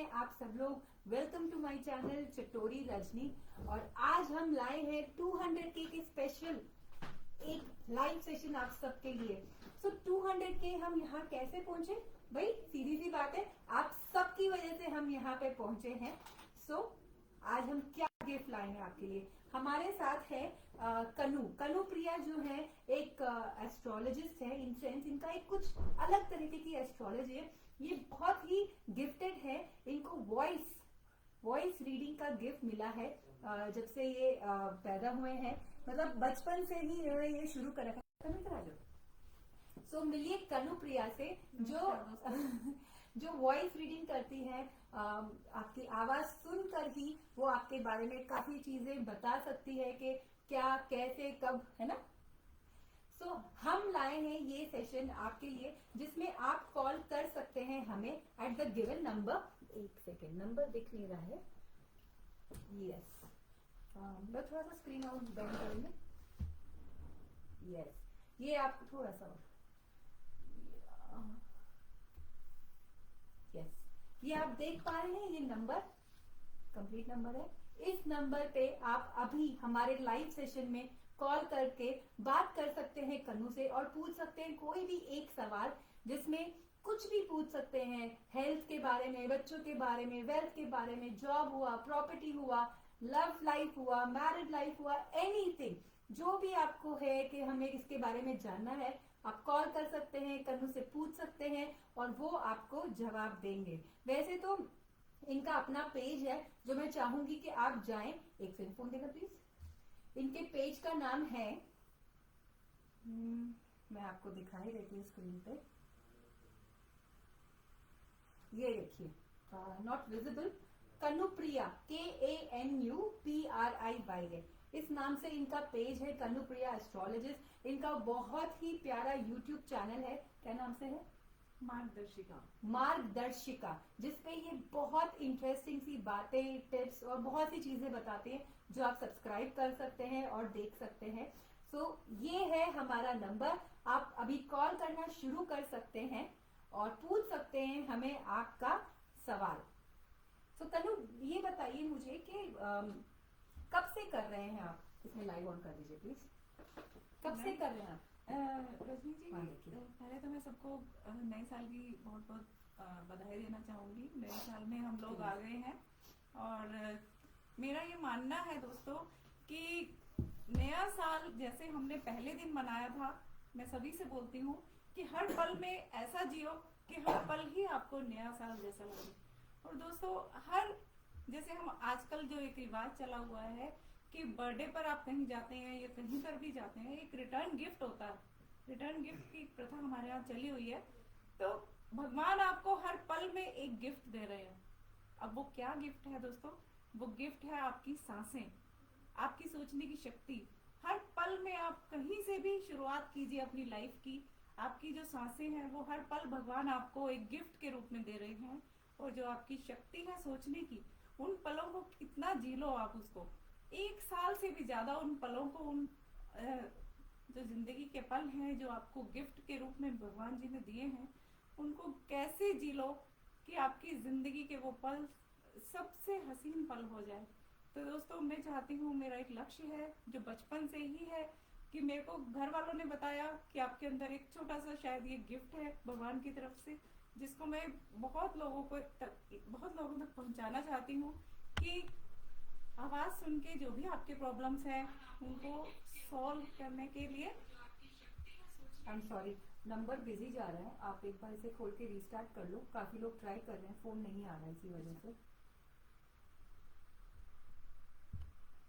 हैं आप सब लोग। Welcome to my channel Chatori Rajni. और आज हम लाए हैं 200K के स्पेशल एक लाइव सेशन आप सबके लिए। सो 200K हम यहाँ कैसे पहुंचे भाई? सीधी सी बात है, आप सबकी वजह से हम यहाँ पे पहुंचे हैं। सो आज हम क्या गिफ्ट लाए हैं आपके लिए? हमारे साथ है कनु प्रिया जो है एक एस्ट्रोलॉजिस्ट है। इन सेंस इनका एक कुछ अलग तरीके की एस्ट्रोलॉजी है। ये बहुत ही गिफ्टेड है। इनको वॉइस रीडिंग का गिफ्ट मिला है जब से ये पैदा हुए हैं। मतलब बचपन से ही इन्होंने ये शुरू कर रखा है। सो मिलिए कनु प्रिया से जो वॉइस रीडिंग करती है। आपकी आवाज सुनकर ही वो आपके बारे में काफी चीजें बता सकती है कि क्या, कैसे, कब, है ना। सो हम लाए हैं ये सेशन आपके लिए जिसमें आप कॉल कर सकते हैं हमें एट द गिवन नंबर। एक सेकेंड, नंबर दिख नहीं रहा है। यस, मैं थोड़ा सा स्क्रीन आउट बैंड करेंगे। यस, ये आपको थोड़ा सा यस, ये आप देख पा रहे हैं। ये नंबर कंप्लीट नंबर है। इस नंबर पे आप अभी हमारे लाइव सेशन में कॉल करके बात कर सकते हैं कनु से और पूछ सकते हैं कोई भी एक सवाल, जिसमें कुछ भी पूछ सकते हैं। हेल्थ के बारे में, बच्चों के बारे में, वेल्थ के बारे में, जॉब हुआ, प्रॉपर्टी हुआ, लव लाइफ हुआ, मैरिड लाइफ हुआ, एनीथिंग जो भी आपको है कि हमें इसके बारे में जानना है, आप कॉल कर सकते हैं, कनु से पूछ सकते हैं और वो आपको जवाब देंगे। वैसे तो इनका अपना पेज है जो मैं चाहूंगी कि आप जाएं। एक सेकंड, फोन देगा प्लीज। इनके पेज का नाम है, मैं आपको दिखाई देती हूँ स्क्रीन पे। ये देखिए, नॉट विजिबल, कनुप्रिया, KANUPRIY। इस नाम से इनका पेज है, कनुप्रिया एस्ट्रोलॉजिस्ट। इनका बहुत ही प्यारा यूट्यूब चैनल है। क्या नाम से है? मार्गदर्शिका, जिसपे ये बहुत इंटरेस्टिंग सी बातें, टिप्स और बहुत सी चीजें बताते हैं जो आप सब्सक्राइब कर सकते हैं और देख सकते हैं। सो ये है हमारा नंबर। आप अभी कॉल करना शुरू कर सकते हैं और पूछ सकते हैं हमें आपका सवाल। सो कनु, ये बताइए मुझे कि कब से कर रहे हैं आप? इसमें लाइव ऑन कर दीजिए प्लीज। कब से कर रहे हैं आप? रजनी जी, पहले तो मैं सबको नए साल की बहुत बहुत बधाई देना चाहूंगी। नए साल में हम लोग आ गए हैं और मेरा ये मानना है दोस्तों कि नया साल जैसे हमने पहले दिन मनाया था, मैं सभी से बोलती हूँ कि हर पल में ऐसा जियो कि हर पल ही आपको नया साल जैसा लगे। और दोस्तों, हर जैसे हम आजकल जो एक रिवाज चला हुआ है कि बर्थडे पर आप कहीं जाते हैं या कहीं पर भी जाते हैं, एक रिटर्न गिफ्ट होता है। रिटर्न गिफ्ट की प्रथा हमारे यहाँ चली हुई है। तो भगवान आपको हर पल में एक गिफ्ट दे रहे हैं। अब वो क्या गिफ्ट है दोस्तों? वो गिफ्ट है आपकी सांसें, आपकी सोचने की शक्ति। हर पल में आप कहीं से भी शुरुआत कीजिए अपनी लाइफ की, आपकी जो सांसें हैं वो हर पल भगवान आपको एक गिफ्ट के रूप में दे रहे हैं। और जो आपकी शक्ति है सोचने की, उन पलों को कितना जी लो आप उसको। एक साल से भी ज्यादा उन पलों को, उन जो जिंदगी के पल हैं जो आपको गिफ्ट के रूप में भगवान जी ने दिए हैं, उनको कैसे जी लो कि आपकी जिंदगी के वो पल सबसे हसीन पल हो जाए। तो दोस्तों, मैं चाहती हूँ, मेरा एक लक्ष्य है जो बचपन से ही है कि मेरे को घर वालों ने बताया कि आपके अंदर एक छोटा सा शायद ये गिफ्ट है भगवान की तरफ से, जिसको मैं बहुत लोगों तक पहुंचाना चाहती हूँ कि आवाज सुन के जो भी आपके प्रॉब्लम्स हैं उनको सॉल्व करने के लिए। I am sorry, number busy जा रहा है। आप एक बार इसे खोल के रीस्टार्ट कर लो। काफी लोग ट्राई कर रहे हैं, फोन नहीं आ रहा है इसी वजह से।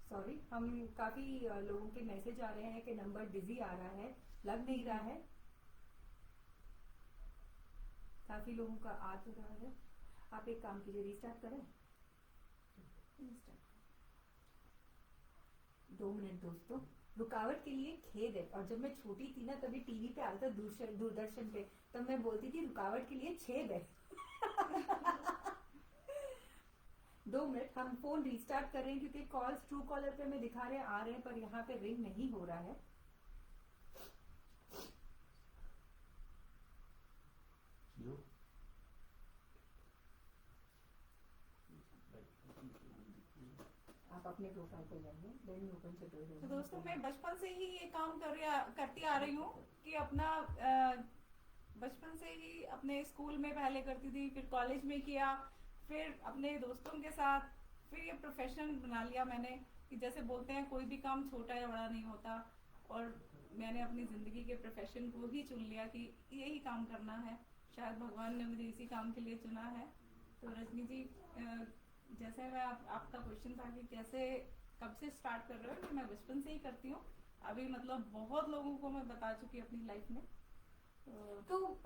सॉरी, हम काफी लोगों के मैसेज आ रहे हैं कि नंबर बिजी आ रहा है, लग नहीं रहा है। काफी लोगों का आ तो रहा है। आप एक काम कीजिए, रीस्टार्ट करें। 2 मिनट दोस्तों, रुकावट के लिए खेद है। और जब मैं छोटी थी ना, तभी टीवी पे आता था, दूरदर्शन पे, तब मैं बोलती थी रुकावट के लिए छेद है। 2 मिनट, हम फोन रीस्टार्ट कर रहे हैं क्योंकि कॉल्स ट्रू कॉलर पे मैं दिखा रहे आ रहे हैं पर यहाँ पे रिंग नहीं हो रहा है। अपने प्रोफाइल पे जाइए, देन ओपन चटोरी। तो दोस्तों मैं बचपन से ही ये काम करती आ रही हूँ कि अपना बचपन से ही अपने स्कूल में पहले करती थी, फिर कॉलेज में किया, फिर अपने दोस्तों के साथ, फिर ये प्रोफेशन बना लिया मैंने कि जैसे बोलते हैं कोई भी काम छोटा या बड़ा नहीं होता, और मैंने अपनी ज़िंदगी के प्रोफेशन को ही चुन लिया कि यही काम करना है। शायद भगवान ने मुझे इसी काम के लिए चुना है। तो रजनी जी, जैसे मैं आपका क्वेश्चन था कि कैसे कब से स्टार्ट कर रहे हो, कि मैं बचपन से ही करती हूँ। अभी मतलब बहुत लोगों को मैं बता चुकी अपनी लाइफ में। तो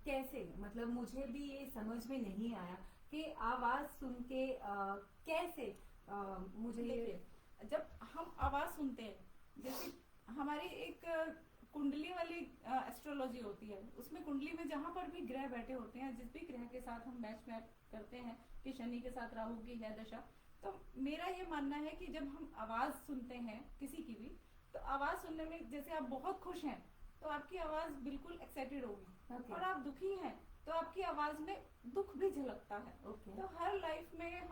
कैसे, मतलब मुझे भी ये समझ में नहीं आया कि आवाज सुन के कैसे मुझे देखिए, जब हम आवाज सुनते हैं, जैसे हमारी एक कुंडली वाली एस्ट्रोलॉजी होती है, उसमें कुंडली में जहाँ पर भी ग्रह बैठे होते हैं, जिस भी ग्रह के साथ हम मैच करते हैं कि शनि के साथ राहु की है दशा, तो मेरा ये मानना है कि जब हम आवाज सुनते हैं किसी की भी, तो आवाज सुनने में जैसे आप बहुत खुश हैं तो आपकी आवाज बिल्कुल एक्साइटेड होगी, Okay. और आप दुखी हैं तो आपकी आवाज में दुख भी झलकता है। Okay. तो हर लाइफ में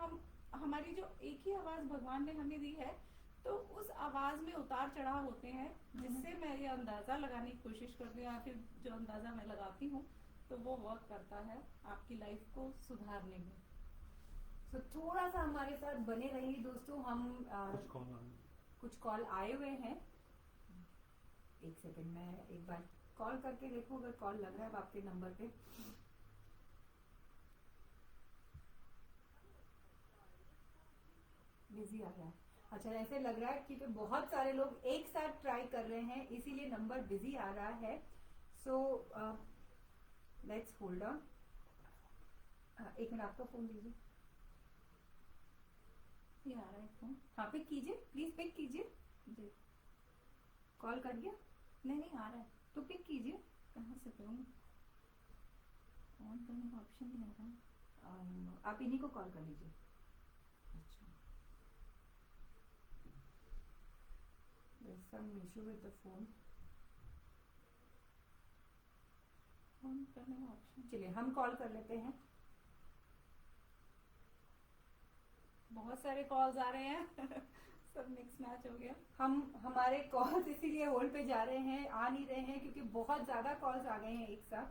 हमारी जो एक ही आवाज भगवान ने हमें दी है, तो उस आवाज में उतार चढ़ाव होते हैं, जिससे मैं ये अंदाजा लगाने की कोशिश करती हूँ, या फिर जो अंदाजा मैं लगाती हूँ तो वो वर्क करता है आपकी लाइफ को सुधारने में। तो थोड़ा सा हमारे साथ बने रहिए दोस्तों, हम कुछ कॉल आए हुए हैं। एक सेकंड, मैं एक बार कॉल करके देखूं, अगर कॉल लग रहा है आपके नंबर पे। बिजी आ रहा है, अच्छा ऐसे लग रहा है क्योंकि बहुत सारे लोग एक साथ ट्राई कर रहे हैं, इसीलिए नंबर बिजी आ रहा है। So let's hold on. एक मिनट, आपका फोन दीजिए। ये आ रहा है फोन? हाँ, पिक कीजिए प्लीज, पिक कीजिए जी। कॉल कर दिया? नहीं आ रहा है। तो पिक कीजिए। कहाँ से करूँ? फोन करने का ऑप्शन नहीं आ रहा है। आप इन्हीं को कॉल कर लीजिए। अच्छा, there's some issue with the phone। Phone करने का ऑप्शन, चलिए हम कॉल कर लेते हैं। बहुत सारे कॉल्स आ रहे हैं सब मिक्स मैच हो गया। हमारे कॉल्स इसीलिए होल्ड पे जा रहे हैं, आ नहीं रहे हैं क्योंकि बहुत ज्यादा कॉल्स आ गए हैं एक साथ।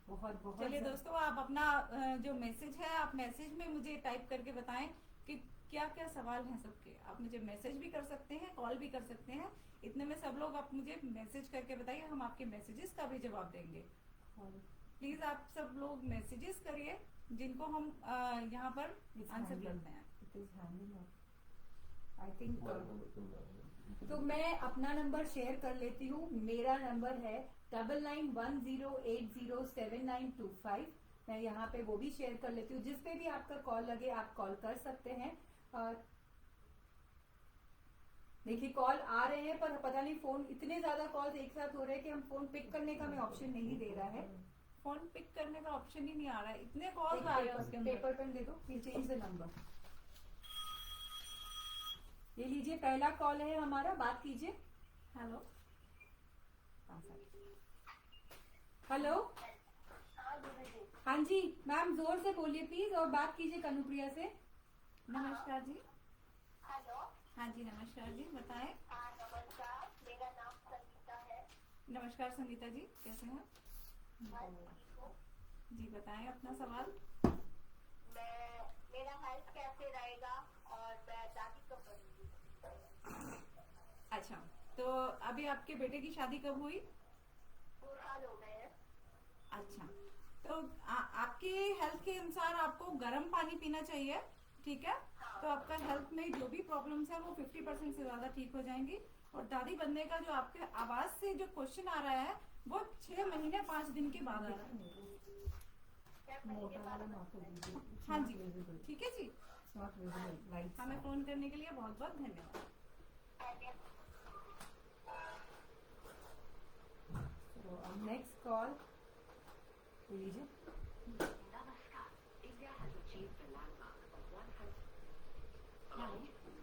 बहुत बहुत चलिए दोस्तों, आप अपना जो मैसेज है, आप मैसेज में मुझे टाइप करके बताएं कि क्या क्या सवाल हैं सबके। आप मुझे मैसेज भी कर सकते हैं, कॉल भी कर सकते हैं। इतने में सब लोग आप मुझे मैसेज करके बताइए, हम आपके मैसेजेस का भी जवाब देंगे। प्लीज आप सब लोग मैसेजेस करिए, जिनको हम यहाँ पर आंसर करते हैं। आई थिंक तो मैं अपना नंबर शेयर कर लेती हूँ। मेरा नंबर है 9910807925। मैं यहाँ पे वो भी शेयर कर लेती हूँ, जिस पे भी आपका कॉल लगे आप कॉल कर सकते हैं। देखिए कॉल आ रहे हैं, पर पता नहीं फोन, इतने ज्यादा कॉल्स एक साथ हो रहे हैं कि हम फोन पिक करने का हमें ऑप्शन नहीं दे रहा है। फोन पिक करने का ऑप्शन ही नहीं आ रहा है, इतने कॉल्स आ रहे हैं उसके अंदर। पेपर पेन दे दो, चेंज द नंबर। ये लीजिए, पहला कॉल है हमारा, बात कीजिए। हेलो हेलो, हाँ जी मैम, जोर से बोलिए प्लीज और बात कीजिए कनुप्रिया से। नमस्कार जी। हेलो। हाँ जी नमस्कार जी, बताएं। नमस्कार, मेरा नाम संगीता है। नमस्कार संगीता जी, कैसे हैं? मैं ठीक हूँ। जी बताएं अपना सवाल। मेरा हेल्थ कैसे रहेगा और मैं दादी कब बनूंगी? अच्छा, तो अभी आपके बेटे की शादी कब हुई? 2 साल हो गए हैं। अच्छा, तो आपके हेल्थ के अनुसार आपको गर्म पानी पीना चाहिए, ठीक है? तो आपका हेल्थ में जो भी प्रॉब्लम्स है वो 50% से ज्यादा ठीक हो जाएंगी। और दादी बनने का जो आपके आवाज से जो क्वेश्चन आ रहा है वो 6 महीने 5 दिन के बाद आ रहा है। हाँ जी, ठीक है जी। हमें फोन करने के लिए बहुत बहुत धन्यवाद। नेक्स्ट कॉल लीजिए।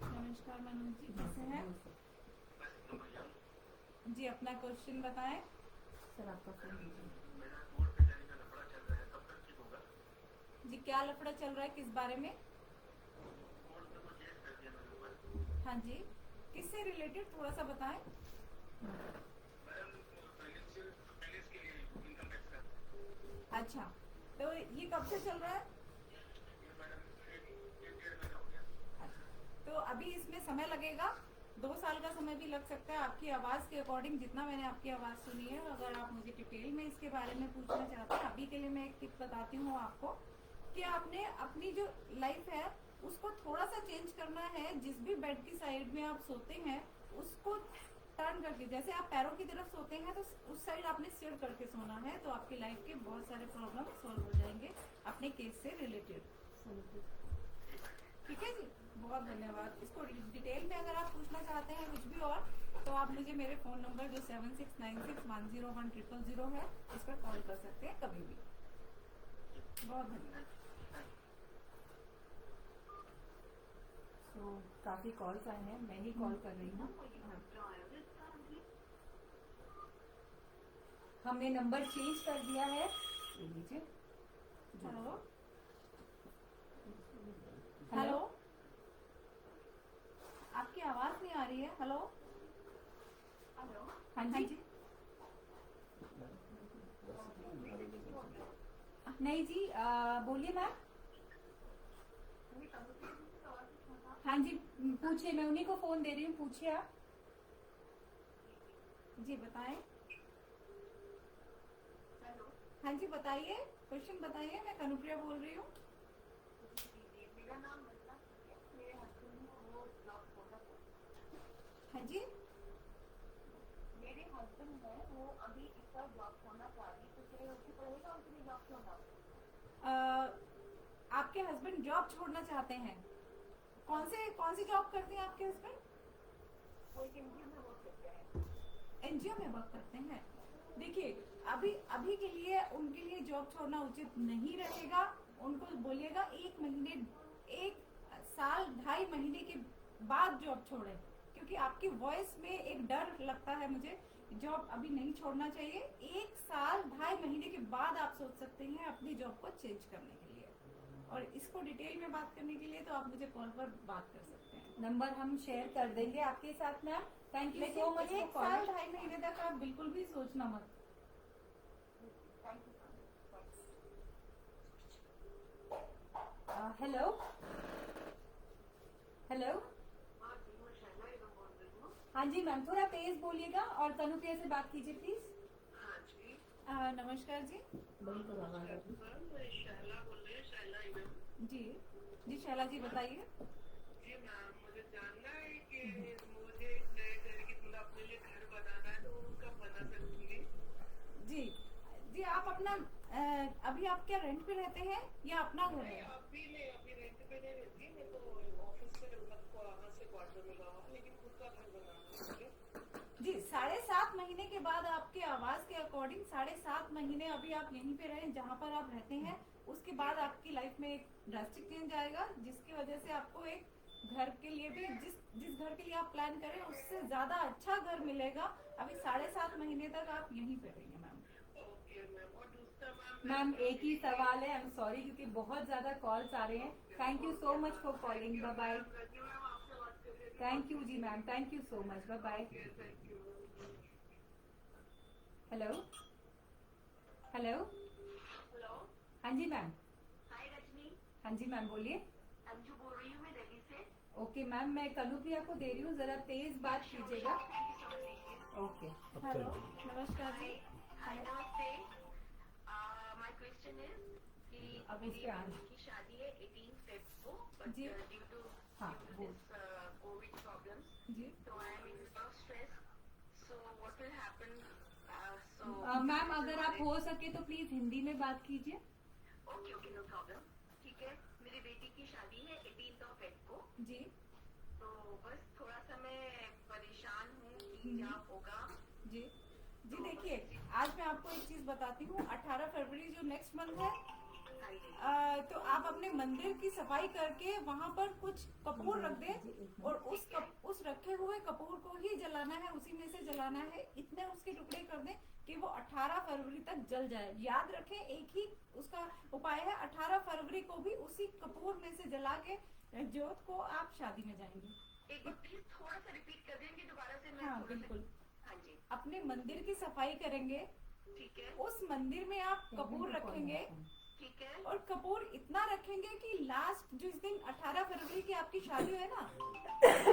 नमस्कार मनोज जी, कैसे हैं? जी अपना क्वेश्चन बताएं। सर आपका फोन लीजिए। जी क्या लफड़ा चल रहा है, किस बारे में? हाँ जी, किससे रिलेटेड थोड़ा सा बताएं। अच्छा, तो ये कब से चल रहा है? तो अभी इसमें समय लगेगा, 2 साल का समय भी लग सकता है। आपकी आवाज़ के अकॉर्डिंग, जितना मैंने आपकी आवाज़ सुनी है, अगर आप मुझे डिटेल में इसके बारे में पूछना चाहते हैं, अभी के लिए मैं एक टिप बताती हूँ आपको कि आपने अपनी जो लाइफ है उसको थोड़ा सा चेंज करना है। जिस भी बेड की साइड में आप सोते हैं उसको टर्न करके, जैसे आप पैरों की तरफ सोते हैं तो उस साइड आपने सिर करके सोना है, तो आपकी लाइफ के बहुत सारे प्रॉब्लम सॉल्व हो जाएंगे अपने केस से रिलेटेड। ठीक है जी, बहुत धन्यवाद। इसको डिटेल में अगर आप पूछना चाहते हैं कुछ भी और, तो आप मुझे मेरे फ़ोन नंबर जो 7696101000 है इस पर कॉल कर सकते हैं कभी भी। बहुत धन्यवाद। तो काफी कॉल्स आए हैं, मैं ही कॉल कर रही हूँ। हमने नंबर चेंज कर दिया है, ले लीजिए। हेलो हेलो, हेलो, आपकी आवाज़ नहीं आ रही है। Hello hello. हाँ हाँ जी। जी। नहीं जी, बोलिए मैम। हाँ जी, पूछिए, मैं उन्हीं को फोन दे रही हूँ, पूछिए आप। जी बताएं। हेलो। हाँ जी बताइए, क्वेश्चन बताइए। मैं कनुप्रिया बोल रही हूँ। मेरा नाम वंदना है, मेरे हस्बैंड को वो जॉब होना था। हाँ जी, मेरे हस्बैंड है वो अभी इसका जॉब होना था, अभी तो चले उसकी पढ़ेगा, उसने जॉब छोड़ना। आपके हस्बैंड जॉब छोड़ना चाहते हैं? कौन सी जॉब करते हैं आपके हस्बैंड? वो एक एनजीओ में वर्क करते हैं। एनजीओ में वर्क करते हैं। देखिए, अभी के लिए उनके लिए जॉब छोड़ना उचित नहीं रहेगा। उनको बोलिएगा 1 महीने, 1 साल 2.5 महीने के बाद जॉब छोड़े, क्योंकि आपकी वॉइस में एक डर लगता है मुझे। जॉब अभी नहीं छोड़ना चाहिए। 1 साल 2.5 महीने के बाद आप सोच सकते हैं अपनी जॉब को चेंज करने के लिए। और इसको डिटेल में बात करने के लिए तो आप मुझे कॉल पर बात कर सकते हैं। नंबर हम शेयर कर देंगे आपके साथ ma'am. Thank you so much लेकिन फॉर 1 साल कॉलिंग। 2.5 महीने तक आप बिल्कुल भी सोचना मत। Thank you so much. Hello hello. हाँ जी, मैं शैला एवं बोल रही हूँ। हाँ जी मैम, थोड़ा तेज बोलिएगा और तनुप्रिया से बात कीजिए प्लीज। हाँ जी। नमस्कार जी। मैं शैला बोल रही हूँ, शैला एवं। जी शैला जी बताइए। जी मैम, मुझे जानना है कि मुझे नए तरीके से अपने लिए घर बनाना है, तो वो कब बना सकूंगी? जी आप अपना अभी आप क्या रेंट पे रहते हैं या अपना घर नहीं, है? अभी रेंट पे नहीं रहती, मेरे को ऑफिस से मतलब वहाँ से क्वार्टर मिला हुआ, लेकिन खुद का घर बनाना है मुझे। जी 7.5 महीने के बाद आपके आवाज के अकॉर्डिंग 7.5 महीने अभी आप यहीं पे रहें जहाँ पर आप रहते हैं। उसके बाद आपकी लाइफ में एक ड्रास्टिक चेंज आएगा, जिसकी वजह से आपको एक घर के लिए भी, जिस घर के लिए आप प्लान करें उससे ज्यादा अच्छा घर मिलेगा। अभी 7.5 महीने तक आप यहीं पे रहिए मैम। Okay ma'am. और दूसरा मैम एक ही सवाल है, आई एम सॉरी क्योंकि बहुत ज्यादा कॉल्स आ रहे हैं। Thank you so much for calling, bye bye. आपसे बात करके थैंक यू जी ma'am, thank you so much, bye bye. Thank you. Hello hello. Hello. हाँ जी मैम। हाय रजनी। हाँ जी मैम बोलिए। अंजू बोल रही हूँ मैं दिल्ली से। ओके मैम, मैं कनुप्रिया को दे रही हूँ, जरा तेज बात कीजिएगा। Thank you so much. Okay. Hello नमस्कार जी। हाय नमस्ते। माय क्वेश्चन इज कि अब मेरी इस पे आना। बहन की शादी है 18 फेब को, बट जी। ड्यू टू हाँ, दिस कोविड प्रॉब्लम्स, जी so I am in a lot of stress. So what will happen? So ma'am अगर आप हो सके तो प्लीज हिंदी में बात कीजिए। Okay no problem. ठीक है, मेरी बेटी की शादी है 18 फेब को, जी तो बस थोड़ा सा मैं परेशान हूँ कि क्या होगा। जी देखिए, आज मैं आपको एक चीज बताती हूँ। 18 फरवरी जो नेक्स्ट मंथ है, हाँ जी। तो आप अपने मंदिर की सफाई करके वहाँ पर कुछ कपूर रख दें और उस रखे हुए कपूर को ही जलाना है, उसी में से जलाना है। इतने उसके टुकड़े कर दें कि वो 18 फरवरी तक जल जाए। याद रखें, एक ही उसका उपाय है। 18 फरवरी को भी उसी कपूर में से जला के ज्योत को आप शादी में जाएंगे। एक बार प्लीज थोड़ा सा रिपीट कर देंगे दोबारा से? मैं हाँ थोड़ा सा- बिल्कुल। हाँ जी, अपने मंदिर की सफाई करेंगे, ठीक है, उस मंदिर में आप कपूर रखेंगे ठीक है। और कपूर इतना रखेंगे कि लास्ट जिस दिन 18 फरवरी की आपकी शादी है ना,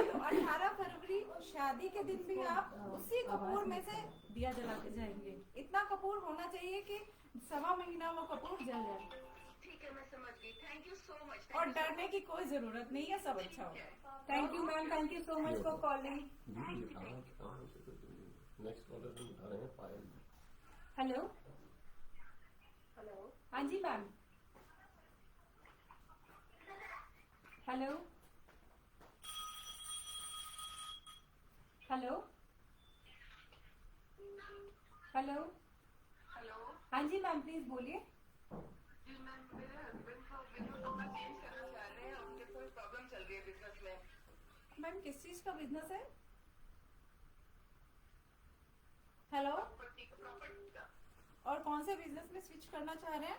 तो 18 फरवरी शादी के दिन भी आप उसी कपूर में से दिया जला के जाएंगे। इतना कपूर होना चाहिए कि 1.25 महीना वो कपूर जल जाए। ठीक है, मैं समझ गई। Thank you so much. और डरने की कोई जरूरत नहीं है, सब अच्छा होगा। Thank you ma'am, thank you so much for calling. Next caller हम उठा रहे हैं, पायल। हेलो, हेलो, हाँ जी ma'am. Hello hello hello, hello. हाँ जी मैम, प्लीज बोलिए। जी मैम, मेरे हस्बैंड का बिजनेस अपना चेंज करना चाह रहे हैं। उनके कोई प्रॉब्लम चल रही है बिजनेस में। मैम किस चीज का बिजनेस है? हेलो, प्रॉपर्टी का। और कौन से बिजनेस में स्विच करना चाह रहे हैं?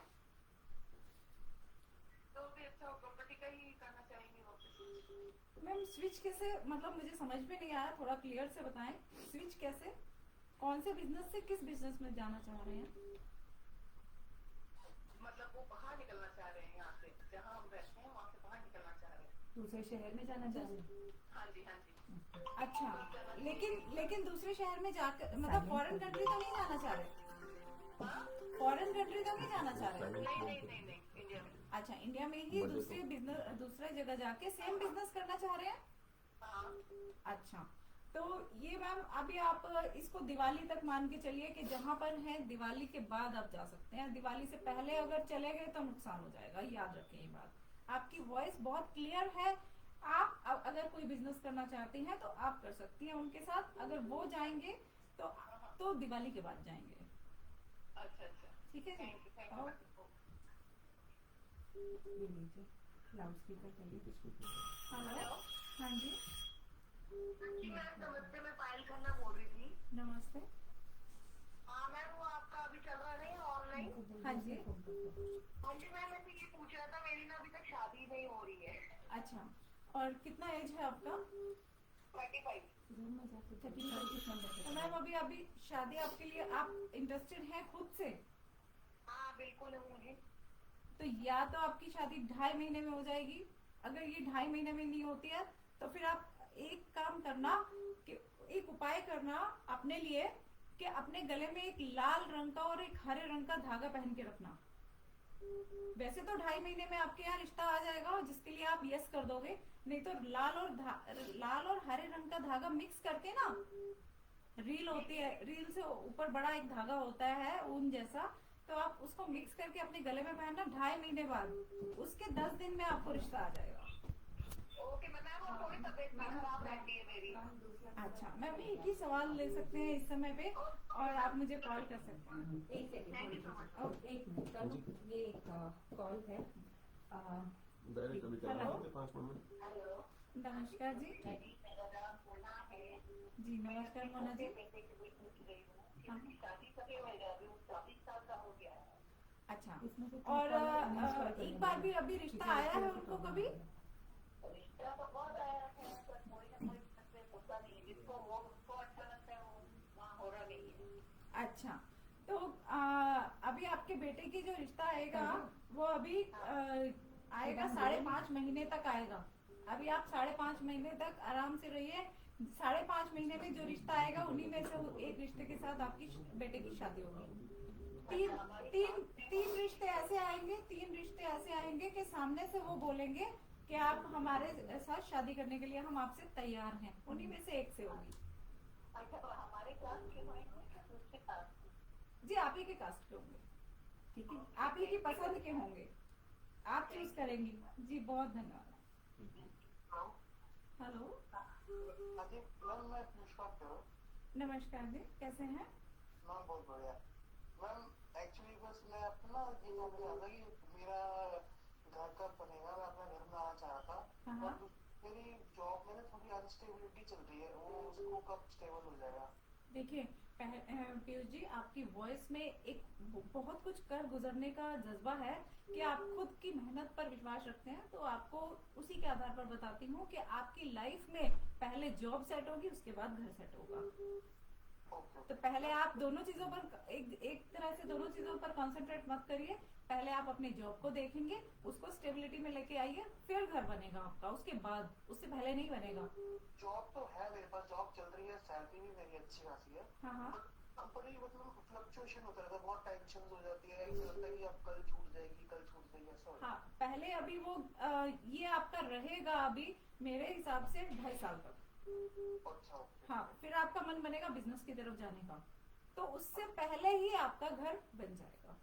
तो भी अच्छा, प्रॉपर्टी का ही करना चाहेंगे वापस। मैम स्विच कैसे, मतलब मुझे समझ में नहीं आया, थोड़ा क्लियर से बताएं। स्विच कैसे, कौन से बिजनेस से किस बिजनेस में जाना चाह रहे हैं? मतलब वो बाहर निकलना चाह रहे हैं, यहाँ से जहाँ हम रहते हैं वहाँ से बाहर निकलना चाह रहे हैं। दूसरे शहर में जाना चाह रहे हैं? हाँ जी, हाँ जी। अच्छा, लेकिन दूसरे शहर में जाकर, मतलब फॉरेन कंट्री तो नहीं जाना चाह रहे? फॉरेन कंट्री तो नहीं जाना चाह रहे? नहीं, इंडिया में। अच्छा, इंडिया में ही दूसरे जगह जाके सेम बिजनेस करना चाह रहे हैं? हाँ। अच्छा, तो ये मैम अभी आप इसको दिवाली तक मान के चलिए कि जहाँ पर है, दिवाली के बाद आप जा सकते हैं। दिवाली से पहले अगर चले गए तो नुकसान हो जाएगा, याद रखें ये बात। आपकी वॉइस बहुत क्लियर है। आप अगर कोई बिजनेस करना चाहती हैं तो आप कर सकती हैं उनके साथ। अगर वो जाएंगे तो दिवाली के बाद जाएंगे। अच्छा, ठीक है जी? Thank you. ये लीजिए, लाउड स्पीकर करिए। हेलो, हाँ जी, जी मैम, नमस्ते। मैं पायल खन्ना बोल रही थी। नमस्ते। हाँ मैम, वो आपका अभी चल रहा है ऑनलाइन। हाँ जी। हाँ जी मैम, मैं ये पूछ रहा था, मेरी ना अभी तक शादी नहीं हो रही है। अच्छा, और कितना एज है आपका? 35। तो मैम अभी शादी आपके लिए आप इंटरेस्टेड हैं खुद से? हाँ बिल्कुल है मुझे। तो या तो आपकी शादी 2.5 महीने में हो जाएगी। अगर ये 2.5 महीने में नहीं होती है तो फिर आप एक काम करना कि एक उपाय करना अपने लिए कि अपने गले में एक लाल रंग का और एक हरे रंग का धागा पहन के रखना। वैसे तो 2.5 महीने में आपके यहाँ रिश्ता आ जाएगा, जिसके लिए आप यस कर दोगे। नहीं तो लाल और हरे रंग का धागा मिक्स करके ना, रील होती है, रील से ऊपर बड़ा एक धागा होता है ऊन जैसा, तो आप उसको मिक्स करके अपने गले में पहनना। 2.5 महीने बाद उसके 10 दिन में आपको रिश्ता आ जाएगा। ओके मैम, और थोड़ी तबीयत भी खराब रहती है मेरी। अच्छा, मैम एक ही सवाल ले सकते हैं इस समय पे और आप मुझे कॉल कर सकते हैं। एक सेकंड, और एक मिनट का ये एक कॉल है। डायरेक्ट अभी हेलो। 5 मिनट। हेलो नमस्कार जी। मेरा नाम मोना है। जी नमस्कार मोना जी। बेटे की बिजनेस की गई हूँ। शादी कभी हो जाती हूँ, 24 साल का हो गया है। अच्छा, और एक बार भी अभी रिश्ता आया है उनको कभी? रिश्ता तो बहुत आया है, पर कोई ना कोई इसमें होता नहीं है। जिसको वो उसको अच्छा लगता है वो वहाँ हो रहा नहीं है। अच्छा, तो अभी आपके बेटे की जो रिश्ता आएगा वो अभी आएगा 5.5 महीने तक आएगा। अभी आप 5.5 महीने तक आराम से रहिए। 5.5 महीने में जो रिश्ता आएगा उन्हीं में से एक रिश्ते के साथ आपकी बेटे की शादी होगी। तीन रिश्ते ऐसे आएंगे, 3 रिश्ते ऐसे आएंगे कि सामने से वो बोलेंगे कि आप हमारे साथ शादी करने के लिए हम आपसे तैयार हैं। उन्हीं में से एक से होगी। अच्छा, तो हमारे क्लास के होंगे या दूसरे क्लास? जी आप ही के कास्ट के होंगे, ठीक है, आप ही की पसंद के होंगे, आप चूज करेंगी। जी बहुत धन्यवाद। हेलो, अजी मैम, मैं पूछ सकता हूँ? नमस्कार जी, कैसे हैं? मैम बहुत बढ़िया। मैम एक्चुअली बस मैं अपना ये बोल रहा था कि मेरा हाँ हाँ। और मेरी जॉब में ना थोड़ी अनस्टेबिलिटी चल रही है, वो उसको कब स्टेबल हो जाएगा? देखिए पीयूष जी, आपकी वॉइस में एक बहुत कुछ कर गुजरने का जज्बा है कि आप खुद की मेहनत पर विश्वास रखते हैं। तो आपको उसी के आधार पर बताती हूँ कि आपकी लाइफ में पहले जॉब सेट होगी, उसके बाद घर सेट होगा। तो पहले आप दोनों चीजों पर एक तरह से दोनों चीजों पर कंसंट्रेट मत करिए। पहले आप अपनी जॉब को देखेंगे, उसको स्टेबिलिटी में लेके आइए, फिर घर बनेगा आपका, उसके बाद, उससे पहले नहीं बनेगा। जॉब तो है मेरे पास, जॉब चल रही है, सैलरी भी मेरी अच्छी खासी है। हाँ हाँ। बड़ी मतलब फ्लक्चुएशन होता रहता है, बहुत टेंशन हो जाती है, ऐसा लगता है कि अब कल छूट जाएगी, कल छूट जाएगी, ऐसा होता है। हाँ, पहले अभी वो ये आपका रहेगा अभी मेरे हिसाब से 2.5 साल तक। अच्छा, हाँ, फिर आपका मन बनेगा बिजनेस की तरफ जाने का, तो उससे पहले ही आपका घर बन जाएगा।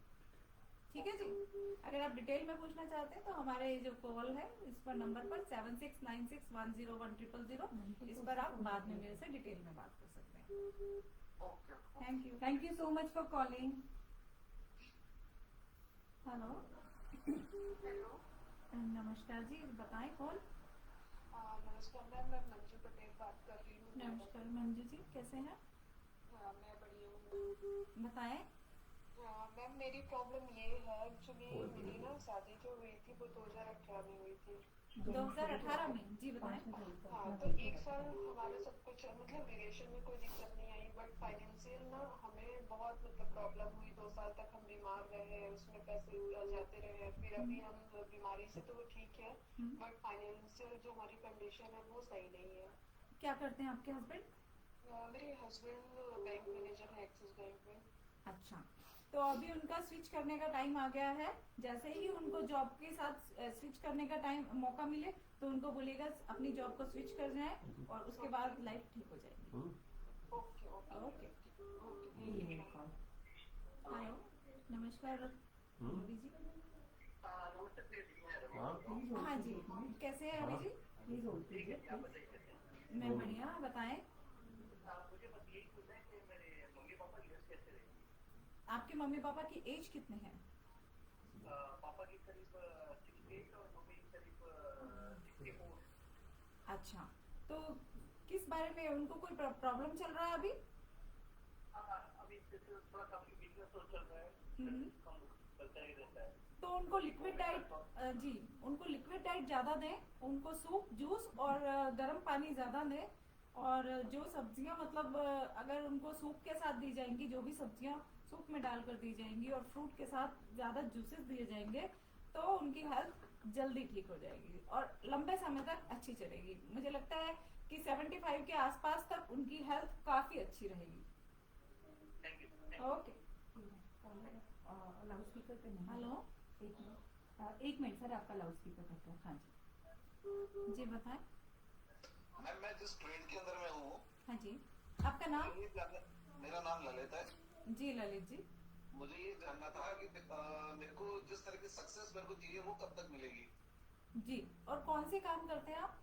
ठीक है जी। अगर आप डिटेल में पूछना चाहते हैं तो हमारे जो कॉल है इस पर नंबर पर 7696101000, इस पर आप बाद में मेरे से डिटेल में बात कर सकते हैं। Okay. Thank you so much for calling. Hello, hello, नमस्कार जी, बताएं कौन? नमस्कार मैम, मैं मंजू पटेल बात कर रही हूँ। नमस्कार मंजू जी, कैसे हैं? हाँ, मैं बढ़िया हूँ। बताएं। मैम मेरी प्रॉब्लम ये है, एक्चुअली मेरी ना शादी जो हुई थी वो 2018 में हुई थी। 2018 में? जी बताएं। हाँ, तो 1 साल हमारा सब कुछ मतलब रिलेशन में कोई दिक्कत नहीं आई, बट फाइनेंशियल ना हमें बहुत मतलब प्रॉब्लम हुई। 2 साल तक हम बीमार रहे, उसमें पैसे जाते रहे। फिर अभी हम बीमारी से तो वो ठीक है, बट फाइनेंशियल जो हमारी कंडीशन है वो सही नहीं है। क्या करते हैं आपके हस्बैंड? मेरे हस्बैंड बैंक मैनेजर है एक्सिस बैंक में। अच्छा, तो अभी उनका स्विच करने का टाइम आ गया है। जैसे ही उनको जॉब के साथ स्विच करने का टाइम मौका मिले तो उनको बोलिएगा अपनी जॉब को स्विच कर जाएं और उसके बाद लाइफ ठीक हो जाएगी। Okay okay okay. ये कॉल। हेलो, नमस्कार रवि जी। हाँ जी, कैसे हैं रवि जी? प्लीज होल्ड कीजिए। मैं बढ़िया, बताएं। आपके मम्मी पापा की एज कितने हैं? पापा की करीब 68 और मम्मी करीब 64। अच्छा, तो किस बारे में उनको कोई प्रॉब्लम चल रहा है अभी? अभी थोड़ा काफी वीकनेस तो चल रहा है, कम चलता ही रहता है। तो उनको लिक्विड डाइट जी, उनको लिक्विड डाइट ज्यादा दें, उनको सूप, जूस और गर्म पानी ज्यादा दें। और जो सब्जियां मतलब अगर उनको सूप के साथ दी जाएंगी, जो भी सब्जियां सूप में डालकर दी जाएंगी और फ्रूट के साथ ज्यादा जूसेस दिए जाएंगे तो उनकी हेल्थ जल्दी ठीक हो जाएगी और लंबे समय तक अच्छी चलेगी। मुझे लगता है कि 75 के आसपास तक उनकी हेल्थ काफी अच्छी रहेगी। ओके। लाउड स्पीकर पे नहीं। हेलो, एक मिनट सर, आपका लाउड स्पीकर करता है। हाँ जी बताएं। मैम मैं जिस ट्रेड के अंदर मैं हूँ, हाँ जी, आपका नाम? मेरा नाम ललित है। जी ललित जी। मुझे ये जानना था कि मेरे को जिस तरह की सक्सेस मेरे को चाहिए वो कब तक मिलेगी? जी, और कौन से काम करते हैं आप?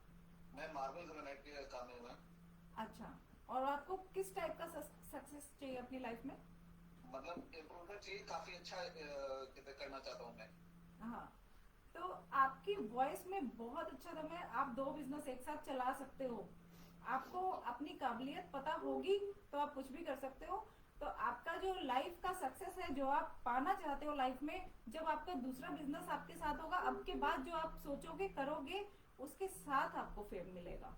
मैं मार्बल ग्रेनाइट के काम में हूँ। अच्छा, और आपको किस टाइप का सक्सेस चाहिए अपनी लाइफ में? मतलब इम्प्रूवमेंट चाहिए, काफी अच्छा करना चाहता हूँ मैं। हाँ, तो आपकी वॉइस में बहुत अच्छा दम है, आप 2 बिजनेस एक साथ चला सकते हो। आपको अपनी काबिलियत पता होगी तो आप कुछ भी कर सकते हो। तो आपका जो लाइफ का सक्सेस है, जो आप पाना चाहते हो लाइफ में, जब आपका दूसरा बिजनेस आपके साथ होगा, अब के बाद जो आप सोचोगे करोगे उसके साथ आपको फेम मिलेगा।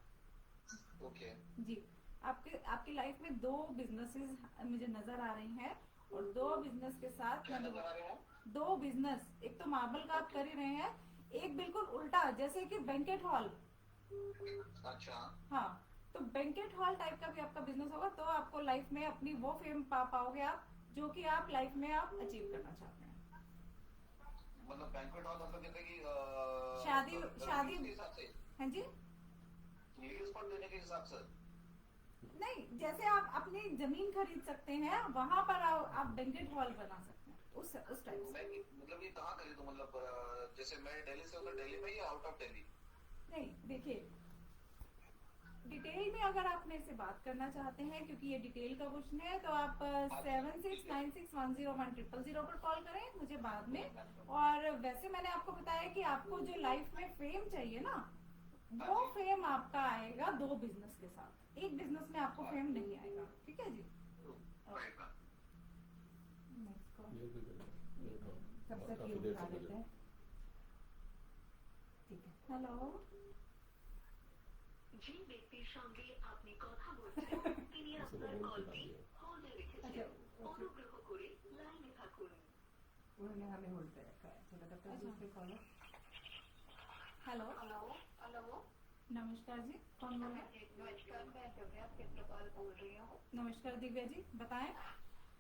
ओके जी, आपकी लाइफ में 2 बिजनेसेस मुझे नजर आ रही हैं और 2 बिजनेस के साथ क्या नजर आ रहे हैं? 2 बिजनेस, एक तो मार्बल का आप कर ही रहे हैं, एक बिल्कुल उल्टा जैसे कि बैंकेट हॉल। अच्छा, हाँ, तो बैंकेट हॉल टाइप का भी आपका बिजनेस होगा तो आपको लाइफ में अपनी वो फेम पा पाओगे आप जो कि आप लाइफ में आप अचीव करना चाहते हैं। मतलब बैंक्वेट हॉल मतलब कहते हैं कि शादी के हिसाब से, हाँ जी, लेडीज पर देने के हिसाब से। नहीं, जैसे आप अपनी जमीन खरीद सकते हैं वहां पर आप बैंकेट हॉल बना सकते हैं उस टाइप से। मैं मतलब ये कहाँ खरीदूं? मतलब जैसे मैं दिल्ली से हूँ तो दिल्ली में या आउट ऑफ दिल्ली? नहीं, देखिए डिटेल में अगर आप मेरे से बात करना चाहते हैं, क्योंकि ये डिटेल का क्वेश्चन है, तो आप 7696101000 पर कॉल करें मुझे बाद में। और वैसे मैंने आपको बताया कि आपको जो लाइफ में फेम चाहिए ना, वो फेम आपका आएगा 2 बिजनेस के साथ, एक बिजनेस में आपको फेम नहीं आएगा, ठीक है जी। नेक्स्ट कॉल, ये भी करें, ये तो तब तक काफी ये देर उठा से लेते लगे। हैं। ठीक है। হ্যালো, যে ব্যক্তির সঙ্গে আপনি কথা বলছেন তিনি इसे আপনার लोगों ने কলটি दिया। হোল্ডে अच्छा, রেখেছেন, অনুগ্রহ করে লাইনে থাকুন। उन्होंने हमें होल्ड पे रखा है। चलो तब तक अच्छा। दूसरे कॉलर। हेलो, हेलो हेलो नमस्कार जी, कौन बोल रहे हैं? नमस्कार, मैं दिव्या चित्रपाल बोल रही हूँ। नमस्कार दिव्या जी, बताएं।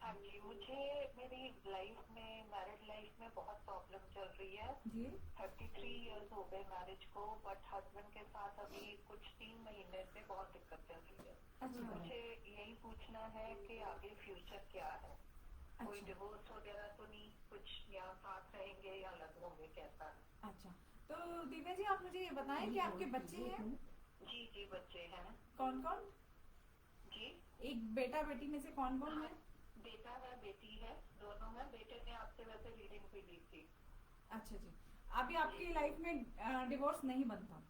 हाँ जी, मुझे मेरी लाइफ में, मैरिड लाइफ में बहुत प्रॉब्लम चल रही है। जी 33 इयर्स हो गए मैरिज को, बट हस्बैंड के साथ अभी कुछ 3 महीने से बहुत दिक्कत चल रही है। अच्छा मुझे यही पूछना है कि आगे फ्यूचर क्या है, कोई अच्छा डिवोर्स वगैरह तो नहीं, कुछ या साथ रहेंगे या अलग होंगे, कैसा है? अच्छा, तो दिव्या जी आप मुझे ये बताएं कि आपके बच्चे हैं जी जी, बच्चे हैं कौन कौन? जी। एक बेटा बेटी में से कौन कौन है? बेटा है, बेटी है, दोनों है। बेटे ने आपसे वैसे रीडिंग भी ली थी। अच्छा जी, अभी आपकी लाइफ में डिवोर्स नहीं बनता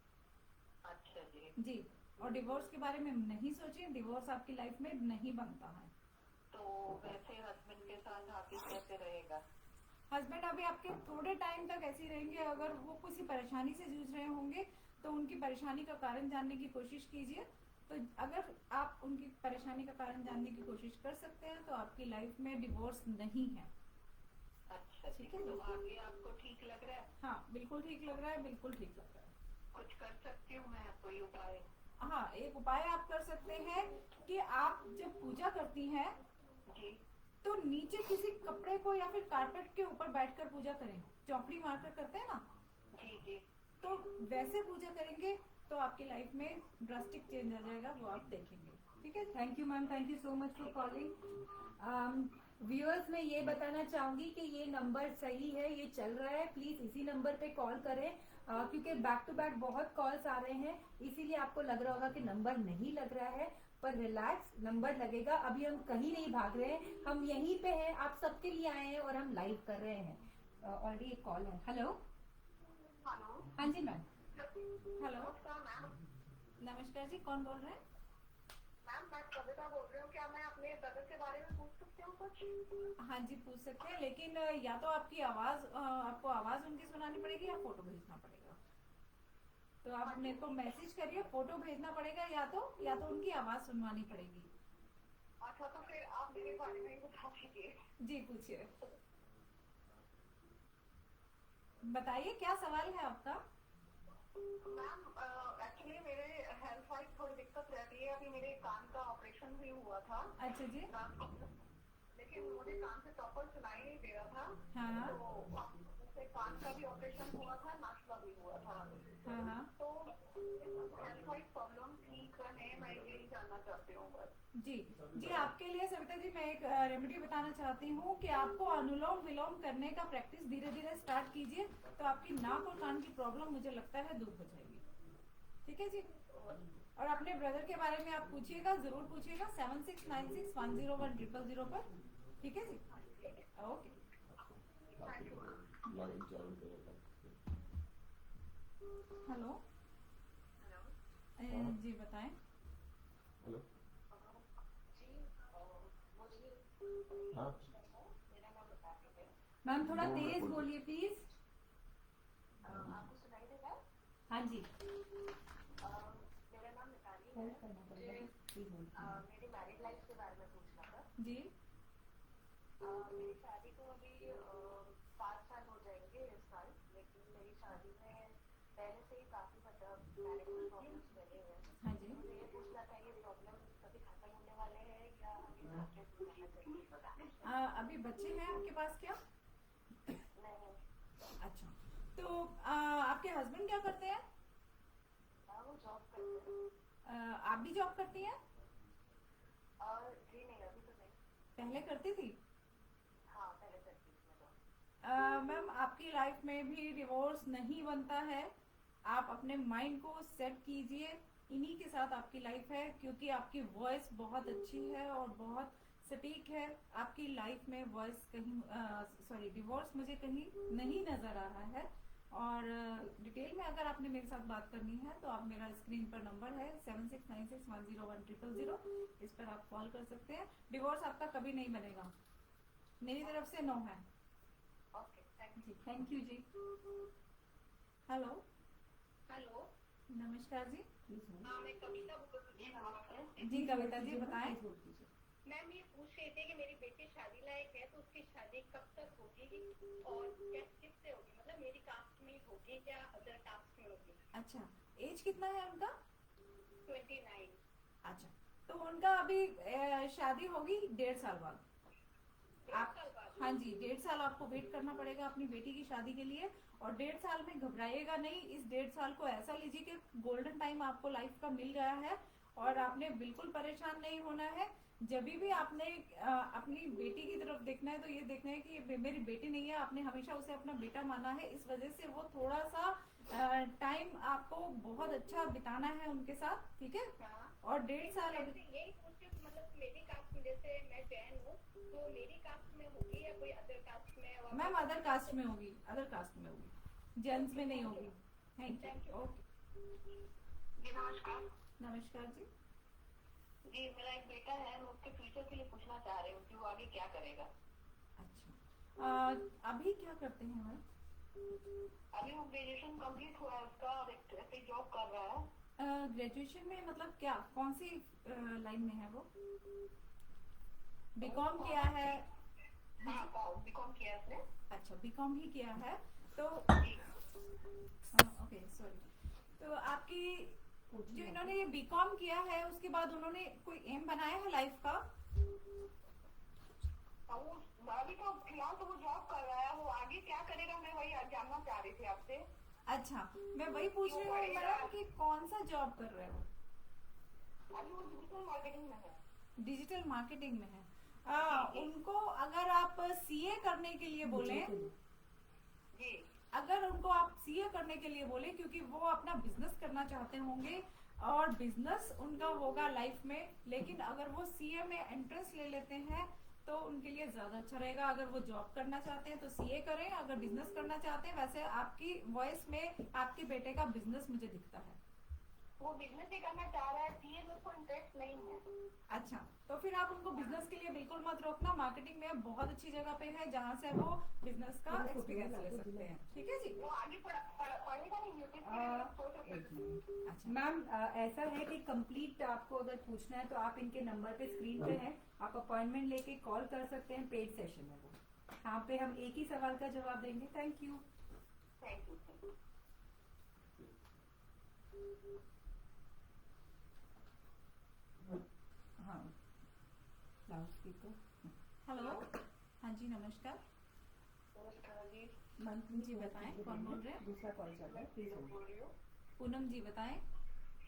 अच्छा जी। जी, और डिवोर्स के बारे में नहीं सोचिए, डिवोर्स आपकी लाइफ में नहीं बनता है। तो वैसे हस्बैंड के साथ आगे कैसे रहेगा? हस्बैंड अभी आपके थोड़े टाइम तक ऐसे ही रहेंगे, अगर वो किसी परेशानी से जूझ रहे होंगे तो उनकी परेशानी का कारण जानने की कोशिश कीजिए। तो अगर आप उनकी परेशानी का कारण जानने की कोशिश कर सकते हैं तो आपकी लाइफ में डिवोर्स नहीं है। अच्छा जी, ठीक है। तो आगे आपको ठीक लग रहा है? हाँ बिल्कुल ठीक लग रहा है, बिल्कुल ठीक लग रहा है। कुछ कर सकती हूँ मैं, कोई उपाय? हाँ, एक उपाय आप कर सकते हैं कि आप जब पूजा करती हैं जी तो नीचे किसी कपड़े को या फिर कारपेट के ऊपर बैठकर पूजा करें, चौपड़ी मारकर करते हैं ना, जी जी। तो वैसे पूजा करेंगे तो आपकी लाइफ में ड्रास्टिक चेंज आ जाएगा, वो आप देखेंगे। ठीक है, thank you ma'am, thank you so much for calling. Viewers मैं ये बताना चाहूंगी कि ये नंबर सही है, ये चल रहा है, प्लीज इसी नंबर पे कॉल करें, क्योंकि बैक टू बैक बहुत कॉल्स आ रहे हैं, इसीलिए आपको लग रहा होगा कि नंबर नहीं लग रहा है, पर रिलैक्स, नंबर लगेगा। अभी हम कहीं नहीं भाग रहे हैं, हम यहीं पे हैं, आप सबके लिए आए हैं और हम लाइव कर रहे हैं। ऑलरेडी एक कॉल है। हेलो, हेलो हाँ जी मैम। हेलो नमस्कार मैम। नमस्कार जी, कौन बोल रहे हैं? मैम मैं कविता बोल रही हूँ। क्या मैं अपने ब्रदर के बारे में पूछ सकती हूँ कुछ? हाँ जी पूछ सकते हैं, लेकिन या तो आपकी आवाज आपको आवाज उनकी सुनानी पड़ेगी या फोटो भेजना पड़ेगा। तो आप मेरे को मैसेज करिए, फोटो भेजना पड़ेगा या तो उनकी आवाज सुनवानी पड़ेगी। अच्छा, तो फिर आप मेरे बारे में बता दीजिए। जी पूछिए, बताइए क्या सवाल है आपका? मैम एक्चुअली मेरे हेल्थ वाइज थोड़ी दिक्कत रहती है। अभी मेरे कान का ऑपरेशन भी हुआ था, अच्छा जी, लेकिन मुझे कान से प्रॉपर सुनाई नहीं दे रहा था। हाँ तो उससे कान का भी ऑपरेशन हुआ था, नाक का भी हुआ था। हाँ हाँ तो हेल्थ वाइज प्रॉब्लम ठीक है, मैं यही जानना चाहती हूँ बस। जी जी, आपके लिए सविता जी मैं एक रेमेडी बताना चाहती हूँ कि आपको अनुलोम विलोम करने का प्रैक्टिस धीरे धीरे स्टार्ट कीजिए, तो आपकी नाक और कान की प्रॉब्लम मुझे लगता है दूर हो जाएगी। ठीक है जी, और अपने ब्रदर के बारे में आप पूछिएगा, जरूर पूछिएगा 7696101000 पर। ठीक है जी, ओके। लाइन ज्वाइन करेगा। हेलो जी बताएं। हेलो, जी मुझे हाँ मेरा नाम बताती है। मैम थोड़ा दो तेज मिनट बोलिए प्लीज। आपको सुनाई देगा? हाँ जी, मेरा नाम मिताली है। होल्ड करना पड़ेगा, प्लीज होल्ड करना। मेरी मैरिड लाइफ के बारे में पूछना था। जी मेरी शादी को अभी 5 साल हो जाएंगे इस साल, लेकिन मेरी शादी में पहले से ही काफी मतलब मैरिटल प्रॉब्लम्स बने हुए हैं। हाँ जी, मुझे ये पूछना था, ये प्रॉब्लम कभी खत्म होने वाले हैं या आगे जाके रहना चाहिए? अभी बच्चे हैं आपके पास क्या? नहीं, अच्छा, तो आपके हस्बैंड क्या करते हैं? वो जॉब करते हैं। आप भी जॉब करती हैं? और जी नहीं, अभी तो नहीं। पहले करती थी? हाँ पहले करती थी मैं जॉब। मैम आपकी लाइफ में भी डिवोर्स नहीं बनता है, आप अपने माइंड को सेट कीजिए, इन्हीं के साथ आपकी लाइफ है, क्योंकि आपकी वॉइस बहुत अच्छी है और बहुत सटीक है। आपकी लाइफ में वॉइस कहीं डिवोर्स मुझे कहीं नहीं नजर आ रहा है। और डिटेल में अगर आपने मेरे साथ बात करनी है तो आप मेरा स्क्रीन पर नंबर है 7696101000, इस पर आप कॉल कर सकते हैं। डिवोर्स आपका कभी नहीं बनेगा, मेरी तरफ से नो है। ओके, थैंक जी थैंक यू जी। हेलो, हेलो, नमस्कार जी। हाँ मैं कविता बोल रही हूँ। जी कविता जी बताएं। मैम ये पूछ रही थी कि मेरी बेटी शादी लायक है तो उसकी शादी कब तक होगी और क्या किससे होगी, मतलब मेरी कास्ट में होगी क्या अदर कास्ट में होगी। अच्छा, एज कितना है उनका? 29। अच्छा, तो उनका अभी शादी होगी 1.5 साल बाद। 1.5 साल बाद? हाँ जी, 1.5 साल आपको वेट करना पड़ेगा अपनी बेटी की शादी के लिए। और 1.5 साल में घबराइएगा नहीं, इस 1.5 साल को ऐसा लीजिए कि गोल्डन टाइम आपको लाइफ का मिल गया है और आपने बिल्कुल परेशान नहीं होना है। जब भी आपने अपनी बेटी की तरफ देखना है तो ये देखना है कि ये मेरी बेटी नहीं है, आपने हमेशा उसे अपना बेटा माना है, इस वजह से वो थोड़ा सा टाइम आपको बहुत अच्छा बिताना है उनके साथ, ठीक है। और 1.5 साल वैसे यही पूछ रही हूँ, मतलब मेरी कास्ट में, जैसे मैं जैन हूँ तो मेरी कास्ट में होगी या कोई अदर कास्ट में? मैम अदर कास्ट में होगी, अदर कास्ट में होगी, जेंट्स में नहीं होगी। Thank you. ओके, जी नमस्कार। नमस्कार जी। जी मेरा एक बेटा है, मैं उसके फ्यूचर के लिए पूछना चाह रही हूँ कि वो आगे क्या करेगा। अच्छा, अभी क्या करते हैं मैम? अभी वो ग्रेजुएशन कंप्लीट हुआ है उसका और एक जॉब कर रहा है। ग्रेजुएशन में मतलब क्या, कौन सी लाइन में है वो? बीकॉम किया है? हाँ बीकॉम किया है उसने। अच्छा, बीकॉम ही किया है तो ओके सॉरी। तो आपकी जो इन्होंने ये बीकॉम किया है उसके बाद उन्होंने कोई एम बनाया है लाइफ का? वो अभी तो फिलहाल तो वो जॉब कर रहा है, वो आगे क्या करेगा मैं वही जानना चाह रही थी आपसे। अच्छा, मैं वही पूछ रही हूँ मैडम कि कौन सा जॉब कर रहे हो? अभी वो डिजिटल मार्केटिंग में है। डिजिटल मार्केटिंग में है। उनको अगर आप सीए करने के लिए बोले, जी अगर उनको आप सीए करने के लिए बोले क्योंकि वो अपना बिजनेस करना चाहते होंगे और बिजनेस उनका होगा लाइफ में, लेकिन अगर वो सीए में एंट्रेंस ले लेते हैं तो उनके लिए ज्यादा अच्छा रहेगा। अगर वो जॉब करना चाहते हैं तो सीए करें, अगर बिजनेस करना चाहते हैं, वैसे आपकी वॉइस में आपके बेटे का बिजनेस मुझे दिखता है। वो बिजनेस ही करना चाह रहा है, सीए में उसको इंटरेस्ट नहीं है। अच्छा, तो फिर आप उनको बिजनेस के लिए बिल्कुल मत रोकना, मार्केटिंग में बहुत अच्छी जगह पे है जहाँ से वो बिजनेस का एक्सपीरियंस ले सकते हैं, ठीक है जी। वो आगे पढ़ेगा नहीं अच्छा मैम ऐसा है कि कंप्लीट आपको अगर पूछना है तो आप इनके नंबर पे स्क्रीन पे हैं, आप अपॉइंटमेंट लेके कॉल कर सकते हैं, पेड सेशन है वो, यहाँ पे हम एक ही सवाल का जवाब देंगे। Thank you. Thank you. हाँ लाउड स्पीकर। हेलो, हाँ जी नमस्कार। नमस्कार जी। जी बताएं, कौन बोल रहे हैं? दूसरा कॉल चल रहा है, प्लीज बोल रही हूँ। पूनम जी बताएं।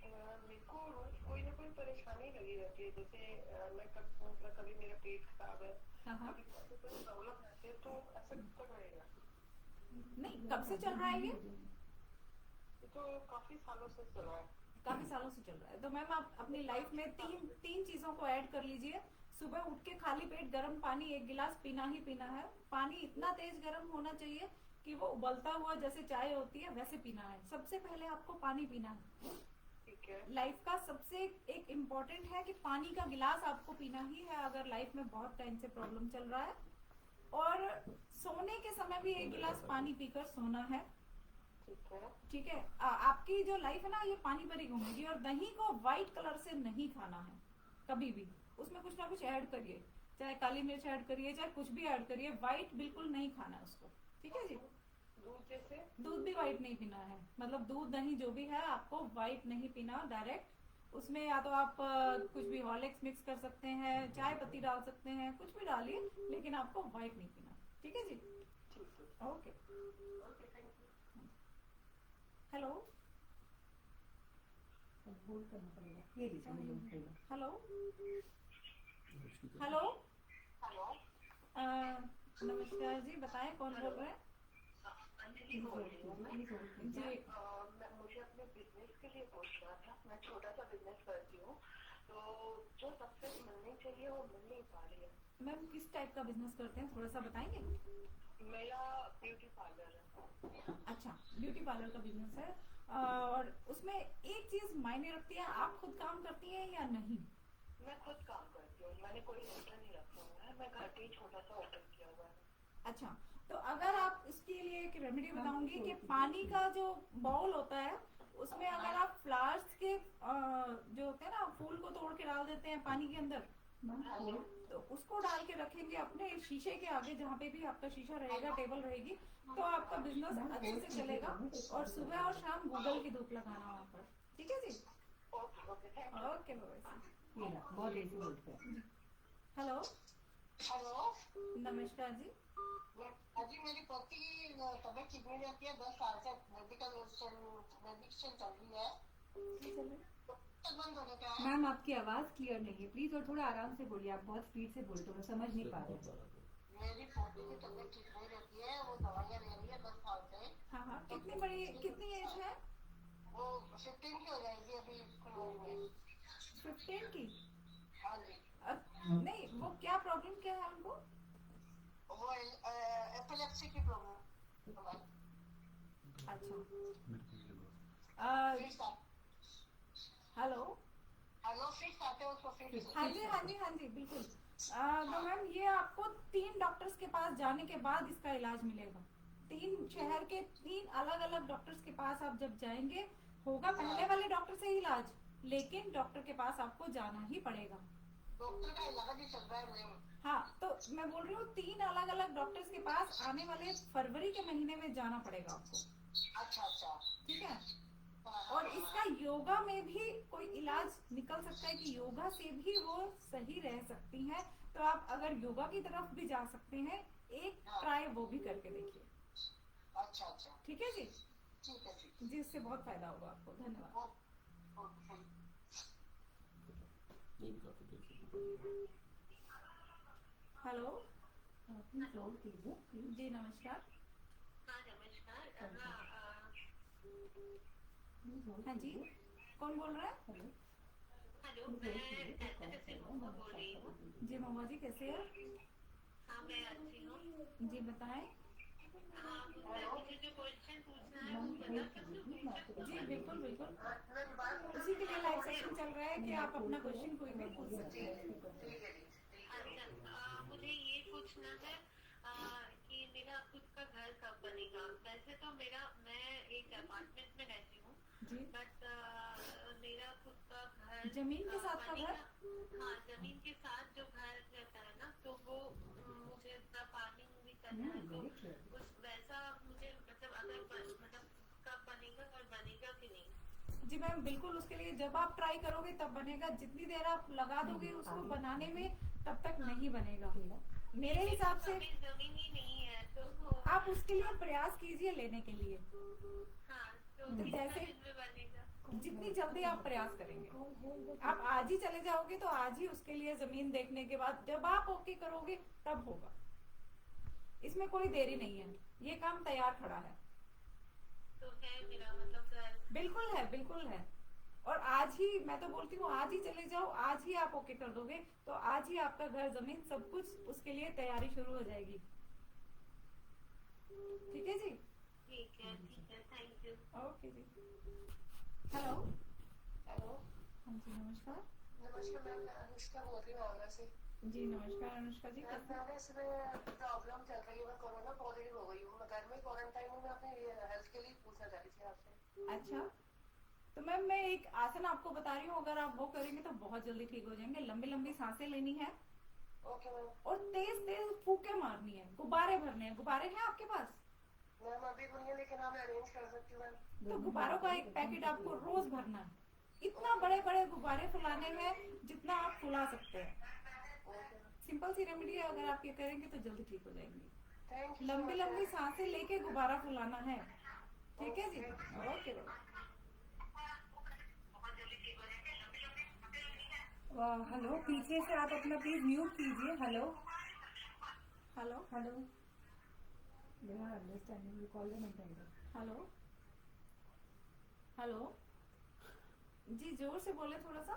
मेरे को रोज कोई ना कोई परेशानी लगी रहती है, जैसे मैं कभी मेरा पेट खराब है, हाँ कभी कोई प्रॉब्लम रहती है, तो ऐसा कब रहेगा? नहीं, कब से चल रहा है ये? तो काफी सालों से चला है। काफी सालों से चल रहा है। तो मैम आप अपनी लाइफ में तीन चीजों को ऐड कर लीजिए। सुबह उठ के खाली पेट गर्म पानी 1 गिलास पीना ही पीना है। पानी इतना तेज गर्म होना चाहिए कि वो उबलता हुआ जैसे चाय होती है वैसे पीना है। सबसे पहले आपको पानी पीना है। ठीक है। लाइफ का सबसे एक इम्पोर्टेंट है कि पानी का गिलास आपको पीना ही है अगर लाइफ में बहुत टाइम से प्रॉब्लम चल रहा है। और सोने के समय भी 1 गिलास पानी पीकर सोना है, ठीक है। आपकी जो लाइफ है ना ये पानी पर ही घूमेगी। और दही को व्हाइट कलर से नहीं खाना है कभी भी, उसमें कुछ ना कुछ ऐड करिए, चाहे काली मिर्च ऐड करिए, चाहे कुछ भी ऐड करिए, व्हाइट बिल्कुल नहीं खाना है उसको, ठीक है जी। दूध जैसे? दूध भी व्हाइट नहीं पीना है, मतलब दूध दही जो भी है आपको व्हाइट नहीं पीना डायरेक्ट। उसमें या तो आप कुछ भी हॉर्लिक्स मिक्स कर सकते हैं, चाय पत्ती डाल सकते हैं, कुछ भी डालिए, लेकिन आपको व्हाइट नहीं पीना, ठीक है जी। ओके, हेलो होल्ड करना पड़ेगा, ये लीजिए मुझे पड़ेगा। हेलो हेलो, हेलो नमस्कार जी, बताएं कौन बोल रहे हैं? अंजलि बोल रही हूँ मैं। जी मुझे अपने बिजनेस के लिए पूछना था। मैं छोटा सा बिजनेस करती हूँ, तो जो सक्सेस मिलनी चाहिए वो मिल नहीं पा रही है। मैम किस टाइप का बिजनेस करते हैं, थोड़ा सा बताएंगे? मेरा ब्यूटी पार्लर है। अच्छा, ब्यूटी पार्लर का बिजनेस है। और उसमें एक चीज मायने रखती है, आप खुद काम करती हैं या नहीं? मैं खुद काम करती हूँ, मैंने कोई होटल नहीं रखा हुआ है, मैं घर पे ही छोटा सा होटल किया हुआ है। अच्छा, तो अगर आप इसके लिए एक रेमेडी बताऊंगी कि पानी का जो बाउल होता है उसमें अगर आप फ्लावर्स के जो होते हैं ना, फूल को तोड़ के डाल देते हैं पानी के अंदर, तो उसको डाल के रखेंगे अपने शीशे के आगे, जहाँ पे भी आपका शीशा रहेगा, टेबल रहेगी, तो आपका बिजनेस अच्छे से चलेगा। और सुबह और शाम गूगल की धूप लगाना वहाँ पर, ठीक है जी? Okay okay, thank you. Okay बाबा। ये ना बहुत देर से बोलते हैं। हेलो, हेलो नमस्कार जी। अजी, मेरी पति की तबीयत ठीक नहीं रहती है, 10 साल से मेडिसिन चल रही है, तो बंद होने का है। मैम आपकी आवाज क्लियर नहीं है, प्लीज और थोड़ा आराम से बोलिए, आप बहुत स्पीड से बोलते हो, मैं समझ नहीं पा रही। मेरी पोती की तबीयत ठीक नहीं रहती है, वो दवाइयाँ ले रही है 10 साल से। हाँ हाँ, कितनी एज है? वो 15 की हो जाएगी अभी फरवरी में। 15 की? हाँ जी, नहीं, वो क्या प्रॉब्लम क्या है उनको? वो एपिलेप्सी की प्रॉब्लम है। अच्छा, फिर स्टार्ट हेलो। हेलो, फिर आते हो उसको फिर हाँ जी हाँ जी हाँ जी, बिल्कुल। तो मैम ये आपको 3 डॉक्टर्स के पास जाने के बाद इसका इलाज मिलेगा। 3 शहर के 3 अलग अलग डॉक्टर्स के पास आप जब जाएंगे, होगा पहले वाले डॉक्टर से इलाज, लेकिन डॉक्टर के पास आपको जाना ही पड़ेगा। डॉक्टर का इलाज ही चल रहा है नहीं। हाँ, तो मैं बोल रही हूँ 3 अलग अलग डॉक्टर्स के पास आने वाले फरवरी के महीने में जाना पड़ेगा आपको, अच्छा अच्छा, ठीक है? और इसका योगा में भी कोई इलाज निकल सकता है कि योगा से भी वो सही रह सकती हैं, तो आप अगर योगा की तरफ भी जा सकते हैं, एक ट्राई वो भी करके देखिए, अच्छा अच्छा, ठीक है जी? ठीक है ठीक जी, इससे बहुत फायदा होगा आपको। धन्यवाद। है। ओके। नहीं काफी देर से बोल हेलो प्लीज होल्ड कीजिए, प्लीज। जी, नमस्कार। हाँ नमस्कार। प्लीज होल्ड हाँ जी, कीजिए। कौन बोल रहा है? हेलो, हेलो, प्लीज मैं होल्ड कीजिए, कोई कॉल कलकत्ता से कर रहा है, मोमो मैं बोल रही हूँ। जी महुआ जी, कैसे हैं? हाँ मैं अच्छी हूँ। जी बताएं। हाँ, मुझे जो क्वेश्चन पूछना है वो बता सकते हो? जी बिल्कुल बिल्कुल, उसी के लिए लाइव सेशन चल रहा है कि आप अपना क्वेश्चन कोई भी पूछ सकते हैं। अच्छा, मुझे ये पूछना है कि मेरा खुद का घर कब बनेगा? वैसे तो मैं एक अपार्टमेंट में रहती हूँ, जी, बट मेरा खुद का घर जमीन के साथ का घर? हाँ, जमीन के साथ जो घर रहता है ना, तो वो मुझे प्लानिंग भी करना है, तो उस वैसा मुझे मतलब मतलब कब बनेगा और बनेगा कि नहीं? जी मैम, बिल्कुल उसके लिए जब आप ट्राई करोगे तब बनेगा, जितनी देर आप लगा दोगे उसको बनाने में तब तक नहीं बनेगा मेरे हिसाब से। अभी जमीन ही नहीं है तो आप उसके लिए प्रयास कीजिए लेने के लिए, हाँ, तो तो कितना जैसे दिन में बनेगा? जितनी जल्दी आप प्रयास करेंगे, आप आज ही चले जाओगे तो आज ही उसके लिए जमीन देखने के बाद जब आप ओके करोगे तब होगा, इसमें कोई देरी नहीं है, ये काम तैयार खड़ा है। तो है मेरा मतलब घर। बिल्कुल है, बिल्कुल है। और आज ही, मैं तो बोलती हूँ आज ही चले जाओ, आज ही आप ओके कर दोगे तो आज ही आपका घर, जमीन, सब कुछ उसके लिए तैयारी शुरू हो जाएगी, ठीक है जी? ठीक है, थैंक यू। ओके जी। हेलो। हेलो, हाँ जी, नमस्कार। नमस्कार मैम, मैं अनुष्का बोल रही हूँ आगरा से। जी नमस्कार अनुष्का जी, मैम, कैसे? मैंने इसमें प्रॉब्लम चल रही है, मैं कोरोना पॉजिटिव हो गई हूँ, मैं घर में क्वारंटाइन हूँ, मैं अपने हेल्थ के लिए पूछना चाह रही थी आपसे। अच्छा, तो मैम मैं एक आसन आपको बता रही हूँ, अगर आप वो करेंगे तो बहुत जल्दी ठीक हो जाएंगे। लंबी लंबी सांसें लेनी है ओके मैम। और तेज तेज फूके मारनी है, गुब्बारे भरने हैं। गुब्बारे हैं आपके पास? मैम अभी नहीं है, लेकिन हाँ मैं अरेंज कर सकती हूँ मैम। तो गुब्बारों का एक पैकेट आपको रोज भरना है। इतना बड़े बड़े गुब्बारे फुलाने हैं जितना आप फुला सकते हैं। सिंपल सी रेमेडी है, अगर आप ये करेंगे तो जल्दी ठीक हो जाएंगे। Thank you. लंबी लंबी सांसें लेके गुब्बारा फुलाना है, ठीक है जी? ओके बाबा। हेलो, पीछे से आप अपना प्लीज म्यूट कीजिए। Hello hello hello, they are understanding, you call them and hello hello जी, जोर से बोले थोड़ा सा,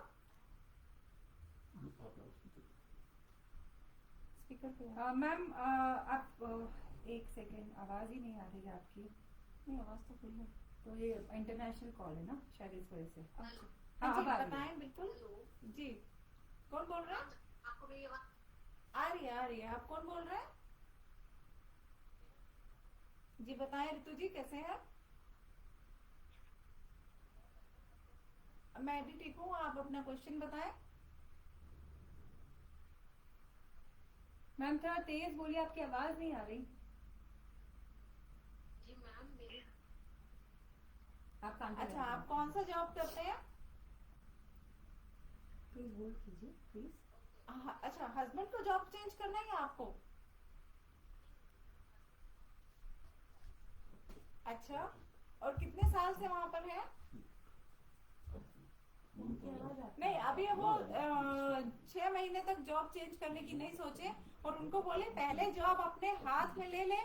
स्पीकर पे। मैम आप एक सेकेंड, आवाज ही नहीं आ रही है आपकी। नहीं आवाज तो फुल है। तो ये इंटरनेशनल कॉल है ना, शायद इस वजह से। अच्छा हाँ, हाँ अब जी आ रही है। बताएं बिल्कुल जी। कौन बोल रहे हैं? आपको मेरी आवाज आ रही है, आ रही है। आप कौन बोल रहे हैं? जी बताएं ऋतु जी, कैसे हैं? मैं भी ठीक हूँ, आप अपना क्वेश्चन बताएं। मैम थोड़ा तेज बोलिए, आपकी आवाज नहीं आ रही। जी मैम मेरे आप कान पे अच्छा, लगाइए। आप कौन सा जॉब करते हैं? प्लीज होल्ड कीजिए प्लीज। अच्छा, हस्बैंड को जॉब चेंज करना है या आपको? अच्छा, और कितने साल से वहां पर है? नहीं, अभी वो 6 महीने तक जॉब चेंज करने की नहीं सोचे, और उनको बोले पहले जॉब अपने हाथ में ले ले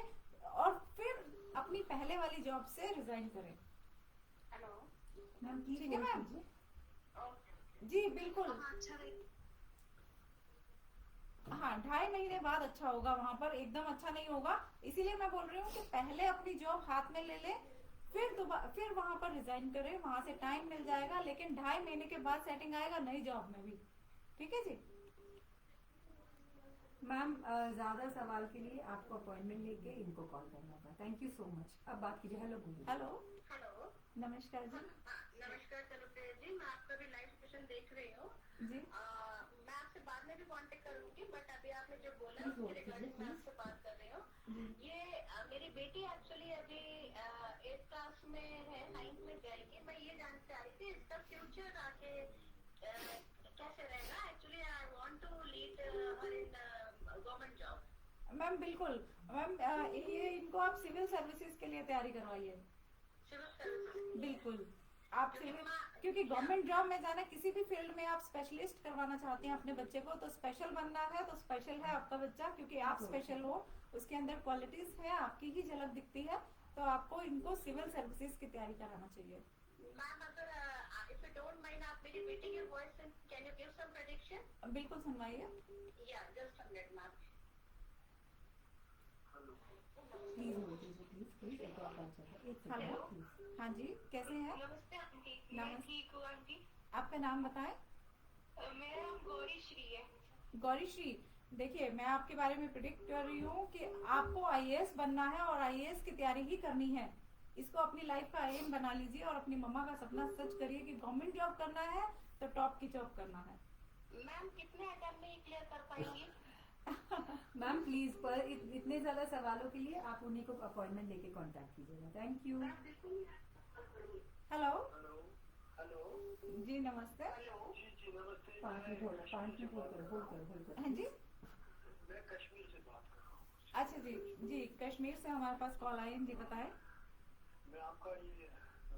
और फिर अपनी पहले वाली जॉब से रिजाइन करें। हेलो। मैम प्लीज ठीक है होल्ड मैम। कीजिए। जी बिल्कुल। हाँ अच्छा रहेगा। हाँ, 2.5 महीने बाद अच्छा होगा, वहां पर एकदम अच्छा नहीं होगा। इसीलिए मैं बोल रही हूँ कि पहले अपनी जॉब हाथ में ले ले, फिर वहां पर रिजाइन करें, वहां से टाइम मिल जाएगा, लेकिन 2.5 महीने के बाद सेटिंग आएगा नई जॉब में भी। ठीक है जी। मैम ज्यादा सवाल के लिए आपको अपॉइंटमेंट लेके इनको कॉल करना होगा। Thank you so much. अब बात कीजिए। हेलो बोलिए। हेलो, हेलो नमस्कार जी। नमस्कार तनुप्रिया जी, मैं आपका भी लाइव सेशन देख रही हूँ। जी मैं आपसे बाद में भी कांटेक्ट करूंगी, बट अभी आपने जो बोला Please hold उसके कीजिए, रिगार्डिंग मैं please. आपसे बात कर रही हूँ। जी ये मेरी बेटी एक्चुअली अभी 8th क्लास में है, 9th में जाएगी। मैं ये जानना चाह रही थी इसका फ्यूचर आगे कैसे रहेगा। Actually I want to lead her in government job. Ma'am बिल्कुल। मैम ये इनको आप सिविल सर्विसेज के लिए तैयारी करवाइए। सिविल सर्विसेज बिल्कुल। आप सिविल, क्योंकि गवर्नमेंट जॉब में जाना, किसी भी फील्ड में आप स्पेशलिस्ट करवाना चाहते हैं अपने बच्चे को, तो स्पेशल बनना है तो स्पेशल है आपका बच्चा, क्योंकि आप स्पेशल हो, उसके अंदर क्वालिटीज है, आपकी ही झलक दिखती है, तो आपको इनको सिविल सर्विसेज की तैयारी कराना चाहिए। मैम अगर इफ यू डोंट माइंड, आप मेरी बेटी की voice can you give some prediction? बिल्कुल सुनवाइए। या just a minute ma'am. Please hold कीजिए प्लीज प्लीज। एक और कॉल चल रहा है, एक सेकंड हेलो। प्लीज। हाँ जी, कैसे हैं? नमस्ते आंटी। मैं नमस्ते। ठीक हूँ आंटी। आपका नाम बताएं। मेरा नाम गौरी श्री है। गौरी श्री, देखिए मैं आपके बारे में प्रिडिक्ट कर रही हूँ कि आपको आईएएस बनना है और आईएएस की तैयारी ही करनी है। इसको अपनी लाइफ का एम बना लीजिए और अपनी मम्मा का सपना सच करिए कि गवर्नमेंट जॉब करना है तो टॉप की जॉब करना है। मैम कितने अटेम्प्ट में क्लियर कर पाएंगी? मैम प्लीज पर इतने ज्यादा सवालों के लिए आप उन्हीं को अपॉइंटमेंट लेके कांटेक्ट कीजिएगा। Thank you. हेलो हेलो जी, नमस्ते। हेलो जी जी नमस्ते। 5 मिनट होल्ड, 5 मिनट होल्ड करो, होल्ड करो, होल्ड करो। हाँ जी, मैं कश्मीर से बात कर रहा हूँ। अच्छा जी। जी, कश्मीर से हमारे पास कॉल आई है जी, बताएं। मैं आपका ये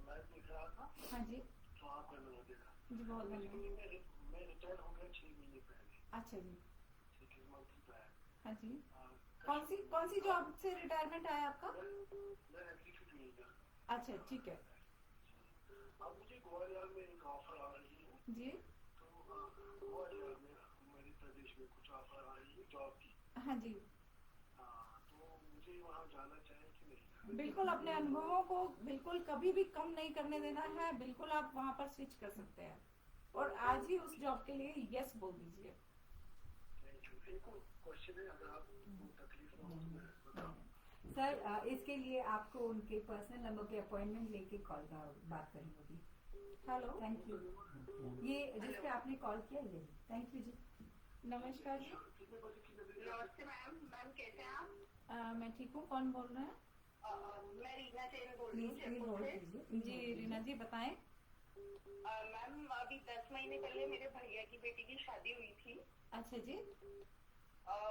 लाइव देख रहा था, हाँ जी तो आपका मैंने देखा। जी, बहुत धन्यवाद। मैं रिटायर हो गया 6 महीने पहले, अच्छा जी। 6 मंथ बैक। हाँ जी, कौन सी जॉब से रिटायरमेंट आया आपका? मैं एग्जीक्यूटिव लीडर। अच्छा ठीक है अब मुझे ग्वालियर में एक ऑफर आ रही है, जी। तो ग्वालियर में मध्य प्रदेश में कुछ ऑफर आ रही है जॉब की। हाँ जी, तो मुझे वहाँ जाना चाहिए कि नहीं? बिल्कुल अपने अनुभवों को बिल्कुल कभी भी कम नहीं करने देना है। बिल्कुल आप वहाँ पर स्विच कर सकते हैं और आज ही उस जॉब के लिए यस बोल दीजिए। एक क्वेश्चन है, अगर आपको तकलीफ ना हो तो मैं बताऊं। सर इसके लिए आपको उनके पर्सनल नंबर पे अपॉइंटमेंट लेके कॉल का बात करनी होगी। Hello, thank you. ये जिस पे आपने कॉल किया ये। थैंक यू जी। नमस्कार जी। नमस्ते मैम। मैम कैसे हैं आप? मैं ठीक हूँ, कौन बोल रहे हैं? मैं रीना जैन बोल रही प्लीज हूँ प्लीज जयपुर होल्ड से। कीजिए, प्लीज जी होल्ड कीजिए। रीना जी, बताएं। मैम अभी 10 महीने पहले मेरे भैया की बेटी की शादी हुई थी। अच्छा जी।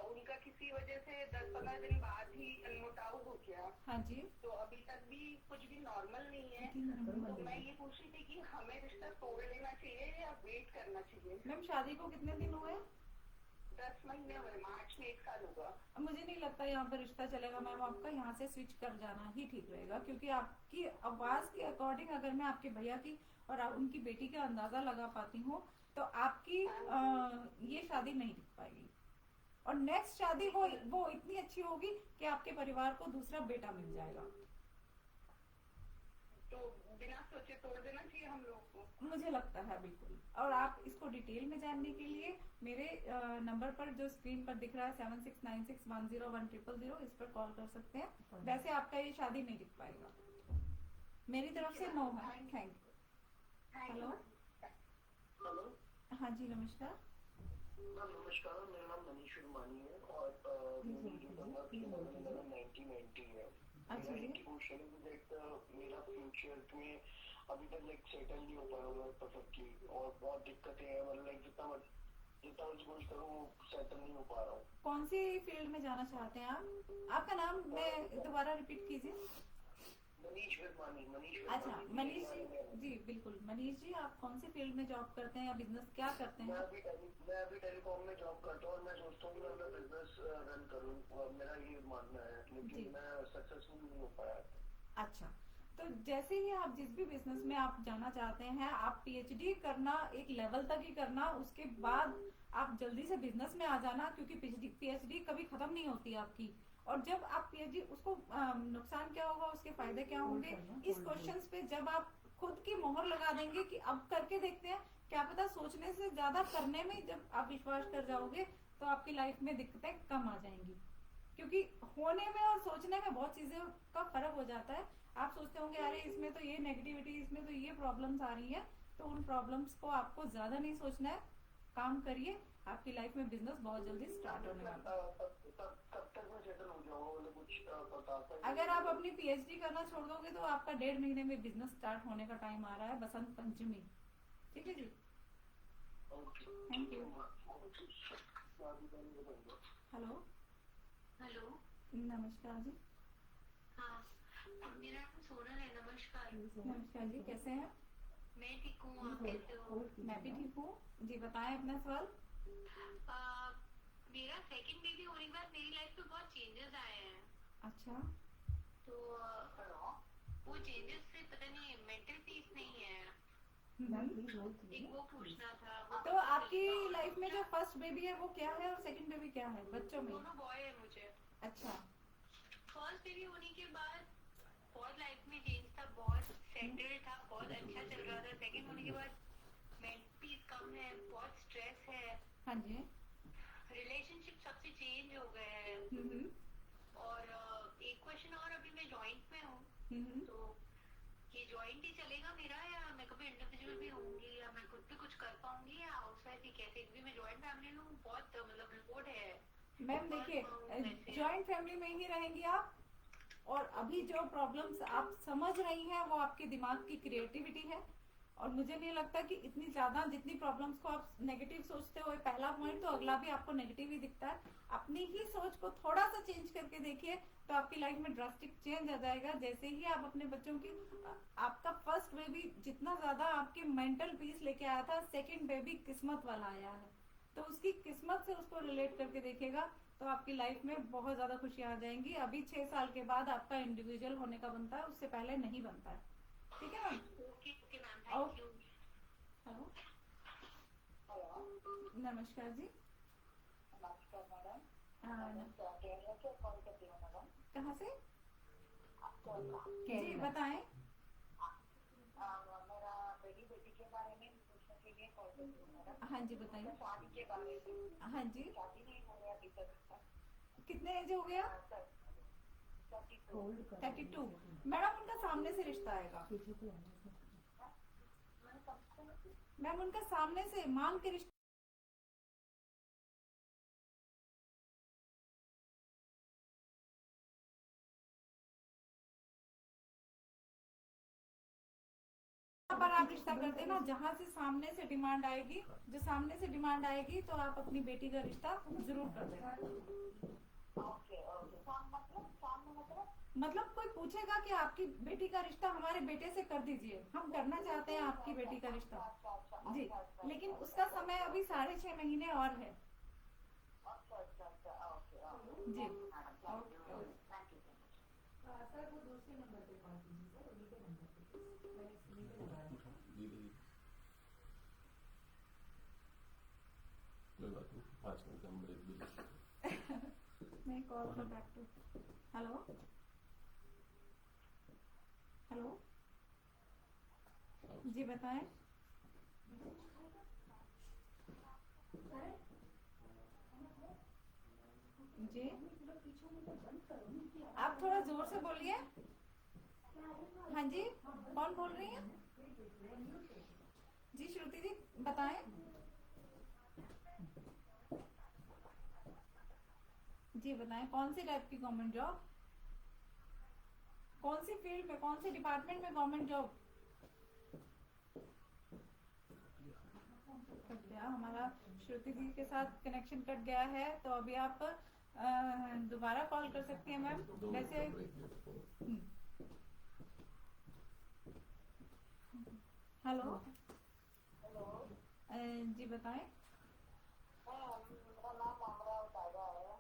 उनका किसी वजह से 10-15 दिन बाद ही अनमुटाव हो गया, हाँ जी। तो अभी तक भी कुछ भी नॉर्मल नहीं है। तो मैं ये पूछ रही थी कि हमें रिश्ता तोड़ लेना चाहिए या वेट करना चाहिए? मैम शादी को कितने दिन हुए? 10 महीने हुए, मार्च में 1 साल होगा। मुझे नहीं लगता यहाँ पर रिश्ता चलेगा मैम, आपका यहाँ से स्विच कर जाना ही ठीक रहेगा, क्योंकि आपकी आवाज के अकॉर्डिंग अगर मैं आपके भैया की और उनकी बेटी का अंदाजा लगा पाती हूँ तो आपकी ये शादी नहीं टिक पाएगी। और नेक्स्ट शादी वो इतनी अच्छी होगी कि आपके परिवार को दूसरा बेटा मिल जाएगा। तो बिना सोचे तोड़ देना चाहिए हम लोग को। मुझे लगता है बिल्कुल। और आप इसको डिटेल में जानने के लिए मेरे नंबर पर जो स्क्रीन पर दिख रहा है 7696101000 इस पर कॉल कर सकते हैं। वैसे आपका ये शादी नहीं दिख पाएगा, मेरी तरफ से नो है। Thank you. हेलो, हेलो हाँ जी नमस्कार। मैम नमस्कार, मेरा नाम मनीष वर्मानी है और मेरी जो बंदा की मेरा 1990 है। अच्छा जी। क्वेश्चन है दैट मेरा फ्यूचर में अभी तक लाइक सेटल नहीं हो पाया मैं परफेक्टली और बहुत दिक्कतें हैं, मतलब लाइक जितना मैं कोशिश करूँ सेटल नहीं हो पा रहा हूँ। कौन सी फील्ड में जाना चाहते हैं आप? आपका नाम मैं दोबारा रिपीट कीजिए। मनीष वर्मानी। अच्छा मनीष जी, बिल्कुल मनीष जी, आप कौन सी फील्ड में जॉब करते हैं या बिजनेस क्या करते मैं हैं? अभी टेलीकॉम में जॉब करता हूँ और मैं सोचता हूँ कि मैं अपना बिजनेस रन करूँ और मेरा ये मानना है, जी। लेकिन मैं सक्सेसफुल नहीं हो पाया। अच्छा, तो जैसे ही आप जिस भी बिजनेस में आप जाना चाहते हैं, आप पीएचडी करना एक लेवल तक ही करना, उसके बाद आप जल्दी से बिजनेस में आ जाना, क्योंकि पीएचडी कभी खत्म नहीं होती आपकी। और जब आप पीएचडी उसको नुकसान क्या होगा, उसके फायदे क्या होंगे, इस क्वेश्चंस पे जब आप खुद की मोहर लगा देंगे कि अब करके देखते हैं, क्या पता सोचने से ज्यादा करने में जब आप विश्वास कर जाओगे तो आपकी लाइफ में दिक्कतें कम आ जाएंगी। क्योंकि होने में और सोचने में बहुत चीजों का फर्क हो जाता है। आप सोचते होंगे अरे इसमें तो ये नेगेटिविटी, इसमें तो ये प्रॉब्लम्स आ रही है, तो उन प्रॉब्लम्स को आपको ज्यादा नहीं सोचना है, काम करिए, आपकी लाइफ में बिजनेस बहुत जल्दी स्टार्ट होने वाला है। कब तक मैं सेटल हो जाऊंगा, मतलब कुछ बता सकते हैं? अगर आप अपनी पीएचडी करना छोड़ दोगे तो आपका 1.5 महीने में बिजनेस स्टार्ट होने का टाइम आ रहा है, बसंत पंचमी। ठीक है जी, थैंक यू। हेलो, हेलो, नमस्कार जी। हाँ मेरा नाम सोनल है। नमस्कार। नमस्कार जी, कैसे हैं? मैं ठीक हूँ, आप कैसे हो? मैं भी ठीक हूँ जी, बताएं अपना सवाल। मेरा सेकंड बेबी होने के बाद मेरी लाइफ में बहुत चेंजेस आए हैं। अच्छा, तो वो चेंजेस से पता नहीं मेंटल पीस नहीं है। एक वो पूछना था। तो आपकी लाइफ में जो फर्स्ट बेबी है वो क्या है और सेकंड बेबी क्या है बच्चों में? दोनों बॉय है मुझे। अच्छा, फर्स्ट बेबी होने के बाद बहुत लाइफ में चेंज था, बहुत सेटल था, बहुत अच्छा चल रहा था। सेकंड होने के बाद मेंटल पीस कम है, बहुत स्ट्रेस है, हाँ जी। रिलेशनशिप सबसे चेंज हो गए हैं। और एक क्वेश्चन और, अभी मैं जॉइंट में हूँ, तो ये जॉइंट ही चलेगा मेरा, या मैं कभी इंडिविजुअल भी होंगी, या मैं खुद भी कुछ कर पाऊंगी, या हाउसवाइफ ही कैसे? क्योंकि मैं जॉइंट फैमिली में हूँ, बहुत मतलब रिपोर्ट है। मैम देखिए, जॉइंट फैमिली में ही रहेंगी आप, और अभी जो प्रॉब्लम्स आप समझ रही हैं वो आपके दिमाग की क्रिएटिविटी है। और मुझे नहीं लगता कि इतनी ज्यादा जितनी प्रॉब्लम्स को आप नेगेटिव सोचते हो, पहला पॉइंट तो अगला भी आपको नेगेटिव ही दिखता है। अपनी ही सोच को थोड़ा सा चेंज करके देखिए तो आपकी लाइफ में ड्रास्टिक चेंज आ जाएगा। जैसे ही आप अपने बच्चों की, आपका फर्स्ट बेबी जितना ज्यादा आपके मेंटल पीस लेके आया था, सेकंड बेबी किस्मत वाला आया है, तो उसकी किस्मत से उसको रिलेट करके देखेगा तो आपकी लाइफ में बहुत ज्यादा खुशियां आ जाएंगी। अभी 6 साल के बाद आपका इंडिविजुअल होने का बनता है, उससे पहले नहीं बनता है। ठीक है ma'am? Okay ma'am, thank you. Hello, नमस्कार जी। नमस्कार मैडम। केरला से कॉल करती हूँ मैडम। कहाँ से? जी केरला। बताएं। मेरा बेटी के बारे में पूछने के लिए कॉल करती हूँ मैडम। हाँ जी बताइए। शादी के बारे में। हाँ जी, शादी नहीं हो रहा अभी तक। कितने एज हो गया? 32। मैडम उनका सामने से रिश्ता आएगा। मैम उनका सामने से मांग के रिश्ता पर आप रिश्ता कर देना, जहाँ से सामने से डिमांड आएगी, जो सामने से डिमांड आएगी तो आप अपनी बेटी का रिश्ता जरूर कर देना। मतलब कोई पूछेगा कि आपकी बेटी का रिश्ता हमारे बेटे से कर दीजिए, हम करना चाहते हैं आपकी बेटी का रिश्ता जी, लेकिन उसका समय अभी 6.5 महीने और है जी। सर वो दूसरे नंबर पे कॉल कीजिए सर, उन्हीं के नंबर पे मैंने इसीलिए लगाया। कोई बात नहीं, 5 मिनट हम ब्रेक भी ले सकते हैं। मैं call back to. Hello, hello, जी बताएं। जी आप थोड़ा जोर से बोलिए। हाँ जी, कौन बोल रही हैं? जी श्रुति जी बताएं। जी बताएं, कौन सी टाइप की गवर्नमेंट जॉब, कौन सी फील्ड में, कौन से डिपार्टमेंट में गवर्नमेंट जॉब? कट गया हमारा, श्रुति जी के साथ कनेक्शन कट गया है, तो अभी आप दोबारा कॉल कर सकती हैं मैम। वैसे हेलो जी बताएं। मेरा नाम अमरा उतारा है।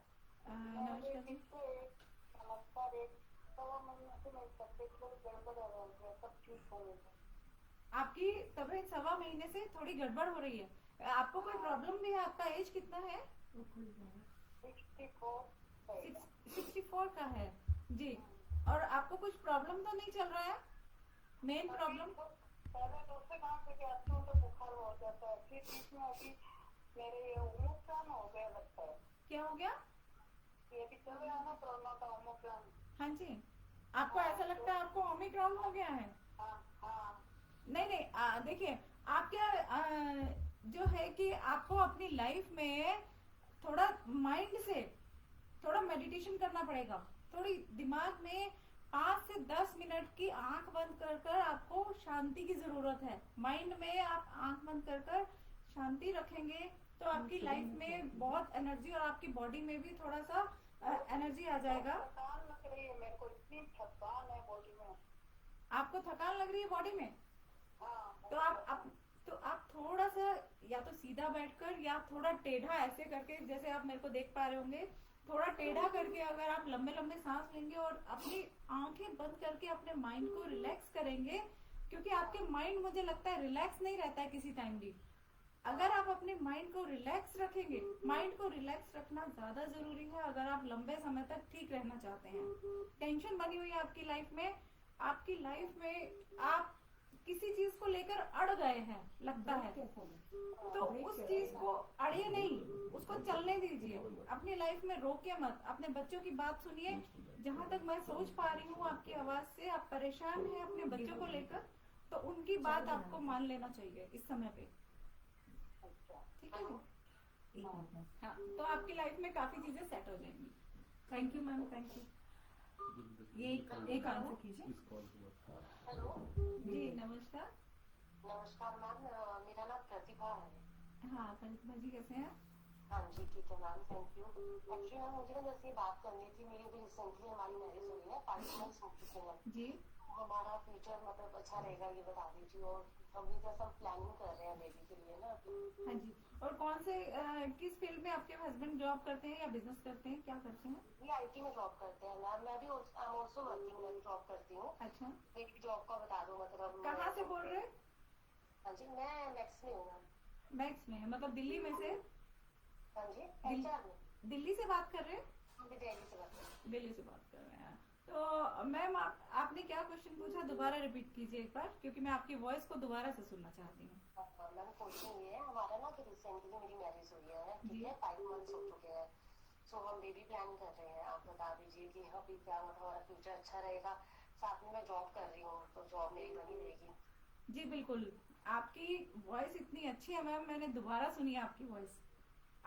नमस्कार जी। नमस्कार। एक सवा महीने से मेरी तबीयत थोड़ी गड़बड़ हो रही है, सब ठीक हो रही है। आपकी तबीयत सवा महीने से थोड़ी गड़बड़ हो रही है, आपको कोई प्रॉब्लम भी है? आपका एज कितना है? 64 का है जी। और आपको कुछ प्रॉब्लम तो नहीं चल रहा है? मेन प्रॉब्लम पहले दूसरे गाँव से आती हूँ तो बुखार हो जाता है, फिर बीच में अभी मेरे ओमोप्लान हो गया लगता है। क्या हो गया? ये भी चल रहा है ना कोरोना का ओमोप्लान। हाँ जी, आपको ऐसा लगता है आपको ओमिक्रॉन हो गया है? हाँ। नहीं नहीं, देखिए आप क्या जो है कि आपको अपनी लाइफ में थोड़ा माइंड से थोड़ा मेडिटेशन करना पड़ेगा। थोड़ी दिमाग में 5 से 10 मिनट की आंख बंद कर कर आपको शांति की जरूरत है। माइंड में आप आंख बंद कर कर शांति रखेंगे तो आपकी लाइफ में बहुत एनर्जी और आपकी बॉडी में भी थोड़ा सा एनर्जी आ जाएगा। थकान लग रही है मेरे को, इतनी थकान है बॉडी में। आपको थकान लग रही है बॉडी में? हाँ। तो आप थोड़ा सा या तो सीधा बैठकर या थोड़ा टेढ़ा ऐसे करके, जैसे आप मेरे को देख पा रहे होंगे, थोड़ा टेढ़ा करके अगर आप लंबे लंबे सांस लेंगे और अपनी आंखें बंद करके अपने माइंड को रिलैक्स करेंगे, क्योंकि आपके माइंड मुझे लगता है रिलैक्स नहीं रहता है किसी टाइम भी। अगर आप अपने माइंड को रिलैक्स रखेंगे, माइंड को रिलैक्स रखना ज्यादा जरूरी है अगर आप लंबे समय तक ठीक रहना चाहते हैं। टेंशन बनी हुई है आपकी लाइफ में, आपकी लाइफ में आप किसी चीज को लेकर अड़ गए हैं लगता है, तो उस चीज को अड़िए नहीं, उसको चलने दीजिए, अपनी लाइफ में रोके मत। अपने बच्चों की बात सुनिए। जहां तक मैं सोच पा रही हूँ आपकी आवाज से, आप परेशान हैं अपने बच्चों को लेकर, तो उनकी बात आपको मान लेना चाहिए इस समय पे। ठीक है जी? हाँ, तो आपकी लाइफ में काफी चीजें सेट हो जाएंगी। Thank you ma'am, thank you. ये एक आंसर कीजिए। हेलो जी नमस्कार। नमस्कार मैम, मेरा नाम प्रतिभा है। हाँ प्रतिभा जी कैसे हैं? हाँ जी ठीक है ma'am, thank you. Actually ma'am मुझे ना जैसे बात करनी थी, मेरी अभी रिसेंटली हमारी मैरिज हुई है 5 मंथ्स हो चुके हैं जी। हमारा फ्यूचर मतलब अच्छा रहेगा ये बता दीजिए। और अभी जैसा हम प्लानिंग कर रहे हैं बेबी के लिए ना। हाँ जी, और कौन से किस फील्ड में आपके हस्बैंड जॉब करते हैं या बिजनेस करते हैं, क्या करते हैं? ये IT में जॉब करते हैं मैम। मैं भी ऑल्सो वर्किंग, मैं भी जॉब करती हूँ। अच्छा, मेरी जॉब का बता दो मतलब। कहाँ से बोल रहे हैं? हाँ जी मैं मैक्स में हूँ मैम। मैक्स में, मतलब दिल्ली में से? हाँ जी HR में। दिल्ली से बात कर रहे हैं? दिल्ली से बात कर रही हूँ। दिल्ली से बात कर रहे हैं। तो मैम आपने क्या क्वेश्चन पूछा, दोबारा रिपीट कीजिए एक बार, क्योंकि मैं आपकी वॉइस को दोबारा से सुनना चाहती हूँ। मैंने क्वेश्चन ये है, हमारा ना कि रिसेंटली मेरी मैरिज हुई है, ठीक है, 5 मंथ्स हो चुके हैं। सो हम बेबी प्लान कर रहे हैं। आप बता दीजिए कि अभी क्या मतलब हमारा फ्यूचर अच्छा रहेगा। साथ में मैं जॉब कर रही हूँ तो जॉब मेरी बनी रहेगी। जी बिल्कुल, आपकी वॉइस इतनी अच्छी है मैम, मैंने दोबारा सुनी है आपकी वॉइस।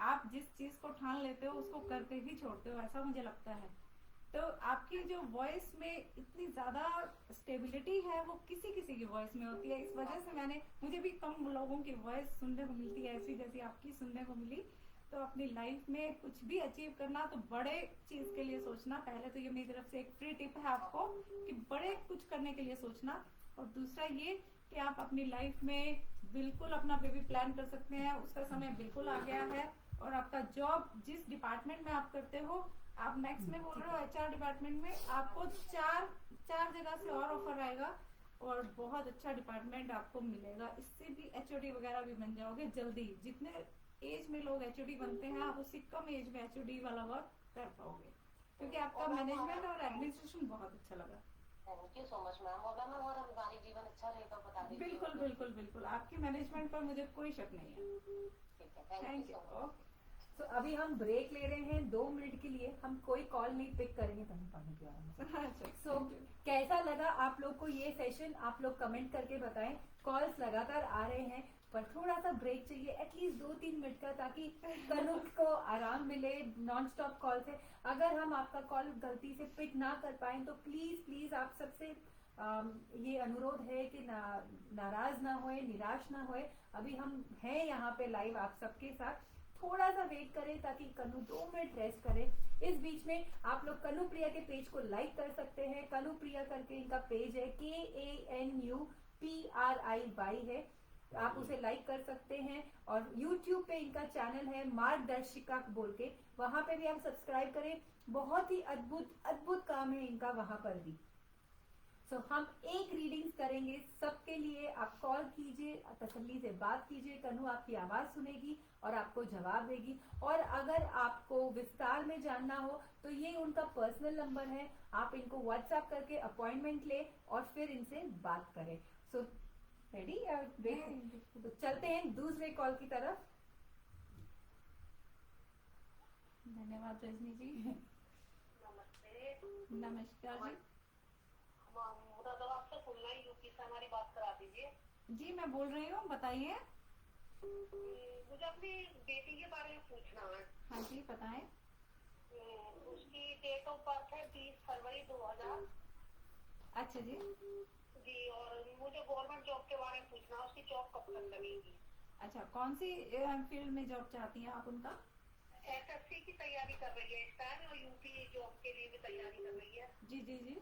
आप जिस चीज को ठान लेते हो उसको करके ही छोड़ते हो, ऐसा मुझे लगता है। तो आपकी जो वॉइस में इतनी ज्यादा स्टेबिलिटी है वो किसी किसी की वॉइस में होती है। इस वजह से मुझे भी कम लोगों की वॉइस सुनने को मिलती है ऐसी जैसी आपकी सुनने को मिली। तो अपनी लाइफ में कुछ भी अचीव करना तो बड़े चीज के लिए सोचना। पहले तो ये मेरी तरफ से एक फ्री टिप है आपको कि बड़े कुछ करने के लिए सोचना। और दूसरा ये कि आप अपनी लाइफ में बिल्कुल अपना बेबी प्लान कर सकते हैं, उसका समय बिल्कुल आ गया है। और आपका जॉब जिस डिपार्टमेंट में आप करते हो, आप मैक्स में बोल रहे हो HR डिपार्टमेंट में, आपको चार जगह से और ऑफर आएगा और बहुत अच्छा डिपार्टमेंट आपको मिलेगा। इससे भी HOD वगैरह भी बन जाओगे जल्दी। जितने एज में लोग HOD बनते हैं, आप उससे कम एज में HOD वाला वर्क कर पाओगे, क्योंकि आपका मैनेजमेंट और एडमिनिस्ट्रेशन बहुत अच्छा लगा। Thank you so much ma'am. और मैम और हमारी जीवन अच्छा रहेगा बता दीजिए। बिल्कुल बिल्कुल बिल्कुल, आपके मैनेजमेंट पर मुझे कोई शक नहीं है। ठीक है, thank thank you you. So much. Okay. तो अभी हम ब्रेक ले रहे हैं 2 मिनट के लिए, हम कोई कॉल नहीं पिक करेंगे, तभी पानी पिला रहे हैं। अच्छा, सो कैसा लगा आप लोग को ये सेशन, आप लोग कमेंट करके बताएं। कॉल्स लगातार आ रहे हैं पर थोड़ा सा ब्रेक चाहिए, एटलीस्ट 2-3 मिनट का, ताकि कनू को आराम मिले। नॉन स्टॉप कॉल से अगर हम आपका कॉल गलती से पिक ना कर पाए तो प्लीज प्लीज आप सबसे ये अनुरोध है कि नाराज ना होए, निराश ना होए। अभी हम हैं यहाँ पे लाइव आप सबके साथ, थोड़ा सा वेट करें ताकि कनु 2 मिनट रेस्ट करे। इस बीच में आप लोग कनु प्रिया के पेज को लाइक कर सकते हैं। कनु प्रिया करके इनका पेज है, KANUPRIY है, आप उसे लाइक कर सकते हैं। और YouTube पे इनका चैनल है मार्गदर्शिका बोल के, वहां पे भी आप सब्सक्राइब करें। बहुत ही अद्भुत अद्भुत काम है इनका वहां पर भी। सो हम एक रीडिंग्स करेंगे सबके लिए। आप कॉल कीजिए, तसल्ली से बात कीजिए, कनु आपकी आवाज सुनेगी और आपको जवाब देगी। और अगर आपको विस्तार में जानना हो तो ये उनका पर्सनल नंबर है, आप इनको व्हाट्सएप करके अपॉइंटमेंट ले और फिर इनसे बात करें। So ready? तो चलते हैं दूसरे कॉल की तरफ। धन्यवाद रजनी जी। नमस्ते नमस्कार जी। मुरादाबाद आपसे खुलना ही यूपी से हमारी बात करा दीजिए। जी मैं बोल रही हूँ, बताइए। मुझे अपनी बेटी के बारे में पूछना है। हाँ जी बताएं। उसकी डेट ऑफ बर्थ है 20 फरवरी 2000। अच्छा जी। जी, और मुझे गवर्नमेंट जॉब के बारे में पूछना है, उसकी जॉब कब तक लगेगी। अच्छा, कौन सी फील्ड में जॉब चाहती हैं आप उनका? SSC की तैयारी कर रही है इस टाइम और यूपी जॉब के लिए भी तैयारी कर रही है। जी जी जी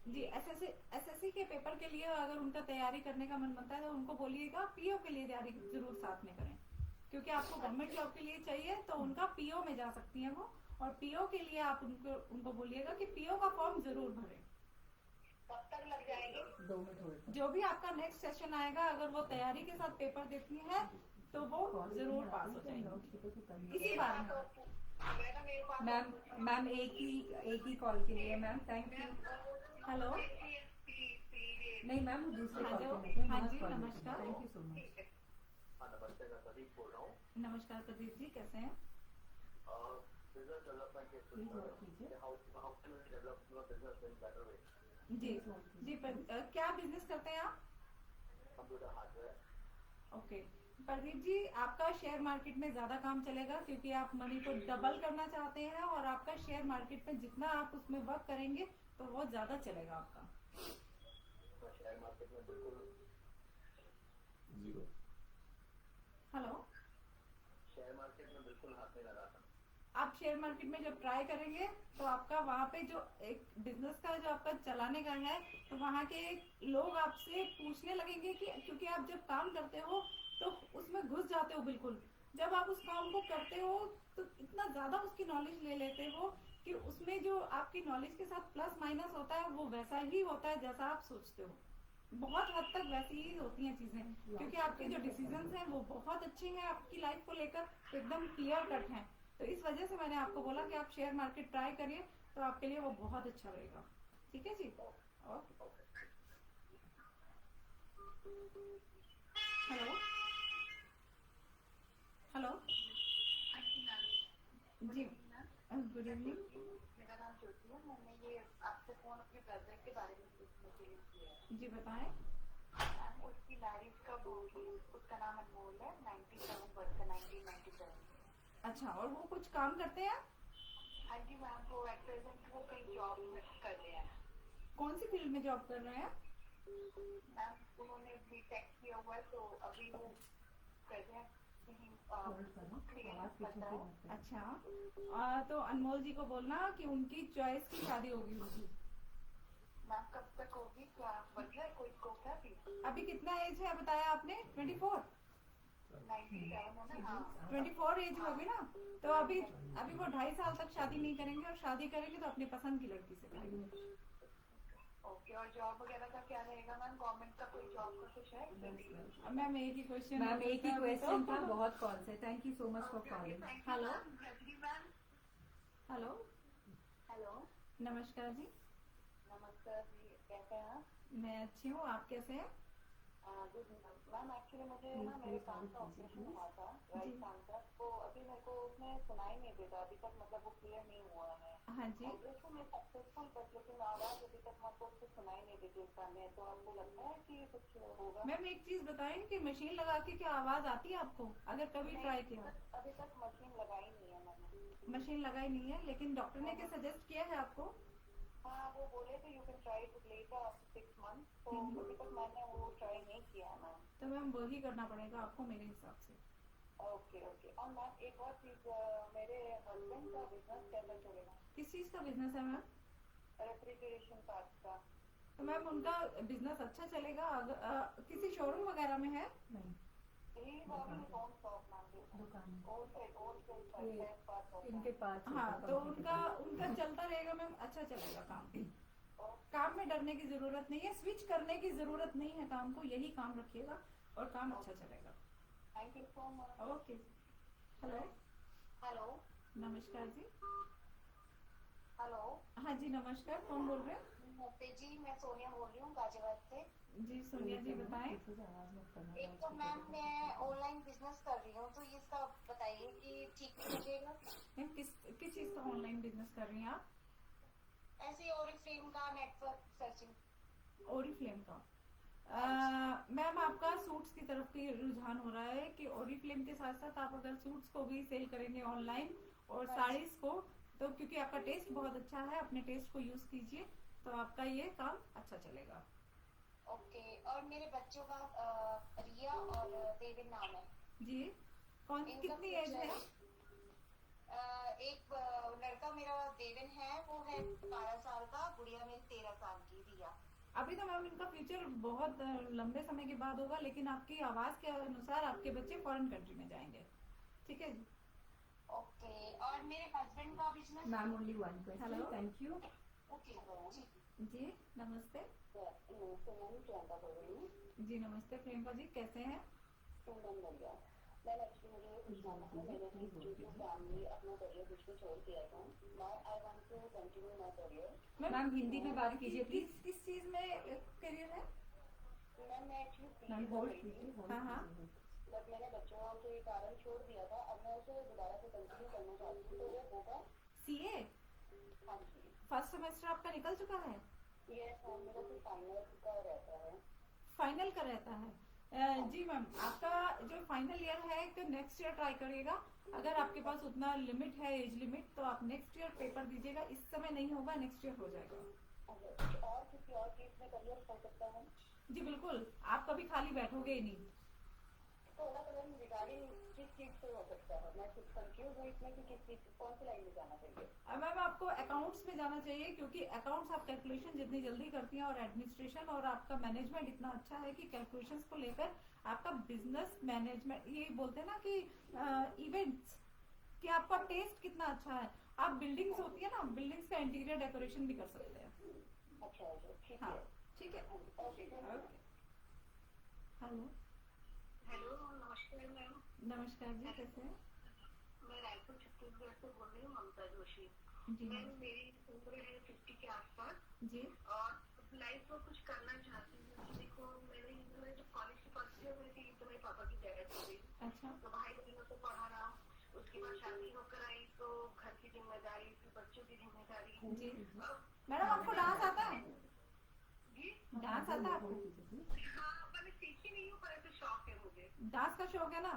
जी। एसएससी के पेपर के लिए अगर उनका तैयारी करने का मन बनता है तो उनको बोलिएगा पीओ के लिए तैयारी जरूर साथ में करें, क्योंकि आपको गवर्नमेंट जॉब के लिए चाहिए तो उनका पीओ में जा सकती हैं वो। और पीओ के लिए आप उनको बोलिएगा कि पीओ का फॉर्म जरूर भरें। कब तक लग जाएगी। 2 मिनट हो गए। जो भी आपका नेक्स्ट सेशन आएगा, अगर वो तैयारी के साथ पेपर देती है तो वो जरूर पास हो जाएंगी इसी बार में। मैडम मेरे पास मैम एक ही कॉल के लिए मैम, थैंक यू। हेलो। नहीं मैम, वो दूसरे कॉल हेलो। पे हैं। हाँ जी, नमस्कार। Thank you so much. नमस्ते, मैं प्रदीप बोल रहा हूँ। नमस्कार प्रदीप जी, कैसे हैं? बिजनेस डेवलपमेंट के प्लीज नोट कीजिए। How can we develop your business in better way. जी जी। क्या बिजनेस करते हैं आप? Computer hardware. Okay Pradeep ji, आपका शेयर मार्केट में ज्यादा काम चलेगा क्योंकि आप मनी को डबल करना चाहते हैं और आपका शेयर मार्केट में जितना आप उसमें वर्क करेंगे तो वो ज्यादा चलेगा आपका। शेयर मार्केट में बिल्कुल जीरो। हेलो। शेयर मार्केट में बिल्कुल हाथ नहीं लगाता। आप शेयर मार्केट में जब ट्राई करेंगे तो आपका वहाँ पे जो एक बिजनेस का जो आपका चलाने का है तो वहाँ के लोग आपसे पूछने लगेंगे कि क्योंकि आप जब काम करते हो तो उसमें घुस जाते हो बिल्कुल। जब आप उस काम को करते हो तो इतना ज्यादा उसकी नॉलेज ले लेते हो कि उसमें जो आपकी नॉलेज के साथ प्लस माइनस होता है वो वैसा ही होता है जैसा आप सोचते हो। बहुत हद तक वैसी ही होती हैं चीजें, क्योंकि आपके जो डिसीजंस हैं वो बहुत अच्छे हैं आपकी लाइफ को लेकर, तो एकदम क्लियर कट हैं। तो इस वजह से मैंने आपको बोला कि आप शेयर मार्केट ट्राई करिए तो आपके लिए वो बहुत अच्छा रहेगा। ठीक है जी। हेलो हेलो जी, गुड इवनिंग। मेरा नाम ज्योति है। मैंने ये आपसे फोन अपने ब्रदर के बारे में पूछने के लिए किया है। जी बताएं। उसकी मैरिज कब होगी? उसका नाम अनमोल है, 97 बर्थ है, 1997। अच्छा, और वो कुछ काम करते हैं? हाँ जी मैम, वो एट प्रेजेंट वो कहीं जॉब कर रहे हैं। कौन सी फील्ड में जॉब कर रहे हैं? मैम उन्होंने बीटेक किया हुआ है तो अभी वो कर रहे हैं कहीं अच्छा, तो अनमोल जी को बोलना कि उनकी चॉइस की शादी होगी उनकी। मैम कब तक होगी? क्या बढ़िया कोई स्कोप है अभी? अभी कितना एज है बताया आपने? 24? 97 है ना? हाँ 24 एज होगी ना, तो अभी वो 2.5 साल तक शादी नहीं करेंगे, और शादी करेंगे तो अपनी पसंद की लड़की से करेंगे। ओके, और जॉब वगैरह का क्या रहेगा मैम? गवर्नमेंट का कोई जॉब का कुछ है? मैम एक ही क्वेश्चन था, बहुत कॉल से। Thank you so much for calling. Hello Rajni ma'am. Hello hello नमस्कार जी। नमस्कार जी, कैसे हैं आप? मैं अच्छी हूँ, आप कैसे हैं? गुड मैम, एक्चुअली मुझे ना मेरे कान का ऑपरेशन हुआ था, राइट कान का, तो अभी मेरे को उसमें सुनाई नहीं देता अभी तक, मतलब वो क्लियर नहीं हुआ है। हाँ जी। ऑपरेशन में सक्सेसफुल, बट लेकिन आवाज अभी तक हमको कुछ सुनाई नहीं देती उस कान में, तो आपको लगता है कि कुछ होगा? मैम एक चीज बताएं कि मशीन लगा के क्या आवाज आती है आपको, अगर कभी ट्राई किया? अभी तक मशीन लगाई नहीं है मैंने। मशीन लगाई नहीं है, लेकिन डॉक्टर ने क्या सजेस्ट किया है आपको? हाँ, वो बोले थे you can try it later after 6 month, तो अभी तक मैंने वो ट्राई नहीं किया है मैम। तो मैम वही करना पड़ेगा आपको मेरे हिसाब से। Okay okay. और मैम एक और चीज, मेरे हस्बैंड का बिजनेस कैसा चलेगा? किस चीज का बिजनेस है मैम? रेफ्रिजरेशन पार्ट्स का। तो मैम उनका बिजनेस अच्छा चलेगा, अगर किसी शोरूम वगैरह में है? ही having his own shop ma'am, दुकान होलसेल पार्ट्स इनके पास हाँ, तो उनका उनका चलता रहेगा मैम, अच्छा चलेगा काम। काम में डरने की जरूरत नहीं है, स्विच करने की जरूरत नहीं है काम को, यही काम रखिएगा और काम अच्छा चलेगा। Thank you so much. Okay. Hello, hello. नमस्कार जी। हेलो। हाँ जी नमस्कार, कौन बोल रहे हैं? नमस्ते जी, मैं सोनिया बोल रही हूँ गाजियाबाद से। जी सोनिया जी बताएं। एक तो मैम मैं ऑनलाइन बिजनेस कर रही हूँ, तो ये इसका बताइए कि ठीक लगेगा? मैम किस किस चीज का ऑनलाइन बिजनेस कर रही हैं आप? ऐसे और फ्रेम का नेटवर्क सर्चिंग। ओरीफ्लेम का। मैम आपका सूट्स की तरफ की रुझान हो रहा है कि ओरीफ्लेम के साथ साथ आप अगर सूट्स को भी सेल करेंगे ऑनलाइन और साड़ीज को, तो क्योंकि आपका टेस्ट बहुत अच्छा है, अपने टेस्ट को यूज कीजिए, तो आपका ये काम अच्छा चलेगा। ओके। और मेरे बच्चों का रिया और देविन नाम है। जी, कौन इनका कितनी एज है? एक लड़का मेरा देविन है, वो है 12 साल का, गुड़िया मेरी 13 साल की रिया। अभी तो मैम इनका फ्यूचर बहुत लंबे समय के बाद होगा, लेकिन आपकी आवाज के अनुसार आपके बच्चे फॉरेन कंट्री में जाएंगे, ठीक है जी। ओके। और मेरे हस्बैंड का business. Ma'am only one question, Hello? Thank you. Okay जी। जी नमस्ते। प्रियंका बोल रही हूँ। जी नमस्ते प्रियंका जी, कैसे हैं? मैम एक्चुअली मुझे ये पूछना था, मैंने फैमिली अपना करियर बीच में छोड़ दिया था, now I want to continue my career. Ma'am Hindi में बात कीजिए प्लीज। किस चीज में करियर है? मैम मैं एक्चुअली मैम बोल होल्ड रही थी, कीजिए, हाँ, हाँ। बट मैंने बच्चों के कारण छोड़ दिया था, अब मैं उसे दोबारा से कंटिन्यू करना चाहती हूँ, तो वो होगा? सीए हाँ जी। फर्स्ट सेमेस्टर आपका निकल चुका है? ये मेरा तो फाइनल का रहता है। फाइनल का रहता है। जी मैम, आपका जो फाइनल ईयर है तो नेक्स्ट ईयर ट्राई करिएगा। अगर आपके पास उतना लिमिट है, एज लिमिट, तो आप नेक्स्ट ईयर पेपर दीजिएगा। इस समय नहीं होगा, नेक्स्ट ईयर हो जाएगा। और किसी और चीज में करियर कर सकता है? जी बिल्कुल, आप कभी खाली बैठोगे ही नहीं। थोड़ा मैम रिगार्डिंग किस चीज से हो सकता है? मैं कुछ कंफ्यूज हूँ इसमें कि किस चीज, कौन सी लाइन में जाना चाहिए? मैम आपको अकाउंट्स में जाना चाहिए, क्योंकि अकाउंट्स आप कैलकुलेशन जितनी जल्दी करती हैं और एडमिनिस्ट्रेशन और आपका मैनेजमेंट इतना अच्छा है कि कैलकुलेशंस को लेकर आपका बिजनेस मैनेजमेंट, ये बोलते हैं ना कि इवेंट्स, कि आपका टेस्ट कितना अच्छा है। आप बिल्डिंग्स होती है ना, बिल्डिंग्स का इंटीरियर डेकोरेशन भी कर सकते हैं। अच्छा ठीक हाँ है। ठीक है। ओके। हेलो, हेलो नमस्कार मैम, नमस्कार जी, कैसे हैं? मैं रायपुर छत्तीसगढ़ से बोल रही हूँ, ममता जोशी। जी मैम मेरी उम्र है 50 के आसपास जी। और लाइफ में कुछ करना चाहती हूँ। देखो मैंने जब कॉलेज की फर्स्ट ईयर में थी तो मेरे पापा की डेथ हो गई, अच्छा। तो भाई बहनों को पढ़ा रहा। उसके बाद शादी होकर आई तो घर की जिम्मेदारी, फिर बच्चों की जिम्मेदारी। जी मैडम, आपको डांस आता है? जी डांस आता है आपको? हाँ, मैंने सीखी नहीं हूँ, पर ऐसे शौक है मुझे। डांस का शौक है ना,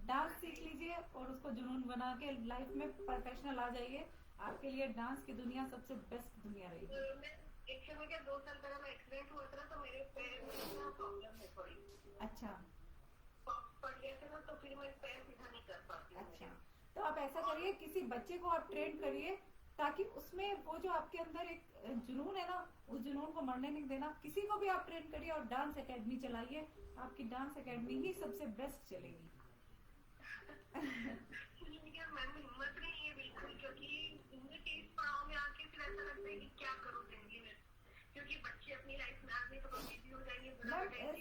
डांस सीख लीजिए और उसको जुनून बना के लाइफ में प्रोफेशनल आ जाइए। आपके लिए डांस की दुनिया सबसे बेस्ट दुनिया रहेगी। मैं एक समय क्या 2 साल पहले एक्सीडेंट हुआ था, तो मेरे पैर में प्रॉब्लम है थोड़ी, अच्छा पड़ गए थे ना, तो फिर मैं पैर सीधा नहीं कर पाती हूँ। अच्छा, तो आप ऐसा करिए, किसी बच्चे को आप ट्रेन करिए, ताकि उसमें वो जो आपके अंदर एक जुनून है ना, उस जुनून को मरने नहीं देना। किसी को भी आप ट्रेन करिए और डांस एकेडमी चलाइए। आपकी डांस एकेडमी ही सबसे बेस्ट चलेगी। मैम हिम्मत नहीं है बिल्कुल, क्योंकि इनमें तेज पड़ाव में आके फिर ऐसा लगता है कि क्या करूँ जिंदगी में, क्योंकि बच्चे अपनी लाइफ में आगे तो बिजी हो जाएंगे, मैम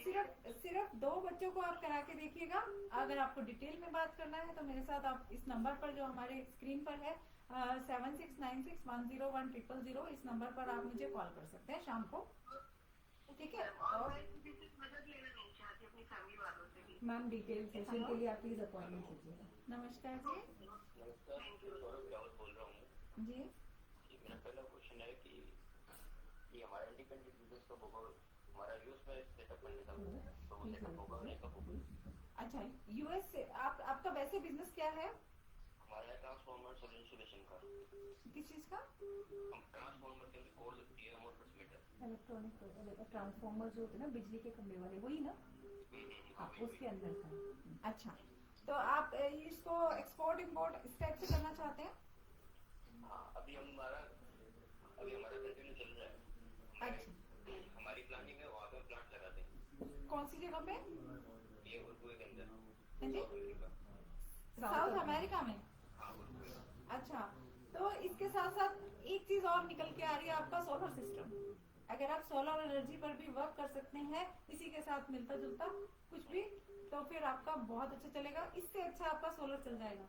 सिर्फ 2 बच्चों को आप करा के देखिएगा। अगर आपको डिटेल में बात करना है तो मेरे साथ आप इस नंबर पर जो हमारे स्क्रीन पर है 7696101000 इस नंबर पर आप मुझे कॉल कर सकते हैं शाम को, ठीक है। और मदद लेना नहीं चाहती अपनी फैमिली वालों से भी। मैम डिटेल सेशन के लिए आप प्लीज अपॉइंटमेंट लीजिएगा। नमस्कार जी। नमस्कार, सौरभ रावत बोल रहा हूँ। जी मेरा पहला क्वेश्चन है कि ये हमारा इंडिपेंडेंट बिजनेस कब होगा? हमारा यूएस में सेटअप करने का, तो वो सेटअप होगा और कब होगा? अच्छा, यूएस से आपका वैसे बिजनेस क्या है? हमारा ट्रांसफॉर्मर और इंसुलेशन का। किस चीज का? हम ट्रांसफॉर्मर के लिए कोड लगती है मोटर्स मीटर। इलेक्ट्रॉनिक ट्रांसफॉर्मर जो होते हैं ना बिजली के खंभे वाले, वही ना? हाँ, उसके अंदर का। अच्छा, तो आप इसको एक्सपोर्ट इंपोर्ट इस टाइप से करना चाहते हैं? हाँ, अभी हमारा कंटिन्यू चल रहा है। अच्छा, हमारी प्लानिंग है वहाँ पे प्लांट लगा दें। कौन सी जगह पे? ये उर्दू के अंदर हाँ जी, साउथ अमेरिका। साउथ अमेरिका में। हाँ, उर्दू में। अच्छा, तो इसके साथ साथ एक चीज और निकल के आ रही है, आपका सोलर सिस्टम। अगर आप सोलर एनर्जी पर भी वर्क कर सकते हैं, इसी के साथ मिलता जुलता कुछ भी, तो फिर आपका बहुत अच्छा चलेगा। इससे अच्छा आपका सोलर चल जाएगा,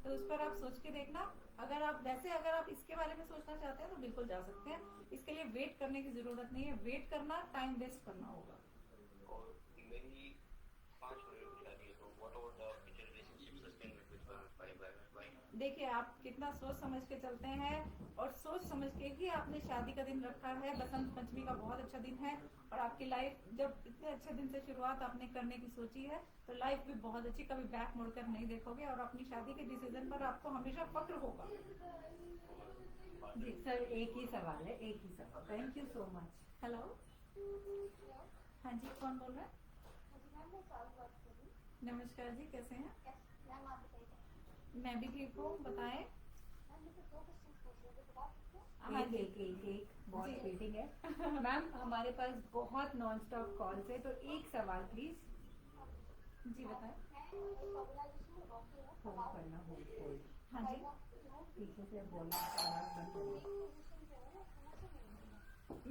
तो उस पर आप सोच के देखना। अगर आप इसके बारे में सोचना चाहते हैं तो बिल्कुल जा सकते हैं। इसके लिए वेट करने की जरूरत नहीं है, वेट करना टाइम वेस्ट करना होगा। और मेरी 5 मिनट की शादी है, तो what about the future relationship sustain with wife? देखिए, आप कितना सोच समझ के चलते हैं, और सोच समझ के ही आपने शादी का दिन रखा है। बसंत पंचमी का बहुत अच्छा दिन है, और आपकी लाइफ जब इतने अच्छे दिन से शुरुआत आपने करने की सोची है, तो लाइफ भी बहुत अच्छी, कभी बैक मुड़कर नहीं देखोगे, और अपनी शादी के डिसीजन पर आपको हमेशा फक्र होगा। जी सर, एक ही सवाल है, एक ही सवाल। Thank you so much. Hello, हाँ जी, कौन बोल रहा है? नमस्कार जी, कैसे हैं? मैं भी ठीक हूँ, बताएं। हाँ जी, एक बहुत जी। वेटिंग है। मैम हमारे पास बहुत नॉन स्टॉप कॉल्स है, तो एक सवाल प्लीज। जी बताएं। फोन करना होल्ड। हाँ जी, पीछे से बोलना, आवाज बंद करना।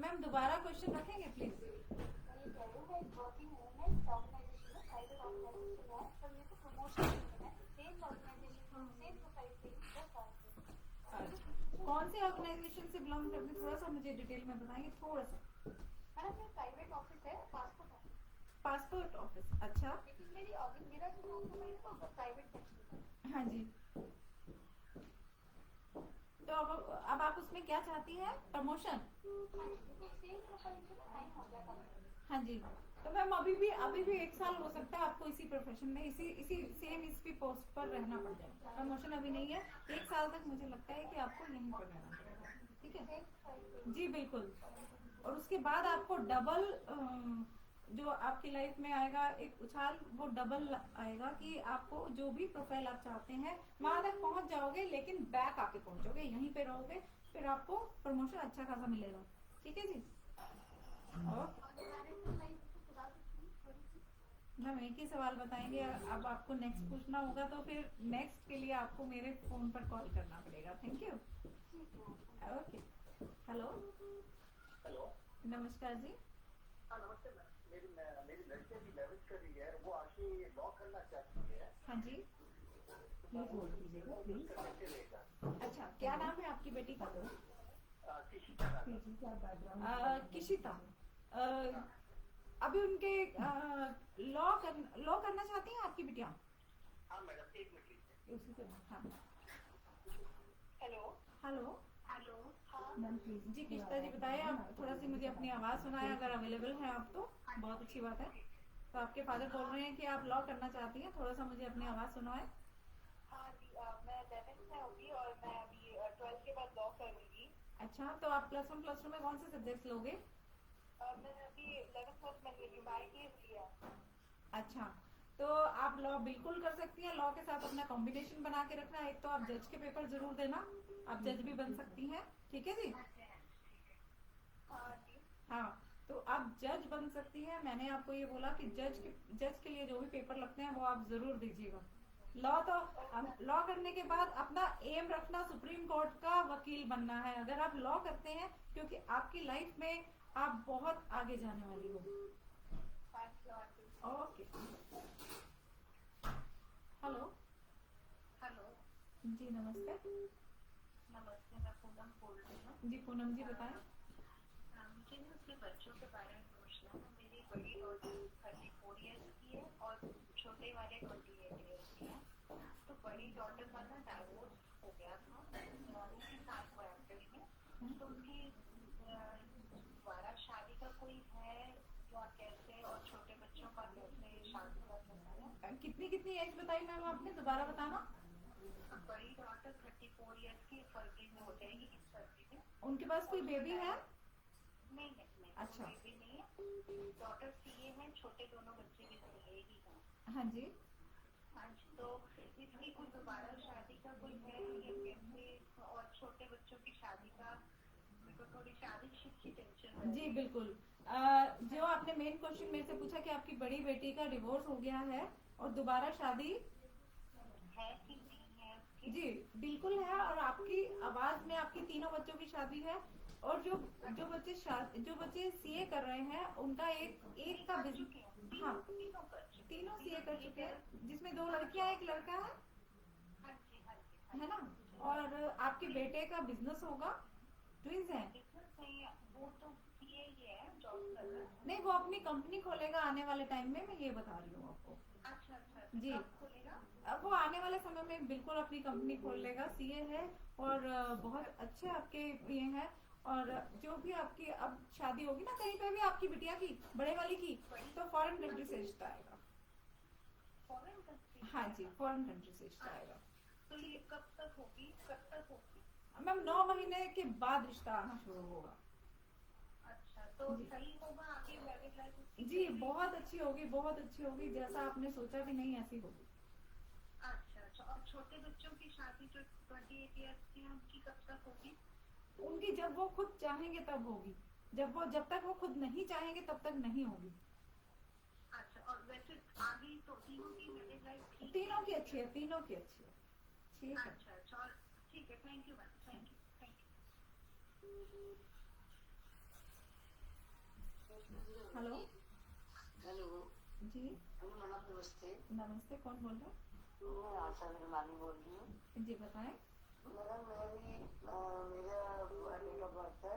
मैम दोबारा क्वेश्चन रखेंगे प्लीज। कौन से ऑर्गेनाइजेशन से बिलोंग करते हैं, थोड़ा सा मुझे डिटेल में बताएंगे, थोड़ा सा। प्राइवेट ऑफिस है, पासपोर्ट ऑफिस, अच्छा। लेकिन मेरा जो प्राइवेट सेक्शन। हाँ जी, तो अब आप उसमें क्या चाहती हैं? प्रमोशन? हाँ जी, तो मैम अभी भी 1 साल हो सकता है आपको इसी प्रोफेशन में, इसी इसी पोस्ट पर रहना पड़ जाए। प्रमोशन अभी नहीं है, 1 साल तक मुझे लगता है कि आपको यहीं पर रहना पड़ेगा, ठीक है जी, बिल्कुल। और उसके बाद आपको डबल जो आपकी लाइफ में आएगा एक उछाल, वो डबल आएगा कि आपको जो भी प्रोफाइल आप चाहते हैं वहां तक पहुंच जाओगे, लेकिन बैक आके पहुंचोगे, यहीं पे रहोगे, फिर आपको प्रमोशन अच्छा खासा मिलेगा, ठीक है जी। और मैम एक ही सवाल बताएंगे, अब आपको नेक्स्ट पूछना होगा तो फिर नेक्स्ट के लिए आपको मेरे फोन पर कॉल करना पड़ेगा। Thank you, okay. हेलो, नमस्कार जी। नमस्ते मैम, मेरी लड़की अभी 11th कर रही है, वो आगे लॉ करना चाहती है। हाँ जी, प्लीज होल्ड कीजिएगा प्लीज। अच्छा, क्या नाम है आपकी बेटी का? प्लीज आप बैकग्राउंड। किशिता। अभी उनके लॉ करना चाहती हैं आपकी बिटिया? हाँ मैडम, 1 मिनट। उसी से हाँ, हेलो हेलो मैम प्लीज। जी, किशिता जी बताइए, आप थोड़ा सी मुझे अपनी आवाज सुनाए, अगर अवेलेबल है आप तो बहुत अच्छी बात है। तो आपके फादर बोल रहे हैं कि आप लॉ करना चाहती हैं, थोड़ा सा मुझे अपनी आवाज सुनाए। हाँ जी, मैं 11th में होगी और मैं अभी 12th के बाद लॉ करूंगी। अच्छा, तो आप +1 +2 में कौन से सब्जेक्ट लोगे? मैं अभी 11th में मैंने बाईपीएस लिया। अच्छा, तो आप लॉ बिल्कुल कर सकती हैं। लॉ के साथ अपना कॉम्बिनेशन बना के रखना। एक तो आप जज के पेपर जरूर देना, आप जज भी बन सकती हैं, ठीक है जी। हाँ, तो आप जज बन सकती हैं। मैंने आपको ये बोला कि जज के लिए जो भी पेपर लगते हैं वो आप जरूर दीजिएगा, लॉ करने के बाद अपना एम रखना सुप्रीम कोर्ट का वकील बनना है। अगर आप लॉ करते हैं, क्योंकि आपकी लाइफ में आप बहुत आगे जाने वाली हो। ओके, हेलो हेलो, जी नमस्ते। नमस्ते, मैं पूनम बोल रही हूँ। जी पूनम जी बताएं। मुझे ना अपने बच्चों के बारे में पूछना है। मेरी बड़ी डॉटर 34 ईयर्स की है और छोटे वाले 28 ईयर्स की है। तो बड़ी डॉटर का ना डाइवोर्स हो गया था उनके साथ हुआ अप्रैल में। तो उनकी दोबारा शादी का कोई है या कैसे, और छोटे बच्चों का कैसे शादी कर सकते हैं? कितनी एज बताई मैम आपने, दोबारा बताना। बड़ी डॉटर 34 ईयर्स की फरवरी में हो जाएगी, इस फरवरी में। उनके पास कोई बेबी है? नहीं नहीं नहीं, अच्छा। बेबी नहीं है। डॉटर सीए है, छोटे दोनों बच्चे भी सीए ही हैं। हाँ जी। हाँ जी, तो इसकी कोई दोबारा शादी का कोई है या कैसे? और छोटे बच्चों की शादी का मेरे को थोड़ी शादी की टेंशन है। जी बिल्कुल। जो आपने मेन क्वेश्चन मेरे से पूछा कि आपकी बड़ी बेटी का डिवोर्स हो गया है और दोबारा शादी है कि नहीं है उसकी? जी बिल्कुल है। और आपकी आवाज में आपकी तीनों बच्चों की शादी है। और जो बच्चे सीए कर रहे हैं उनका एक का बिजनेस। हाँ, तीनों सीए कर चुके हैं, जिसमें 2 लड़कियां एक लड़का है, हाँ जी, हाँ जी, है ना। और आपके बेटे का बिजनेस होगा, ट्विंस हैं। बिजनेस नहीं है, वो तो सीए ही है, जॉब कर रहा है। नहीं, वो अपनी कंपनी खोलेगा आने वाले टाइम में, मैं ये बता रही हूँ आपको। अच्छा अच्छा, जी। कब खुलेगा? अब वो आने वाले समय में बिल्कुल अपनी कंपनी खोल लेगा। सीए है और बहुत अच्छे आपके ये हैं। और जो भी आपकी अब शादी होगी ना कहीं पे भी आपकी बिटिया की, बड़े वाली की, तो फॉरेन कंट्री से रिश्ता आएगा। Foreign country? हाँ जी, फॉरेन कंट्री से रिश्ता आएगा। तो ये कब तक होगी, कब तक होगी? मैम 9 महीने के बाद रिश्ता आना शुरू होगा। अच्छा, तो जी। सही होगा आगे मैरिज लाइफ उसकी? जी बहुत अच्छी होगी, बहुत अच्छी होगी, जैसा आपने सोचा भी नहीं ऐसी होगी। अच्छा अच्छा, और छोटे बच्चों की शादी जो 28 ईयर्स की है उनकी कब तक होगी? उनकी जब वो खुद चाहेंगे तब होगी। जब तक वो खुद नहीं चाहेंगे तब तक नहीं होगी। अच्छा, और वैसे आगे तो तीनों की मैरिज लाइफ ठीक है? तीनों की अच्छी है, तीनों की अच्छी है। ठीक है। अच्छा अच्छा, और ठीक है, thank you ma'am, thank you, thank you. Hello hello जी मैडम, नमस्ते। नमस्ते, कौन बोल रहे हैं? मैं आशा निर्मानी बोल रही हूँ। जी बताएं। मैडम मेरा डेट ऑफ बर्थ है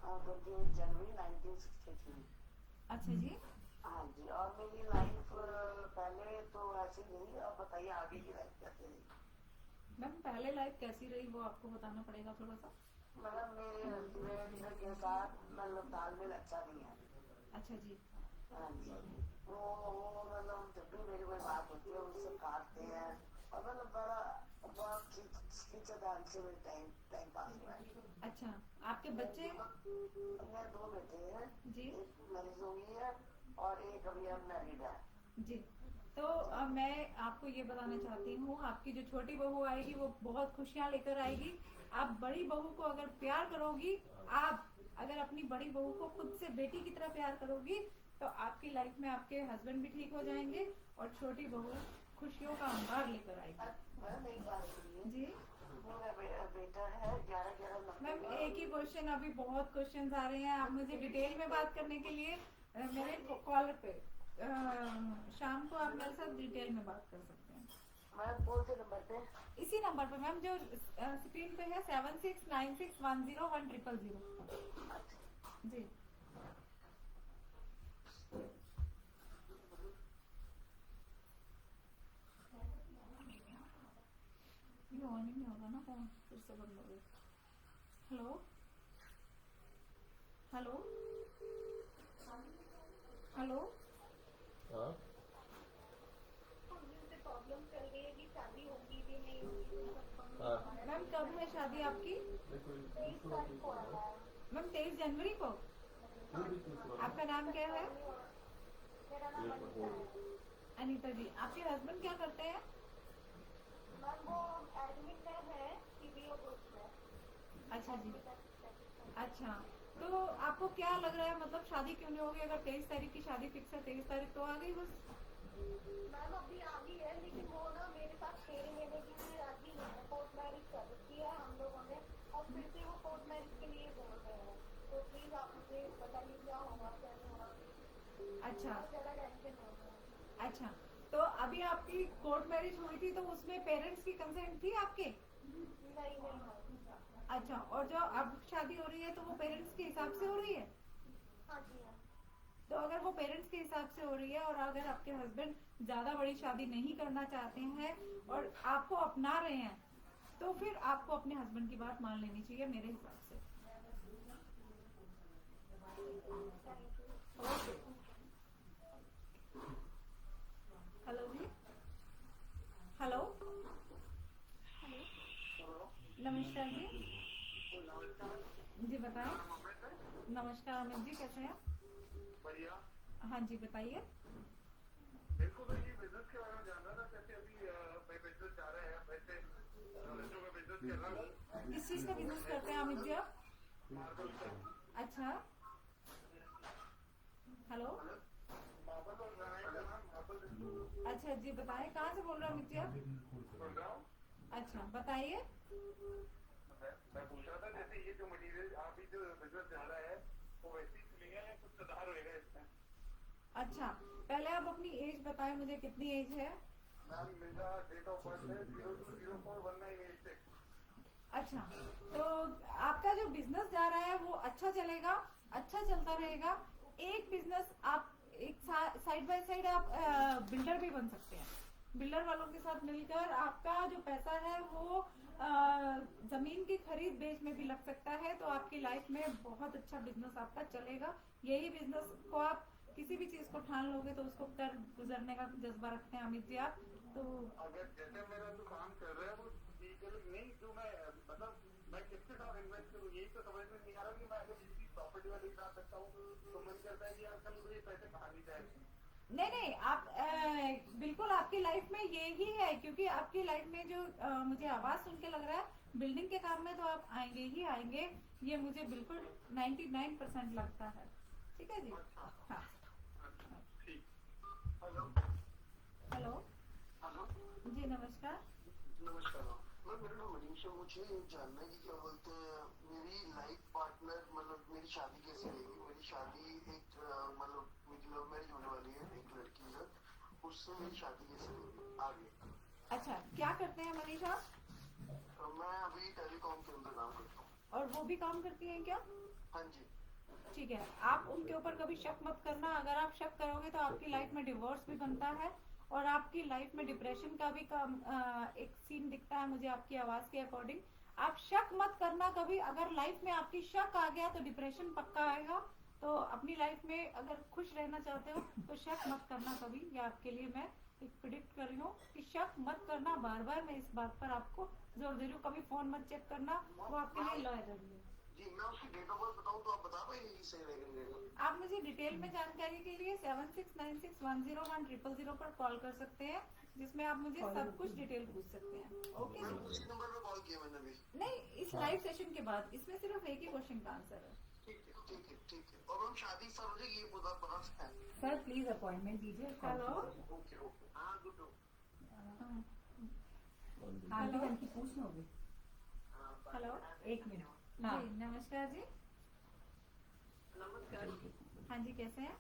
28 जनवरी 1963। अच्छा जी। हाँ जी, और मेरी लाइफ पहले तो ऐसी रही। अब बताइए आगे की लाइफ कैसे रही? मैम पहले लाइफ कैसी रही वो आपको बताना पड़ेगा थोड़ा सा। मतलब मेरे हस्बैंड के साथ मतलब तालमेल अच्छा नहीं है। अच्छा जी। हाँ जी, वो मतलब जब भी मेरी कोई बात होती है उससे काटते हैं और मतलब बड़ा खींचतान से टाइम पास हुआ है। अच्छा, आपके बच्चे? मेरे 2 बेटे हैं, जी एक मैरिज हो गई है और एक अभी अनमैरिड है। जी। तो मैं आपको ये बताना चाहती हूँ, आपकी जो छोटी बहू आएगी वो बहुत खुशियाँ लेकर आएगी। आप बड़ी बहू को अगर प्यार करोगी, आप अगर अपनी बड़ी बहू को खुद से बेटी की तरह प्यार करोगी, तो आपकी लाइफ में आपके हस्बैंड भी ठीक हो जाएंगे और छोटी बहू खुशियों का अंबार लेकर आएगी। मैम एक बात सुनिए, जी मेरा बेटा है 11 मैम, नंबर। एक ही क्वेश्चन, अभी बहुत क्वेश्चंस आ रहे हैं। आप मुझे डिटेल में बात करने के लिए मेरे कॉल पे शाम को आप मेरे साथ डिटेल में बात कर सकते हैं। मैम कौन से नंबर पे? इसी नंबर पे मैम, जो स्क्रीन पे है 7696101000। जी ये ऑन ही नहीं होगा ना फोन, फिर से बंद हो गया। Hello hello hello. हाँ प्रॉब्लम चल रही है कि शादी होगी भी नहीं होगी। हाँ मैम कब है शादी आपकी? देखो मैम 23 जनवरी को। आपका नाम क्या है? मेरा नाम अनीता है। अनीता जी। आपके हस्बैंड क्या करते हैं? मैम वो एडमिट है सीबीओ ग्रुप में। अच्छा जी। अच्छा, तो आपको क्या लग रहा है, मतलब शादी क्यों नहीं होगी? अगर 23 तारीख की शादी फिक्स है, 23 तारीख तो आ गई बस। मैम अभी आ गई है, लेकिन वो ना मेरे पास 6 महीने की भी अभी है, कोर्ट मैरिज कर रखी है हम लोगों ने, और फिर से वो कोर्ट मैरिज के लिए बोल रहे हैं। तो प्लीज आप मुझे बताइए क्या होगा क्या नहीं होगा। अच्छा बहुत ज्यादा टेंशन हो रहा है। अच्छा, तो अभी आपकी कोर्ट मैरिज हुई थी तो उसमें पेरेंट्स की कंसेंट थी आपके? नहीं अच्छा, और जो अब शादी हो रही है तो वो पेरेंट्स के हिसाब से हो रही है? हाँ जी हाँ। तो अगर वो पेरेंट्स के हिसाब से हो रही है और अगर आपके हस्बैंड ज्यादा बड़ी शादी नहीं करना चाहते हैं और आपको अपना रहे हैं, तो फिर आपको अपने हस्बैंड की बात मान लेनी चाहिए मेरे हिसाब से। हेलो जी, हेलो, नमस्कार जी, जी बताएं। नमस्कार अमित जी, कैसे हैं? बढ़िया। हाँ जी बताइए। मेरे को तो ये बिजनेस के बारे में जानना था, कैसे अभी मैं बिजनेस जा रहा है, वैसे लड़कियों का बिजनेस कर रहा हूँ। किस चीज का बिजनेस करते हैं अमित जी आप? मार्बल का। अच्छा, हेलो, मार्बल और ग्रेनाइट का नाम मार्बल अच्छा जी बताएं, कहाँ से बोल रहे हैं अमित जी आप? बोल रहा हूँ। अच्छा बताइए। मैं पूछ रहा था, जैसे ये जो मटेरियल आप ही जो बिजनेस जा रहा है, वो वैसे ही चलेगा या कुछ सुधार होएगा इसमें? अच्छा, पहले आप अपनी एज बताएं मुझे, कितनी एज है? मैम मेरा डेट ऑफ बर्थ है 02041986। अच्छा, तो आपका जो बिजनेस जा रहा है वो अच्छा चलेगा, अच्छा चलता रहेगा। एक बिजनेस आप एक साइड बाय साइड आप बिल्डर भी बन सकते हैं। बिल्डर वालों के साथ मिलकर आपका जो पैसा है वो जमीन की खरीद बेच में भी लग सकता है, तो आपकी लाइफ में बहुत अच्छा बिजनेस आपका चलेगा। यही बिजनेस को आप किसी भी चीज को ठान लोगे तो उसको कर गुजरने का जज्बा रखते हैं अमित जी आप। तो अगर जैसे मेरा जो काम कर रहा है वो लीगल नहीं, जो मैं मतलब मैं किसके साथ इन्वेस्ट करूँ, यही तो समझ में नहीं आ रहा कि मैं अगर किसी प्रॉपर्टी वाले के साथ सकता हूँ तो मन करता है कि यार कल मुझे पैसे कहाँ नहीं जाए। नहीं नहीं, आप बिल्कुल आपकी लाइफ में यही है, क्योंकि आपकी लाइफ में जो मुझे आवाज सुन के लग रहा है बिल्डिंग के काम में तो आप आएंगे ही आएंगे, ये मुझे बिल्कुल 99% लगता है। ठीक है जी। हाँ, हेलो हेलो हेलो जी, नमस्कार। नमस्कार मैम, मेरा नाम मनीष है। मुझे जानना है कि क्या बोलते हैं मेरी लाइफ पार्टनर, मतलब मेरी शादी कैसे रहेगी। मेरी शादी एक मतलब मेरी लव मैरिज होने वाली है एक लड़की के साथ, उससे मेरी शादी कैसे रहेगी आगे। अच्छा, क्या करते हैं मनीष आप? मैं अभी टेलीकॉम के अंदर काम करता हूँ। और वो भी काम करती हैं क्या? हाँ जी। ठीक है, आप उनके ऊपर कभी शक मत करना। अगर आप शक करोगे तो आपकी लाइफ में डिवोर्स भी बनता है और आपकी लाइफ में डिप्रेशन का भी एक सीन दिखता है मुझे आपकी आवाज के अकॉर्डिंग। आप शक मत करना कभी। अगर लाइफ में आपकी शक आ गया तो डिप्रेशन पक्का आएगा। तो अपनी लाइफ में अगर खुश रहना चाहते हो तो शक मत करना कभी। ये आपके लिए मैं एक प्रिडिक्ट कर रही हूँ कि शक मत करना बार बार। मैं इस बात पर आपको जोर दे रही हूँ। कभी फोन मत चेक करना, वो आपके लिए लॉयर है। जी मैं उसकी डेट ऑफ बर्थ बताऊँ तो आप बता पाएंगे सही रहेगा? आप मुझे डिटेल में जानकारी के लिए 7696101000 पर कॉल कर सकते हैं, जिसमें आप मुझे सब कुछ डिटेल पूछ सकते हैं। ओके मैम जी। इसी नंबर पे कॉल किया मैंने अभी। नहीं, इस लाइव सेशन के बाद इसमें सिर्फ एक ही क्वेश्चन का आंसर है। ठीक है ठीक है ठीक है। और मैम शादी सब हो जाएगी ये बता सकते हैं? सर प्लीज अपॉइंटमेंट दीजिए। Hello, okay okay. हाँ गुड। आगे हमकी पूछ लोगे? हेलो, एक मिनट। हाँ जी नमस्कार जी। नमस्कार। हाँ जी, कैसे हैं?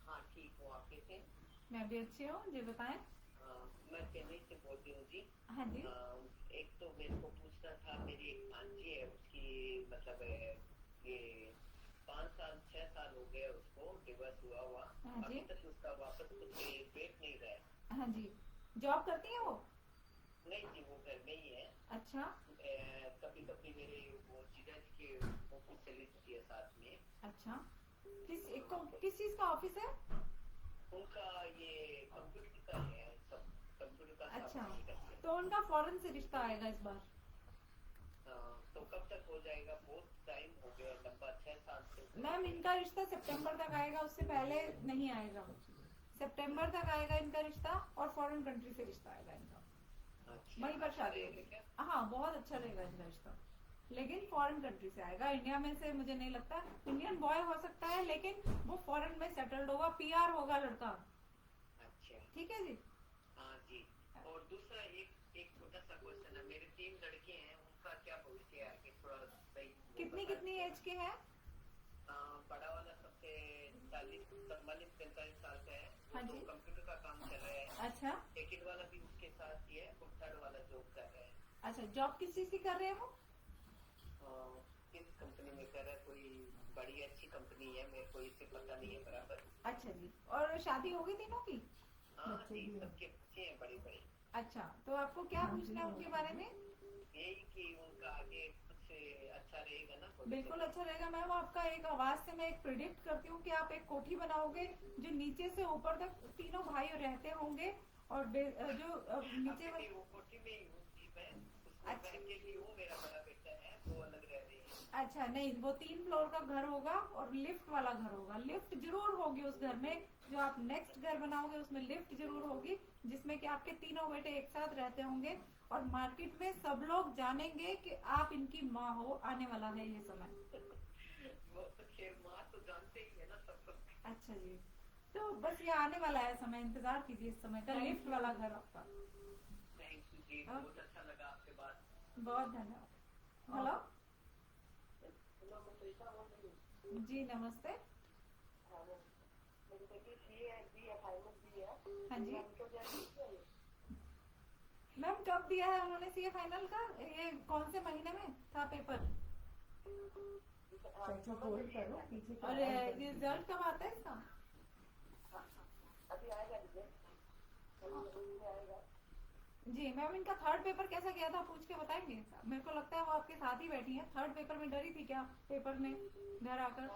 हाँ ठीक हूँ, आप कैसे हैं? मैं भी अच्छी हूँ जी, बताएं। मैं चेन्नई से बोलती हूँ जी। हाँ जी। एक तो मेरे को पूछना था, मेरी एक भांजी है, उसकी मतलब ये 5 साल 6 साल हो गए उसको डिवोर्स हुआ हाँ जी। अभी तक उसका वापस कुछ पेट नहीं रहा है। हाँ जी, जॉब करती हैं वो? नहीं जी, वो घर में ही है। अच्छा कभी कभी मेरे वो जीजा जी के ऑफिस चली जाती है साथ में। अच्छा, किस चीज का ऑफिस है? उनका ये कंप्यूटर का है, सब कंप्यूटर का सब अच्छा, नहीं करते। तो उनका फॉरेन से रिश्ता आएगा इस बार। तो कब तक हो जाएगा? बहुत टाइम हो गया, लंबा 6 साल से। मैम इनका रिश्ता सितंबर तक आएगा, उससे पहले नहीं आएगा। सितंबर तक आएगा इनका रिश्ता और फॉरेन कंट्री से रिश्ता आएगा इनका। वहीं पर शादी होगी। हाँ, बहुत अच्छा रहेगा इनका रिश्ता, लेकिन फॉरेन कंट्री से आएगा। इंडिया में से मुझे नहीं लगता। इंडियन बॉय हो सकता है लेकिन वो फॉरेन में सेटल्ड होगा, पीआर होगा लड़का। अच्छा ठीक है जी। हाँ जी। और दूसरा एक एक छोटा सा क्वेश्चन है, मेरे 3 लड़के हैं, उनका क्या भविष्य है आगे, थोड़ा सही वो कितनी बता कितनी दीजिए। एज के हैं? बड़ा वाला सबसे 40-45 साल का है, हाँ वो जी। तो कंप्यूटर का काम कर रहा है। अच्छा सेकंड वाला भी उसके साथ ही है, और थर्ड वाला जॉब कर रहा है। अच्छा, जॉब किस चीज की कर रहे हैं वो? किस कंपनी में कर रहा है, कोई बड़ी अच्छी कंपनी है, मेरे को इसे पता नहीं है बराबर। अच्छा जी। और शादी हो गई तीनों की? हाँ जी, सबके बच्चे हैं बड़े बड़े। अच्छा, तो आपको क्या पूछना है उनके बारे में? यही कि उनका आगे कुछ अच्छा रहेगा ना? बिल्कुल अच्छा रहेगा मैम। आपका एक आवाज से मैं एक प्रिडिक्ट करती हूँ कि आप एक कोठी बनाओगे जो नीचे से ऊपर तक तीनों भाई रहते होंगे, और जो नीचे अभी वो कोठी में ही हूँ जी मैं, उसमें अच्छा। मैं अकेली हूँ, मेरा बड़ा बेटा है, वो अलग रह रहे हैं। अच्छा नहीं, वो 3 फ्लोर का घर होगा और लिफ्ट वाला घर होगा। लिफ्ट जरूर होगी उस घर में, जो आप नेक्स्ट घर बनाओगे उसमें लिफ्ट जरूर होगी, जिसमें कि आपके तीनों बेटे एक साथ रहते होंगे। और मार्केट में सब लोग जानेंगे कि आप इनकी माँ हो। आने वाला है ये समय। वो तो खैर माँ तो जानते ही है ना सब कुछ। अच्छा जी, तो बस ये आने वाला है समय, इंतजार कीजिए इस समय का, लिफ्ट वाला घर आपका। थैंक यू जी, बहुत अच्छा लगा आपसे बात। बहुत धन्यवाद। हेलो जी, नमस्ते। मेरी बेटी CA फाइनल दी है। हाँ जी तो क्या मैम, कब दिया है उन्होंने सीए फाइनल का? ये कौन से महीने में था पेपर? होल्ड करो, पीछे और रिजल्ट कब आता है इसका? अभी आएगा रिजल्ट आएगा। जी मैम, इनका थर्ड पेपर कैसा गया था पूछ के बताएंगे? मेरे को लगता है वो आपके साथ ही बैठी हैं। थर्ड पेपर में डरी थी क्या पेपर में घर आकर?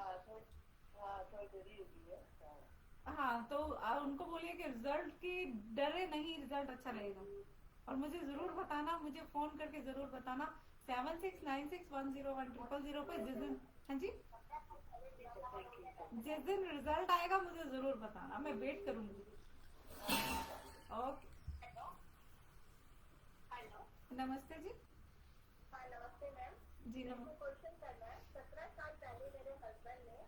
थोड़ी देरी होगी है। हाँ, तो उनको बोलिए कि रिजल्ट की डरे नहीं, रिजल्ट अच्छा रहेगा। और मुझे जरूर बताना, मुझे फोन करके जरूर बताना 7696101000 पे जिस दिन, हाँ जी, जिस दिन रिजल्ट आएगा मुझे जरूर बताना, मैं वेट करूंगी। ओके, हेलो नमस्ते जी। हाँ नमस्ते मैम। जी मेरे को नमस्ते। क्वेश्चन करना है। 17 साल पहले मेरे हस्बैंड ने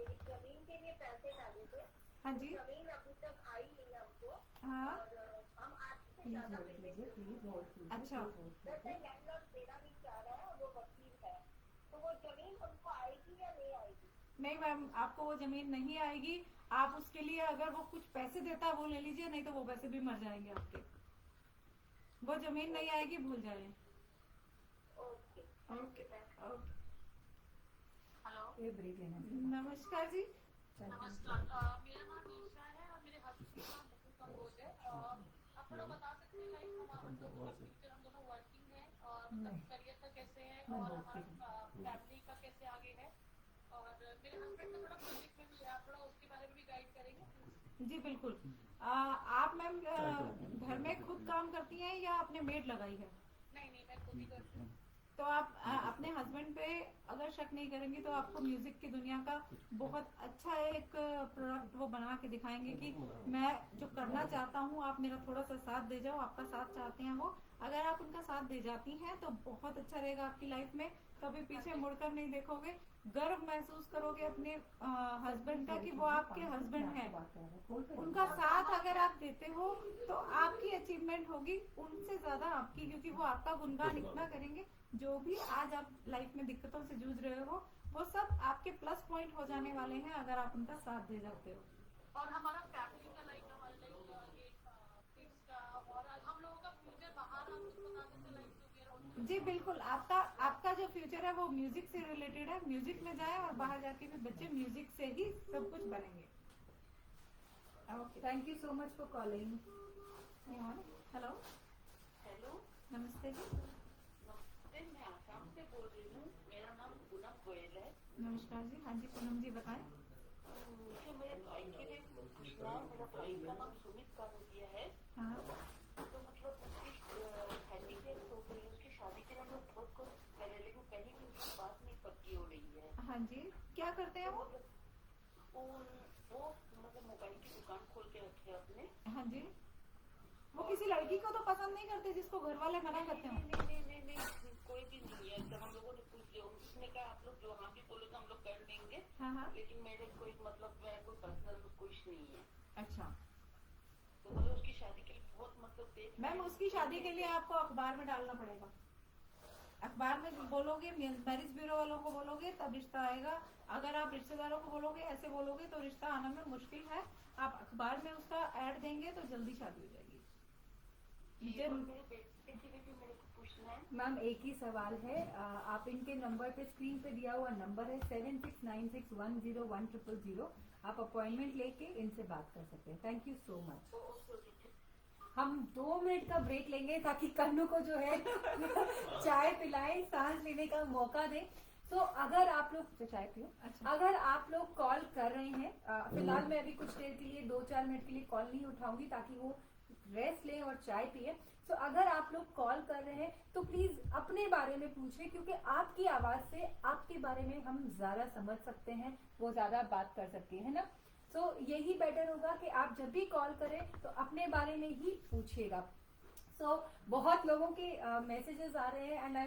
एक जमीन के लिए पैसे डाले थे। हाँ जी। जमीन अभी तक आई नहीं हमको। हाँ और हम आज से ज्यादा अच्छा, लैंडलॉर्ड देना भी चाह रहा है और वो वकील है, तो वो जमीन हमको आएगी या नहीं आएगी? नहीं मैम, आपको वो जमीन नहीं आएगी। आप उसके लिए अगर वो कुछ पैसे देता है वो ले लीजिए, नहीं तो वो पैसे भी मर जाएंगे आपके। वो जमीन नहीं आएगी, भूल जाए। Okay okay okay. हेलो ये ब्रेक लेना नमस्कार जी। नमस्कार। मेरा नाम ईशा है और मेरे हस्बैंड का नाम मुकुल कंबोज है। आप थोड़ा बता सकते हैं लाइक हमारा फ्यूचर, हम दोनों वर्किंग है और मतलब करियर का कैसे है और हमारा फैमिली का कैसे आगे है, और मेरे हस्बैंड का थोड़ा प्रोजेक्ट में भी है, आप थोड़ा उसके बारे में भी गाइड करेंगे? जी बिल्कुल। आप मैम घर में खुद काम करती हैं या आपने मेड लगाई है? नहीं नहीं, मैं खुद ही करती हूँ। तो आप अपने हस्बैंड पे अगर शक नहीं करेंगी तो आपको म्यूजिक की दुनिया का बहुत अच्छा एक प्रोडक्ट वो बना के दिखाएंगे कि मैं जो करना चाहता हूँ आप मेरा थोड़ा सा साथ दे जाओ। आपका साथ चाहते हैं वो, अगर आप उनका साथ दे जाती हैं तो बहुत अच्छा रहेगा आपकी लाइफ में। कभी पीछे मुड़कर नहीं देखोगे, गर्व महसूस करोगे अपने हस्बैंड का कि वो आपके हस्बैंड हैं। उनका साथ अगर आप देते हो तो आपकी अचीवमेंट होगी उनसे ज्यादा आपकी, क्योंकि वो आपका गुणगान इतना करेंगे। जो भी आज आप लाइफ में दिक्कतों से जूझ रहे हो वो सब आपके प्लस पॉइंट हो जाने वाले हैं अगर आप उनका साथ दे जाते हो। और हमारा फैमिली का लाइक हमारा लाइक किड्स का और हम लोगों का फ्यूचर बाहर आप कुछ बता सकते लाइक जो मेरा जी बिल्कुल, आपका जो फ्यूचर है वो म्यूजिक से रिलेटेड है। म्यूजिक में जाए और बाहर जाके भी बच्चे म्यूजिक से ही सब कुछ बनेंगे। Okay, thank you so much for calling. Hello hello नमस्ते जी। मैं आसाम से बोल रही हूँ, मेरा नाम पूनम गोयल है। नमस्कार जी। हाँ जी पूनम जी बताएं। मुझे मेरे भाई के लिए पूछना है। मेरा भाई का नाम सुमित कानूदिया है। हाँ तो मतलब उसकी 30 ईयर्स हो गई, उसकी शादी के लिए हम लोग बहुत कुछ करे लेकिन कहीं भी उसकी बात नहीं पक्की हो रही है। हाँ जी, क्या करते हैं वो? वो मतलब मोबाइल की दुकान खोल के रखे है अपने। हाँ जी, वो किसी लड़की को तो पसंद नहीं करते जिसको घर वाले मना करते हो? नहीं, कोई भी नहीं है। जब हम लोगों ने पूछ लिया, उसने कहा आप लोग जो हाँ भी बोलो तो हम लोग कर देंगे। हाँ हाँ। लेकिन मेरे कोई मतलब कोई पर्सनल कुछ नहीं है। अच्छा, तो मुझे उसकी शादी के लिए बहुत मतलब देख मैम उसकी शादी के लिए आपको अखबार में डालना पड़ेगा। अखबार में बोलोगे, मैरिज ब्यूरो वालों को बोलोगे तब रिश्ता आएगा। अगर आप रिश्तेदारों को बोलोगे, ऐसे बोलोगे तो रिश्ता आना में मुश्किल है। आप अखबार में उसका ऐड देंगे तो जल्दी शादी हो जाएगी। और मेरे बेटे के लिए भी मेरे को पूछना है। मैम एक ही सवाल है, आप इनके नंबर पे स्क्रीन पे दिया हुआ नंबर है 7696101000। आप अपॉइंटमेंट लेके इनसे बात कर सकते हैं। Thank you so much. हम 2 मिनट का ब्रेक लेंगे ताकि कन्नू को जो है चाय पिलाए, सांस लेने का मौका दे। तो अगर आप लोग तो चाय पियो। अच्छा। अगर आप लोग कॉल कर रहे हैं, फिलहाल मैं अभी कुछ देर के लिए 2-4 मिनट के लिए कॉल नहीं उठाऊंगी ताकि वो रेस्ट लें और चाय पिए। तो अगर आप लोग कॉल कर रहे हैं तो प्लीज अपने बारे में पूछें, क्योंकि आपकी आवाज से आपके बारे में हम ज्यादा समझ सकते हैं, वो ज्यादा बात कर सकते हैं ना। तो यही बेटर होगा कि आप जब भी कॉल करें तो अपने बारे में ही पूछिएगा। बहुत लोगों के मैसेजेस आ रहे हैं and I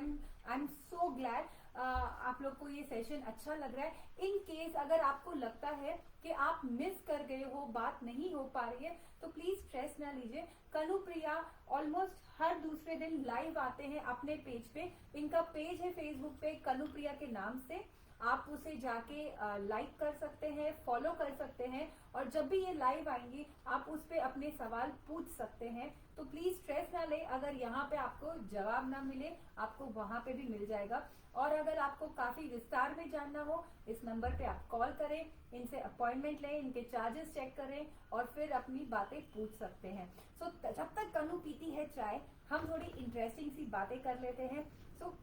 am so glad आप लोग को ये सेशन अच्छा लग रहा है। इन केस अगर आपको लगता है कि आप मिस कर गए हो, बात नहीं हो पा रही है, तो प्लीज स्ट्रेस ना लीजिए। कनुप्रिया ऑलमोस्ट हर दूसरे दिन लाइव आते हैं अपने पेज पे। इनका पेज है फेसबुक पे कनुप्रिया के नाम से। आप उसे जाके लाइक कर सकते हैं, फॉलो कर सकते हैं, और जब भी ये लाइव आएंगी आप उस पे अपने सवाल पूछ सकते हैं। तो प्लीज स्ट्रेस ना ले, अगर यहाँ पे आपको जवाब ना मिले आपको वहां पे भी मिल जाएगा। और अगर आपको काफी विस्तार में जानना हो, इस नंबर पे आप कॉल करें, इनसे अपॉइंटमेंट लें, इनके चार्जेस चेक करें और फिर अपनी बातें पूछ सकते हैं। सो जब तक कनु पीती है चाय, हम थोड़ी इंटरेस्टिंग सी बातें कर लेते हैं। सो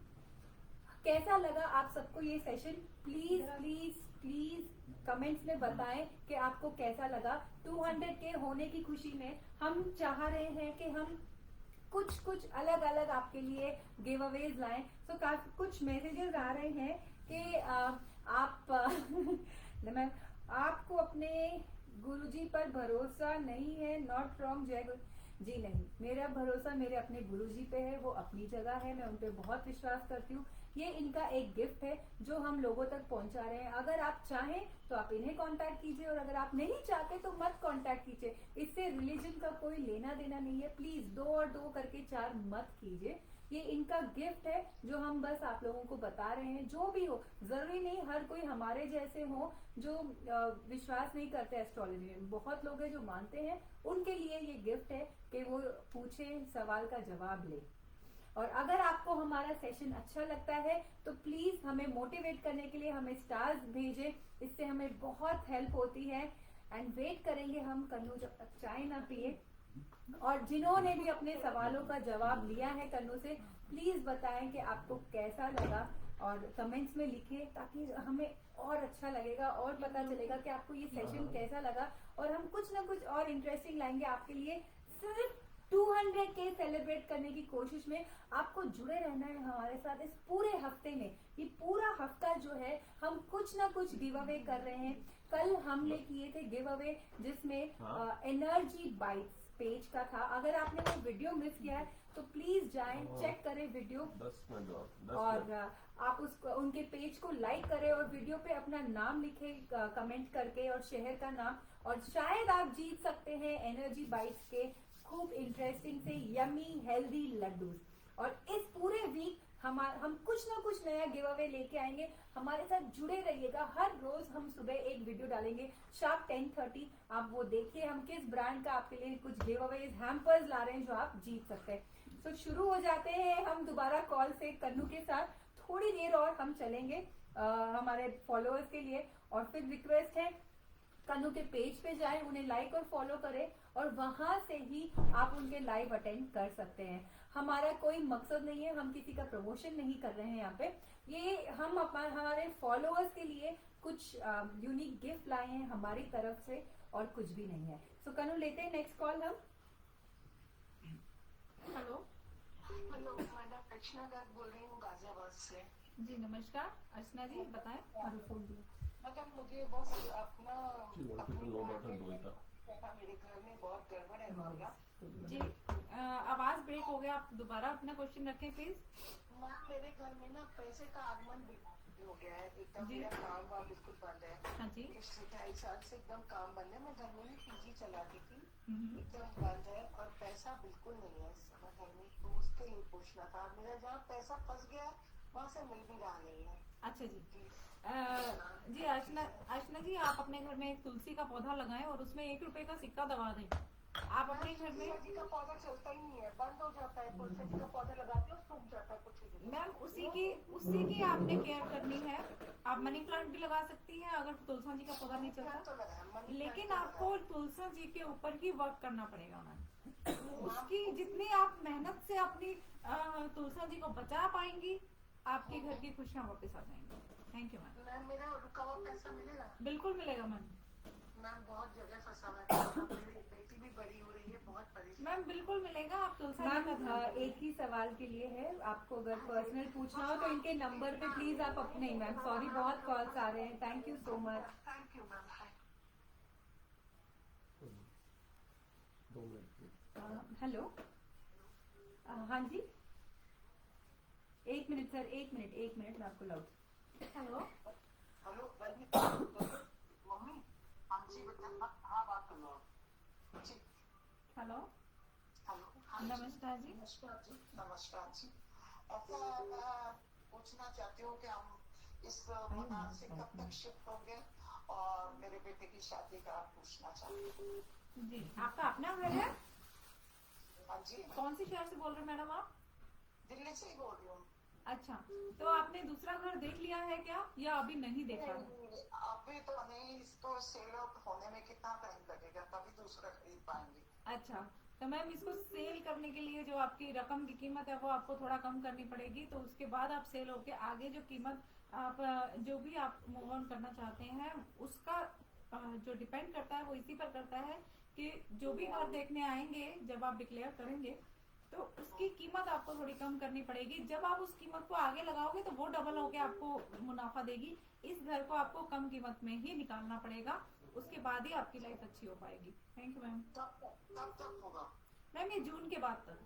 कैसा लगा आप सबको ये session? Please please please comments में बताएं कि आपको कैसा लगा। 200 के होने की खुशी में हम चाह रहे हैं कि हम कुछ अलग अलग आपके लिए गिव अवेज लाएं। तो काफी कुछ मैसेजेस आ रहे हैं कि मैं आपको अपने गुरुजी पर भरोसा नहीं है। नॉट फ्रॉम जय गुरु जी। नहीं, मेरा भरोसा मेरे अपने गुरुजी पे है, वो अपनी जगह है, मैं उन पे बहुत विश्वास करती हूँ। ये इनका एक गिफ्ट है जो हम लोगों तक पहुंचा रहे हैं। अगर आप चाहें तो आप इन्हें कांटेक्ट कीजिए, और अगर आप नहीं चाहते तो मत कांटेक्ट कीजिए। इससे रिलीजन का कोई लेना देना नहीं है। प्लीज 2 और 2 करके 4 मत कीजिए। ये इनका गिफ्ट है जो हम बस आप लोगों को बता रहे हैं। जो भी हो, जरूरी नहीं हर कोई हमारे जैसे हो जो विश्वास नहीं करते एस्ट्रोलॉजी में। बहुत लोग हैं जो मानते हैं, उनके लिए ये गिफ्ट है कि वो पूछे, सवाल का जवाब ले। और अगर आपको हमारा सेशन अच्छा लगता है तो प्लीज हमें मोटिवेट करने के लिए हमें स्टार्स भेजें, इससे हमें बहुत हेल्प होती है। एंड वेट करेंगे हम कन्नू जब तक चाय ना पिए। और जिन्होंने भी अपने सवालों का जवाब लिया है कन्नू से, प्लीज बताएं कि आपको कैसा लगा, और कमेंट्स में लिखें ताकि हमें और अच्छा लगेगा और पता चलेगा कि आपको ये सेशन कैसा लगा। और हम कुछ ना कुछ और इंटरेस्टिंग लाएंगे आपके लिए। सिर्फ 200 के सेलिब्रेट करने की कोशिश में आपको जुड़े रहना है हमारे साथ इस पूरे हफ्ते में। ये पूरा हफ्ता जो है हम कुछ ना कुछ गिव अवे कर रहे हैं। कल हमने किए थे गिव अवे जिसमें एनर्जी बाइट्स पेज का था। अगर आपने वो वीडियो मिस किया है तो प्लीज जाएं, चेक करें वीडियो, 10 मिनट और आप उनके पेज को लाइक करें और वीडियो पे अपना नाम लिखें कमेंट करके और शहर का नाम, और शायद आप जीत सकते हैं एनर्जी बाइट्स के खूब इंटरेस्टिंग से यमी हेल्दी लड्डू। और इस पूरे वीक हम कुछ ना कुछ नया गिव अवे लेके आएंगे। हमारे साथ जुड़े रहिएगा। हर रोज हम सुबह एक वीडियो डालेंगे शार्प 10:30। आप वो देखिए हम किस ब्रांड का आपके लिए कुछ गिव अवेज हैम्पर्स ला रहे हैं जो आप जीत सकते हैं। तो शुरू हो जाते हैं हम दोबारा कॉल से कन्नू के साथ। थोड़ी देर और हम चलेंगे हमारे फॉलोअर्स के लिए, और फिर रिक्वेस्ट है कन्नू के पेज पे जाएं, उन्हें लाइक और फॉलो करें, और वहां से ही आप उनके लाइव अटेंड कर सकते हैं। हमारा कोई मकसद नहीं है, हम किसी का प्रमोशन नहीं कर रहे हैं यहाँ पे। ये हम हमारे फॉलोअर्स के लिए कुछ यूनिक गिफ्ट लाए हैं हमारी तरफ से, और कुछ भी नहीं है। सो कन्नू लेते हैं नेक्स्ट कॉल हम। हेलो हेलो, मैडम अर्चना गर्ग बोल रही हूँ गाजियाबाद से। जी नमस्कार अर्चना जी, बताएं। और फोन दिया। मैडम मुझे बस अपना मेरे घर में बहुत गड़बड़ है मामला। जी आवाज ब्रेक हो गया, आप दोबारा अपना क्वेश्चन रखें प्लीज। मैम मेरे घर में ना पैसे का आगमन हो गया है एकदम। जी। मेरा काम वाम बिल्कुल बंद है। हाँ जी। पिछले 2.5 साल से एकदम काम बंद है। मैं घर में भी पीजी चलाती थी, हम्म। एकदम बंद है और पैसा बिल्कुल नहीं है इस समय घर में। तो उसके लिए पूछना था, मेरा जहाँ पैसा फंस गया है वहाँ से मिल भी रहा नहीं है। अच्छा जी। जी। जी अर्चना जी, आप अपने घर में एक तुलसी का पौधा लगाएं और उसमें 1 रुपए का सिक्का दबा दें। आप अपने घर में तुलसी जी का पौधा चलता ही नहीं है, बंद हो जाता है। तुलसी जी का पौधा लगाते हो सूख जाता है कुछ ही दिन में। मैम उसी की आपने केयर करनी है। आप मनी प्लांट भी लगा सकती हैं अगर तुलसा जी का पौधा नहीं तो चलता, लगाया, मनी लेकिन प्लांट तो आपको तुलसा जी के ऊपर ही वर्क करना पड़ेगा मैम। उसकी जितनी आप मेहनत से अपनी तुलसा जी को बचा पाएंगी, आपके घर की खुशियाँ वापस आ जाएंगी। Thank you ma'am. मैम मेरा रुका हुआ पैसा मिलेगा? बिल्कुल मिलेगा मैम। मैम बहुत जगह फंसा हुआ है, मेरी बेटी भी बड़ी हो रही है, बहुत परेशान। मैम बिल्कुल मिलेगा। आप तुलसा जी का मैम एक ही सवाल के लिए है, आपको अगर पर्सनल पूछना हो तो इनके नंबर पे प्लीज आप अपने ही, मैम सॉरी बहुत कॉल्स आ रहे हैं। Thank you so much. Thank you ma'am. 2 minute. Hello, हाँ जी, 1 मिनट सर, 1 मिनट मैं आपको लाउड। Hello hello mummy. हाँ जी बेटा, हाँ बात कर लो जी। हेलो हेलो नमस्कार जी। नमस्कार जी। नमस्कार जी। ऐसा मैं पूछना चाहती हूँ कि हम इस मकान से कब तक शिफ्ट होंगे और मेरे बेटे की शादी का पूछना चाहती हूँ। जी आपका अपना घर है? हाँ जी, कौन सी शहर से बोल रहे हैं मैडम आप? दिल्ली से ही बोल रही हूँ। अच्छा, तो आपने दूसरा घर देख लिया है क्या या अभी नहीं देखा है? अभी तो नहीं, इसको सेल आउट होने में कितना टाइम लगेगा तभी दूसरा खरीद पाएंगे। अच्छा, तो मैम इसको सेल करने के लिए जो आपकी रकम की कीमत है वो आपको थोड़ा कम करनी पड़ेगी। तो उसके बाद आप सेल होके आगे जो कीमत आप जो भी आप मूव ऑन करना चाहते हैं उसका जो डिपेंड करता है वो इसी पर करता है कि जो भी घर देखने आएंगे जब आप डिक्लेयर करेंगे तो उसकी कीमत आपको थोड़ी कम करनी पड़ेगी। जब आप उस कीमत को आगे लगाओगे तो वो डबल होके आपको मुनाफा देगी। इस घर को आपको कम कीमत में ही निकालना पड़ेगा, उसके बाद ही आपकी लाइफ अच्छी हो पाएगी। Thank you ma'am. कब तक होगा? मैम ये जून के बाद तक,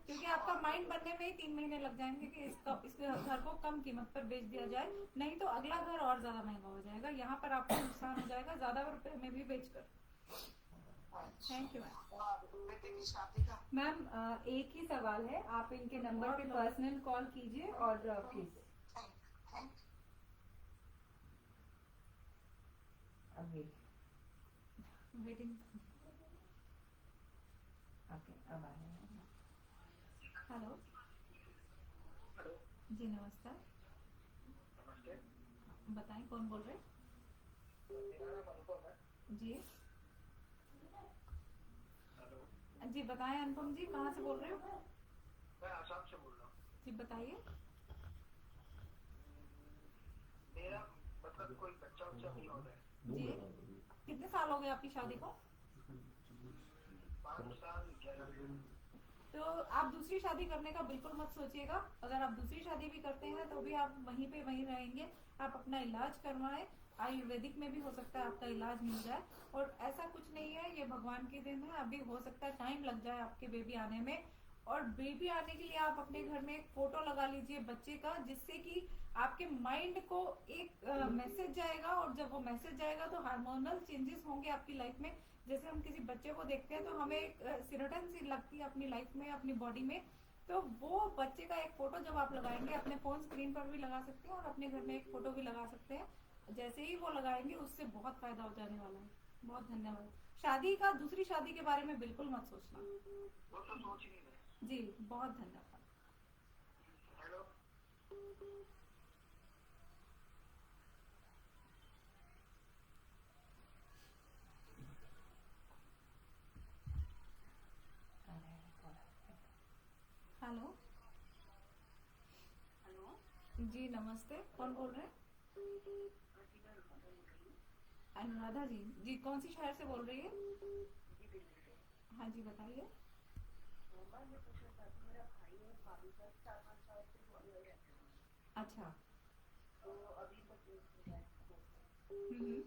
क्योंकि आपका माइंड बनने में ही 3 महीने लग जाएंगे कि इस घर को कम कीमत पर बेच दिया जाए, नहीं तो अगला घर और ज्यादा महंगा हो जाएगा। यहाँ पर आपको नुकसान हो जाएगा ज्यादा रुपए में भी बेचकर। Thank you ma'am. बेटे की शादी का मैम एक ही सवाल है, आप इनके नंबर पे पर्सनल कॉल कीजिए और प्लीज वेटिंग। ओके, अब आ रहे हैं। हेलो जी नमस्कार, बताएं कौन बोल रहे? जी जी बताएं अनुपम जी, कहाँ से बोल रहे हो? मैं आसाम से बोल रहा हूँ। जी बताइए। मेरा मतलब कोई बच्चा उच्चा नहीं हो रहा है। जी कितने साल हो गए आपकी शादी को? 5 साल 11 दिन। तो आप दूसरी शादी करने का बिल्कुल मत सोचिएगा। अगर आप दूसरी शादी भी करते हैं तो भी आप वहीं पे वहीं रहेंगे। आप अपना इलाज करवाएं, आयुर्वेदिक में भी हो सकता है आपका इलाज मिल जाए। और ऐसा कुछ नहीं है, ये भगवान की देन है। अभी हो सकता है टाइम लग जाए आपके बेबी आने में, और बेबी आने के लिए आप अपने घर में एक फोटो लगा लीजिए बच्चे का, जिससे कि आपके माइंड को एक मैसेज जाएगा, और जब वो मैसेज जाएगा तो हार्मोनल चेंजेस होंगे आपकी लाइफ में। जैसे हम किसी बच्चे को देखते हैं तो हमें एक सिरोटन सी लगती है अपनी लाइफ में, अपनी बॉडी में। तो वो बच्चे का एक फोटो जब आप लगाएंगे, अपने फोन स्क्रीन पर भी लगा सकते हैं और अपने घर में एक फोटो भी लगा सकते हैं। जैसे ही वो लगाएंगे उससे बहुत फायदा हो जाने वाला है। बहुत धन्यवाद। शादी का, दूसरी शादी के बारे में बिल्कुल मत सोचना। वो तो सोच ही नहीं रहे। जी बहुत धन्यवाद। हेलो हेलो जी नमस्ते, कौन बोल रहे हैं? अनुराधा जी। जी कौन सी शहर से बोल रही है? हाँ जी बताइए। अच्छा। हम्म।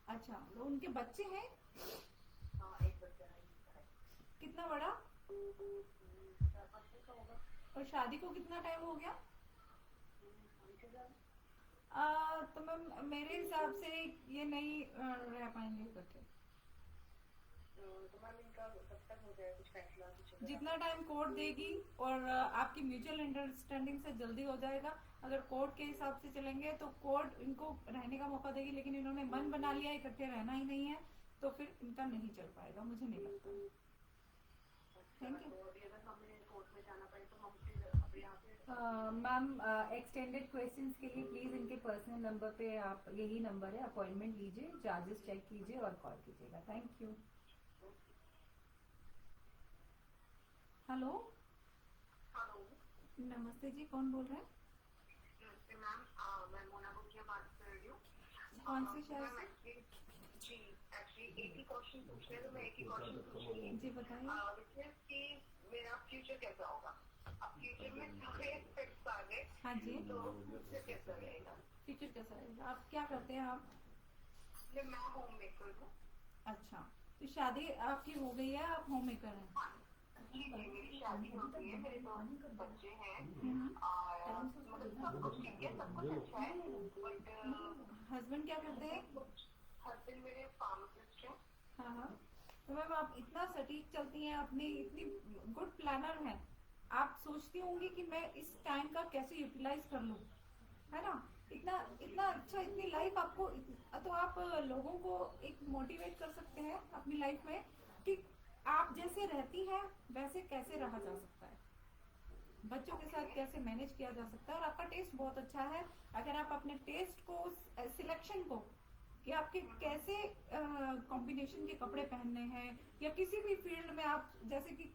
अच्छा, तो उनके बच्चे हैं? कितना बड़ा? का होगा। और शादी को कितना टाइम हो गया? तो मैम मेरे हिसाब से ये नहीं रह पाएंगे इकट्ठे। तो मैम इनका कब तक हो जाए कुछ फैसला? जितना टाइम कोर्ट देगी और आपकी म्यूचुअल अंडरस्टैंडिंग से जल्दी हो जाएगा। अगर कोर्ट के हिसाब से चलेंगे तो कोर्ट इनको रहने का मौका देगी, लेकिन इन्होंने मन बना लिया इकट्ठे रहना ही नहीं है, तो फिर इनका नहीं चल पाएगा, मुझे नहीं लगता। Thank you. Ma'am extended questions के लिए प्लीज इनके पर्सनल नंबर पे आप, यही नंबर है, अपॉइंटमेंट लीजिए, चार्जेस चेक कीजिए और कॉल कीजिएगा। Thank you. हेलो, हेलो नमस्ते जी, कौन बोल रहे हैं? मैम, मैं मोना बुकिया बात कर रही हूँ। कौन सी शहर से? जी एक्चुअली एक ही क्वेश्चन पूछने तो मैं एक ही क्वेश्चन पूछूंगी। जी बताइए। कि मेरा फ्यूचर कैसा होगा? अब फ्यूचर में सारे एस्पेक्ट्स आ गए। हाँ जी। तो फ्यूचर कैसा रहेगा? फ्यूचर कैसा रहेगा? आप क्या करते हैं आप? मैं होम मेकर हूँ। अच्छा, तो शादी आपकी हो गई है, आप होम मेकर हैं? जी मेरी शादी हो गई है, मेरे 2 बच्चे हैं और मतलब सब कुछ ठीक है, सब कुछ अच्छा है। बट हस्बैंड क्या करते हैं? हस्बैंड मेरे फार्मासिस्ट हैं। हाँ हाँ। तो मैम आप इतना सटीक चलती हैं, अपनी इतनी गुड प्लानर हैं, आप सोचती होंगी कि मैं इस टाइम का कैसे यूटिलाइज कर लूँ, है ना? इतना इतना अच्छा, इतनी लाइफ आपको तो आप लोगों को एक मोटिवेट कर सकते हैं अपनी लाइफ में कि आप जैसे रहती हैं वैसे कैसे रहा जा सकता है, बच्चों के साथ कैसे मैनेज किया जा सकता है। और आपका टेस्ट बहुत अच्छा है। अगर आप अपने टेस्ट को, सिलेक्शन को, कि आपके कैसे कॉम्बिनेशन के कपड़े पहनने हैं, या किसी भी फील्ड में आप जैसे कि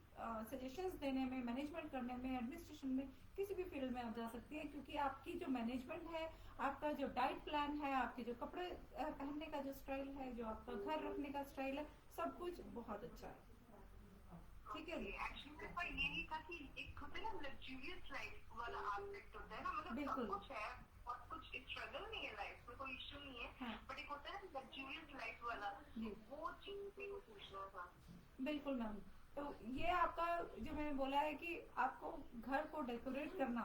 सजेशंस देने में, मैनेजमेंट करने में, एडमिनिस्ट्रेशन में, किसी भी फील्ड में आप जा सकती हैं, क्योंकि आपकी जो मैनेजमेंट है, आपका जो डाइट प्लान है, आपके जो कपड़े पहनने का जो स्टाइल है, जो आपका घर रखने का स्टाइल है, सब कुछ बहुत अच्छा है। ठीक है जी। एक्चुअली मेरे पास ये नहीं था कि एक होता है ना लग्जूरियस लाइफ वाला एस्पेक्ट होता है ना, मतलब बिल्कुल। सब कुछ है और कुछ स्ट्रगल नहीं है लाइफ में, कोई इश्यू नहीं है। हाँ। बट एक होता है ना लग्जूरियस लाइफ वाला, जी। वो चीज मेरे को पूछना था। बिल्कुल मैम। तो ये आपका जो मैंने बोला है कि आपको घर को डेकोरेट करना,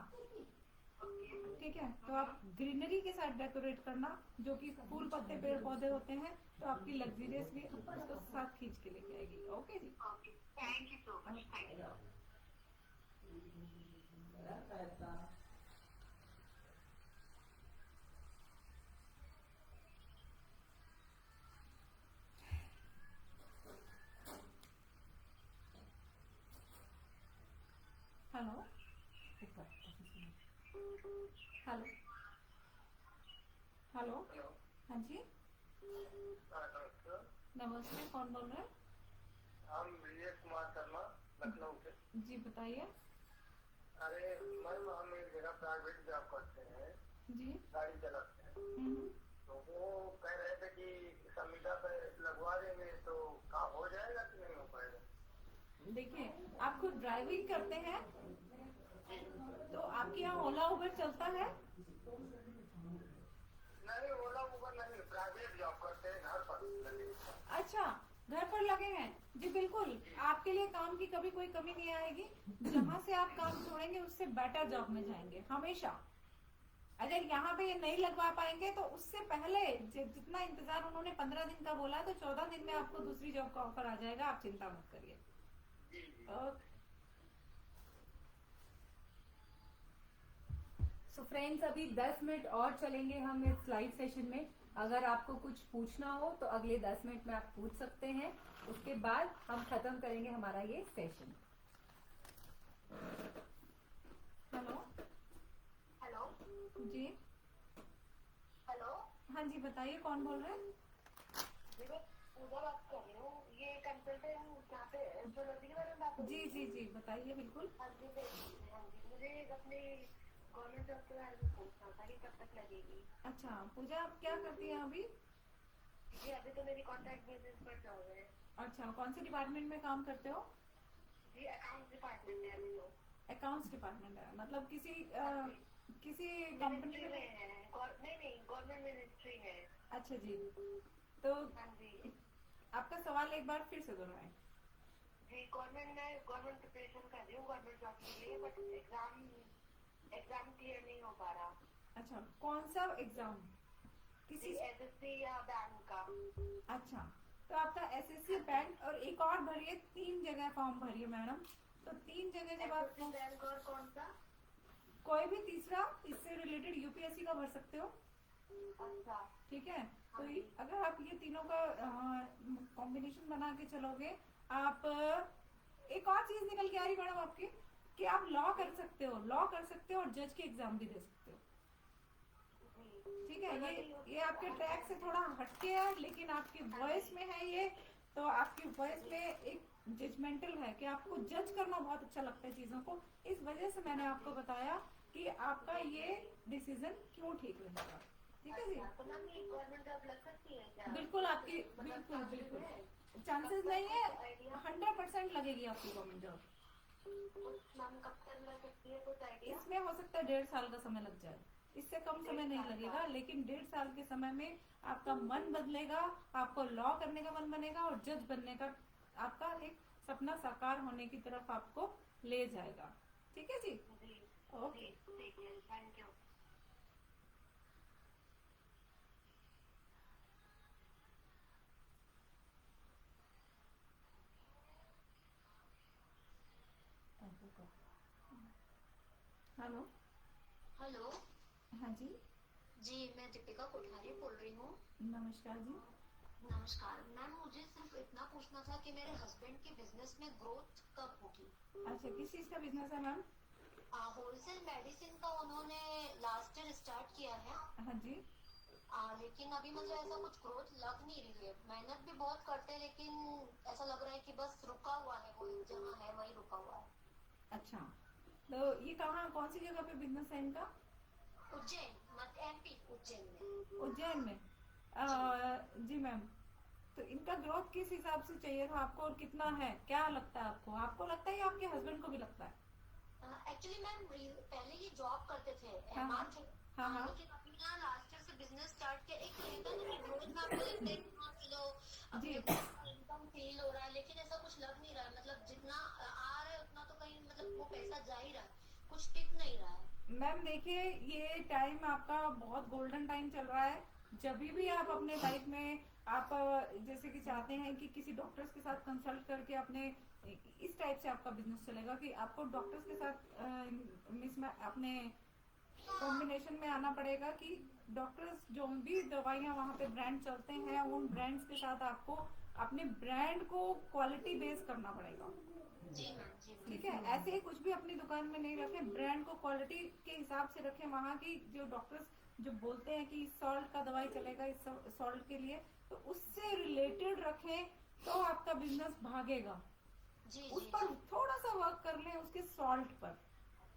ठीक है, तो आप ग्रीनरी के साथ डेकोरेट करना, जो कि फूल पत्ते पेड़ पौधे होते हैं, तो आपकी लग्जरियस भी उसको साथ खींच के लेके आएगी। ओके जी। Okay, thank you so much. Thank you. Hello hello hello. हाँ जी, नमस्ते, कौन बोल रहे हैं? हम विजय कुमार शर्मा, लखनऊ से। जी बताइए। अरे मैम, हम एक जगह प्राइवेट जॉब करते हैं, जी। गाड़ी चलाते हैं। तो वो कह रहे थे कि संविदा पे लगवा देंगे, तो काम हो जाएगा कि नहीं हो पाएगा? देखिए, आप खुद ड्राइविंग करते हैं, तो आपके यहाँ ओला उबर चलता है? नहीं, ओला उबर नहीं, प्राइवेट जॉब करते हैं, घर पर लगे। अच्छा, घर पर लगे हैं। जी बिल्कुल, आपके लिए काम की कभी कोई कमी नहीं आएगी। जहाँ से आप काम छोड़ेंगे उससे बेटर जॉब में जाएंगे हमेशा। अगर यहाँ पे ये नहीं लगवा पाएंगे तो उससे पहले जितना इंतजार उन्होंने 15 दिन का बोला, तो 14 दिन में आपको दूसरी जॉब का ऑफर आ जाएगा, आप चिंता मत करिए। सो फ्रेंड्स, अभी 10 मिनट और चलेंगे हम इस लाइव सेशन में। अगर आपको कुछ पूछना हो तो अगले 10 मिनट में आप पूछ सकते हैं, उसके बाद हम खत्म करेंगे हमारा ये सेशन। हेलो। हेलो जी। हेलो। हाँ जी बताइए, कौन बोल रहे हैं? मैं पूजा बात कर रही हूँ, ये कंसल्टेंट यहाँ पे एस्ट्रोलॉजी के बारे में बात। जी जी जी बताइए, बिल्कुल। हाँ जी, मुझे अपने गवर्नमेंट जॉब के बारे में पूछना था कि कब तक लगेगी। अच्छा पूजा, आप क्या करती हैं अभी? जी अभी तो मेरी कॉन्ट्रैक्ट बेसिस पर जॉब है। अच्छा, कौन से डिपार्टमेंट में काम करते हो? जी अकाउंट्स डिपार्टमेंट में अभी तो। अकाउंट्स डिपार्टमेंट है, मतलब किसी कंपनी में? नहीं, गवर्नमेंट मिनिस्ट्री है। अच्छा जी, तो हाँ जी। आपका सवाल एक बार फिर से दोहराएं। जी गवर्नमेंट प्रिपरेशन कर रही हूँ गवर्नमेंट जॉब के लिए, बट एग्जाम क्लियर नहीं हो पा रहा। अच्छा, कौन सा एग्जाम? किसी एसएससी या बैंक का। अच्छा, तो आपका एसएससी बैंक और एक और भरिए, 3 जगह फॉर्म भरिए मैडम। तो 3 जगह जब आप बैंक और कौन सा? कोई भी तीसरा इससे रिलेटेड यूपीएससी का भर सकते हो। अच्छा ठीक है, तो अगर आप ये तीनों का कॉम्बिनेशन बना के चलोगे, आप एक और चीज निकल के आ रही मैडम आपकी कि आप लॉ कर सकते हो, लॉ कर सकते हो और जज के एग्जाम भी दे सकते हो। ठीक है, ये आपके ट्रैक से थोड़ा हटके है, लेकिन आपकी वॉइस में है ये, तो आपकी वॉइस में एक जजमेंटल है कि आपको जज करना बहुत अच्छा लगता है चीजों को। इस वजह से मैंने आपको बताया कि आपका ये डिसीजन क्यों ठीक रहेगा। ठीक है जी, तो मैम ये गवर्नमेंट जॉब लग सकती है क्या? बिल्कुल आपकी, बिल्कुल चांसेस नहीं है, 100% लगेगी आपकी गवर्नमेंट जॉब। मैम कब तक लग सकती है, कुछ आइडिया? इसमें हो सकता है 1.5 साल का समय लग जाए, इससे कम समय नहीं लगेगा, लेकिन 1.5 साल के समय में आपका मन बदलेगा, आपको लॉ करने का मन बनेगा और जज बनने का आपका एक सपना साकार होने की तरफ आपको ले जाएगा। ठीक है जी, ओके, ठीक है, थैंक यू। हेलो। हेलो हाँ जी, जी, मैं दीपिका कोठारी बोल रही हूँ। नमस्कार जी। नमस्कार मैम, मुझे सिर्फ इतना पूछना था कि मेरे हस्बैंड के बिजनेस में ग्रोथ कब होगी? अच्छा, किस चीज का बिजनेस है मैम? होलसेल मेडिसिन का उन्होंने लास्ट ईयर स्टार्ट किया है। हाँ जी, लेकिन अभी मतलब ऐसा कुछ ग्रोथ लग नहीं रही है। मेहनत भी बहुत करते हैं, लेकिन ऐसा लग रहा है कि बस रुका हुआ है, वो जहाँ है वही रुका हुआ है। अच्छा, तो ये कहाँ, कौन सी जगह पे बिजनेस है इनका? उज्जैन, मत एमपी, उज्जैन में। उज्जैन में। जी मैम, तो इनका ग्रोथ किस हिसाब से चाहिए था आपको और कितना है, क्या लगता है आपको? आपको लगता है या आपके हस्बैंड को भी लगता है? एक्चुअली मैम पहले ये जॉब करते थे हाँ, एमआर थे। हाँ। लेकिन अभी ना लास्ट ईयर से बिजनेस स्टार्ट किया। एक रहता है ना कि ग्रोथ में आपको लगता है कि हाँ चलो अपने इनकम फील हो रहा है, लेकिन ऐसा कुछ लग नहीं रहा है। मतलब जितना आ रहा है उतना तो कहीं मतलब वो पैसा जा ही रहा है, कुछ टिक नहीं रहा है। मैम देखिए, ये टाइम आपका बहुत गोल्डन टाइम चल रहा है। जब भी आप अपने लाइफ में आप जैसे कि चाहते हैं कि किसी डॉक्टर्स के साथ कंसल्ट करके अपने इस टाइप से आपका बिजनेस चलेगा कि आपको डॉक्टर्स के साथ मिस में अपने कॉम्बिनेशन में आना पड़ेगा कि डॉक्टर्स जो भी दवाइयाँ वहाँ पे ब्रांड चलते हैं, उन ब्रांड्स के साथ आपको अपने ब्रांड को क्वालिटी बेस करना पड़ेगा। ठीक है, ऐसे ही कुछ भी अपनी दुकान में नहीं रखें, ब्रांड को क्वालिटी के हिसाब से रखें। वहाँ की जो डॉक्टर्स जो बोलते हैं कि सॉल्ट का दवाई चलेगा इस सॉल्ट के लिए, तो उससे रिलेटेड रखें तो आपका बिजनेस भागेगा। उस पर थोड़ा सा वर्क कर लें, उसके सॉल्ट पर।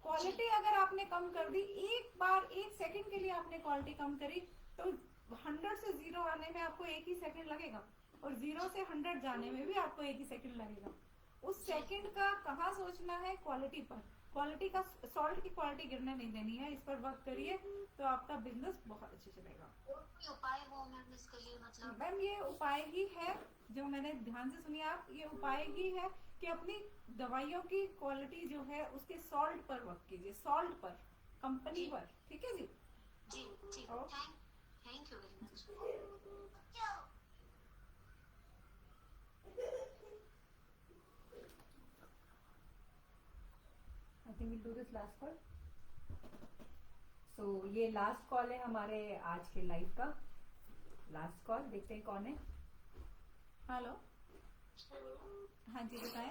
क्वालिटी अगर आपने कम कर दी, एक बार 1 सेकंड के लिए आपने क्वालिटी कम करी, तो 100 से 0 आने में आपको 1 ही सेकंड लगेगा और 0 से 100 जाने में भी आपको 1 ही सेकंड लगेगा। उस सेकंड का कहाँ सोचना है? क्वालिटी पर। क्वालिटी का, सॉल्ट की क्वालिटी गिरने नहीं देनी है, इस पर वर्क करिए तो आपका बिजनेस बहुत अच्छे चलेगा। उपाय हो मैम इसके लिए? मतलब मैम ये उपाय ही है, जो मैंने ध्यान से सुनिए आप, ये उपाय ही है कि अपनी दवाइयों की क्वालिटी जो है उसके सॉल्ट पर वर्क कीजिए, सॉल्ट पर, कंपनी पर। ठीक है जी, जी जी, thank you very much. I think will do this last call. So ये लास्ट कॉल है हमारे आज के लाइव का, लास्ट कॉल। देखते हैं कौन है। हेलो। हाँ जी, बताएं।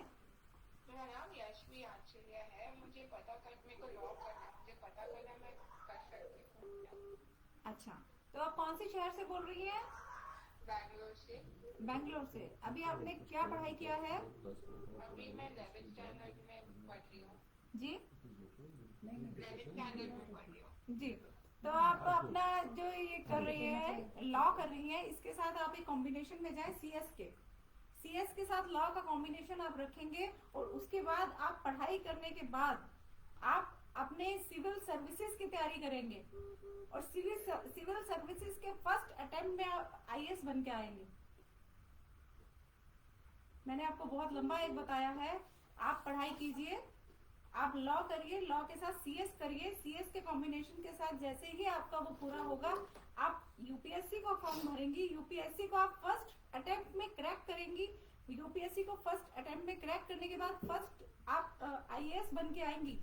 मेरा नाम यशवी आचार्य है। मुझे पता कर, मेरे को लॉ करना है, मुझे पता करना मैं कर सकती हूँ? अच्छा, तो आप कौन से शहर से बोल रही हैं? बैंगलोर से। बैंगलोर से। अभी आपने क्या पढ़ाई किया है? अभी मैं 11th स्टैंडर्ड में पढ़ रही हूँ। जी, 11th स्टैंडर्ड में पढ़ रही हूँ। जी, तो आप अपना जो ये कर रही है, लॉ कर रही है, इसके साथ आप एक कॉम्बिनेशन में जाए सीएस के साथ लॉ का कॉम्बिनेशन आप रखेंगे और उसके बाद आप पढ़ाई करने के बाद आप अपने सिविल सर्विसेज की तैयारी करेंगे और सिविल सर्विसेज के फर्स्ट अटेम्प्ट में आप आईएएस बन के आएंगे। मैंने आपको बहुत लंबा एक बताया है। आप पढ़ाई कीजिए, आप लॉ करिए, लॉ के साथ सीएस करिए, सीएस के कॉम्बिनेशन के साथ जैसे ही आपका वो पूरा होगा, आप यूपीएससी का फॉर्म भरेंगी, यूपीएससी को आप फर्स्ट अटेम्प्ट में क्रैक करेंगी, यूपीएससी को फर्स्ट अटेम्प्ट में क्रैक करने के बाद फर्स्ट आप आईएएस बन के आएंगी।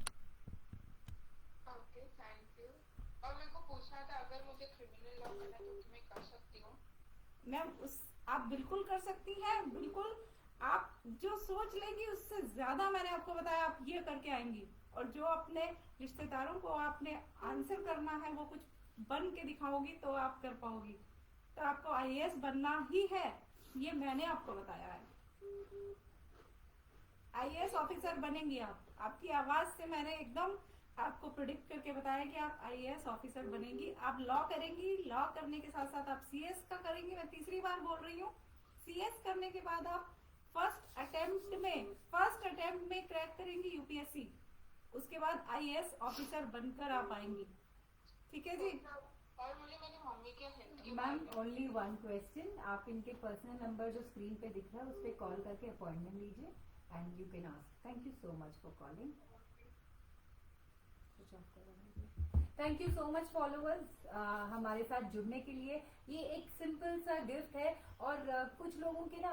Okay, thank you. और मेरे को पूछना था, अगर मुझे क्रिमिनल लॉ करना है तो मैं कर सकती हूँ? मैम आप बिल्कुल कर सकती हैं, बिल्कुल। आप जो सोच लेंगी उससे ज्यादा मैंने आपको बताया आप ये करके आएंगी। और जो अपने रिश्तेदारों को आपने आंसर करना है वो कुछ बन के दिखाओगी तो आप कर पाओगी। तो आपको आईएएस बनना ही है, ये मैंने आपको बताया है। आईएएस ऑफिसर बनेंगी आप। आपकी आवाज से मैंने एकदम आपको प्रिडिक्ट करके बताया कि आप आईएएस ऑफिसर बनेंगी। आप लॉ करेंगी, लॉ करने के साथ साथ आप सीएस का करेंगी। मैं तीसरी बार बोल रही हूँ, सीएस करने के बाद आप फर्स्ट अटेम्प्ट में क्रैक करेंगी यूपीएससी, उसके बाद आईएएस ऑफिसर बनकर आप आएंगी। ठीक है जी। और मुझे मेरी मम्मी के हेल्थ के मैम ओनली वन क्वेश्चन, आप इनके पर्सनल नंबर जो स्क्रीन पे दिख रहा है उस पर कॉल करके अपॉइंटमेंट लीजिए and you can ask. Thank you so much for calling. Thank you so much followers हमारे साथ जुड़ने के लिए। ये एक सिंपल सा गिफ्ट है। और कुछ लोगों के ना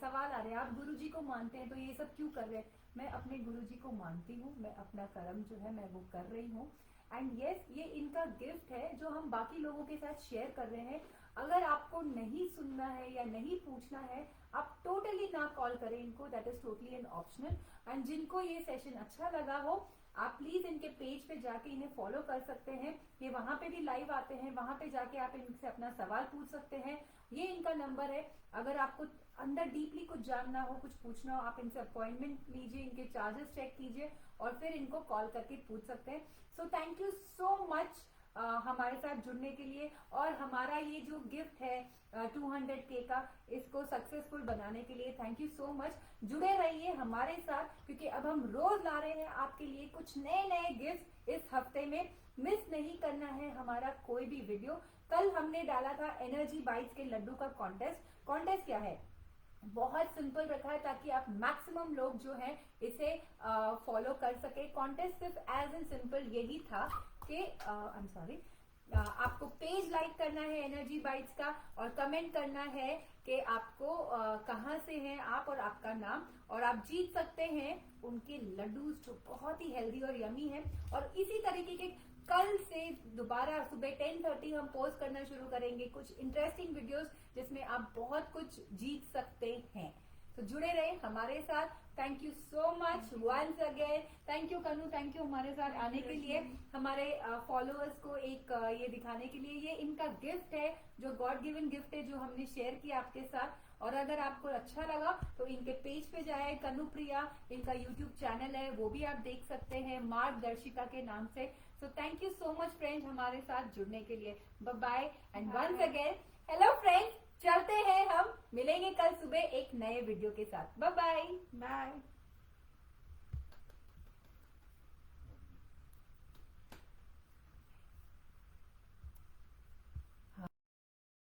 सवाल आ रहे हैं, आप गुरुजी को मानते हैं तो ये सब क्यों कर रहे हैं? मैं अपने गुरुजी को मानती हूँ, मैं अपना कर्म जो है मैं वो कर रही हूँ। एंड यस, ये इनका गिफ्ट है जो हम बाकी लोगों के साथ शेयर कर रहे हैं। अगर आपको नहीं सुनना है या नहीं पूछना है, आप टोटली ना कॉल करें इनको, that is totally an optional. And जिनको ये सेशन अच्छा लगा हो, आप प्लीज इनके पेज पे जाके इन्हें फॉलो कर सकते हैं। ये वहां पे भी लाइव आते हैं, वहां पे जाके आप इनसे अपना सवाल पूछ सकते हैं। ये इनका नंबर है। अगर आपको अंदर डीपली कुछ जानना हो, कुछ पूछना हो, आप इनसे अपॉइंटमेंट लीजिए, इनके चार्जेस चेक कीजिए और फिर इनको कॉल करके पूछ सकते हैं। सो थैंक यू सो मच हमारे साथ जुड़ने के लिए। और हमारा ये जो गिफ्ट है 200K का, इसको सक्सेसफुल बनाने के लिए थैंक यू सो मच। जुड़े रहिए हमारे साथ, क्योंकि अब हम रोज ला रहे हैं आपके लिए कुछ नए नए गिफ्ट। इस हफ्ते में मिस नहीं करना है हमारा कोई भी वीडियो। कल हमने डाला था एनर्जी बाइट्स के लड्डू का कॉन्टेस्ट। कॉन्टेस्ट क्या है? बहुत सिंपल रखा है ताकि आप मैक्सिमम लोग जो हैं इसे फॉलो कर सके। कॉन्टेस्ट सिर्फ एज एन सिंपल यही था कि आई एम सॉरी, आपको पेज लाइक करना है एनर्जी बाइट्स का और कमेंट करना है कि आपको कहाँ से हैं आप और आपका नाम, और आप जीत सकते हैं उनके लड्डू जो बहुत ही हेल्दी और यमी है। और इसी तरीके के कल से दोबारा सुबह 10:30 हम पोस्ट करना शुरू करेंगे कुछ इंटरेस्टिंग वीडियोस जिसमें आप बहुत कुछ जीत सकते हैं। तो जुड़े रहे हमारे साथ। Thank you so much once again. Thank you Kanu, thank you हमारे साथ आने के लिए, हमारे फॉलोअर्स को एक ये दिखाने के लिए। ये इनका गिफ्ट है जो गॉड गिवन गिफ्ट है जो हमने शेयर किया आपके साथ। और अगर आपको अच्छा लगा तो इनके पेज पे जाए, कनु प्रिया इनका यूट्यूब चैनल है, वो भी आप देख सकते हैं मार्गदर्शिका के नाम से। So thank you so much friends हमारे साथ जुड़ने के लिए। Bye bye and once again hello friends, चलते हैं, हम मिलेंगे कल सुबह एक नए वीडियो के साथ। Bye bye. बाय।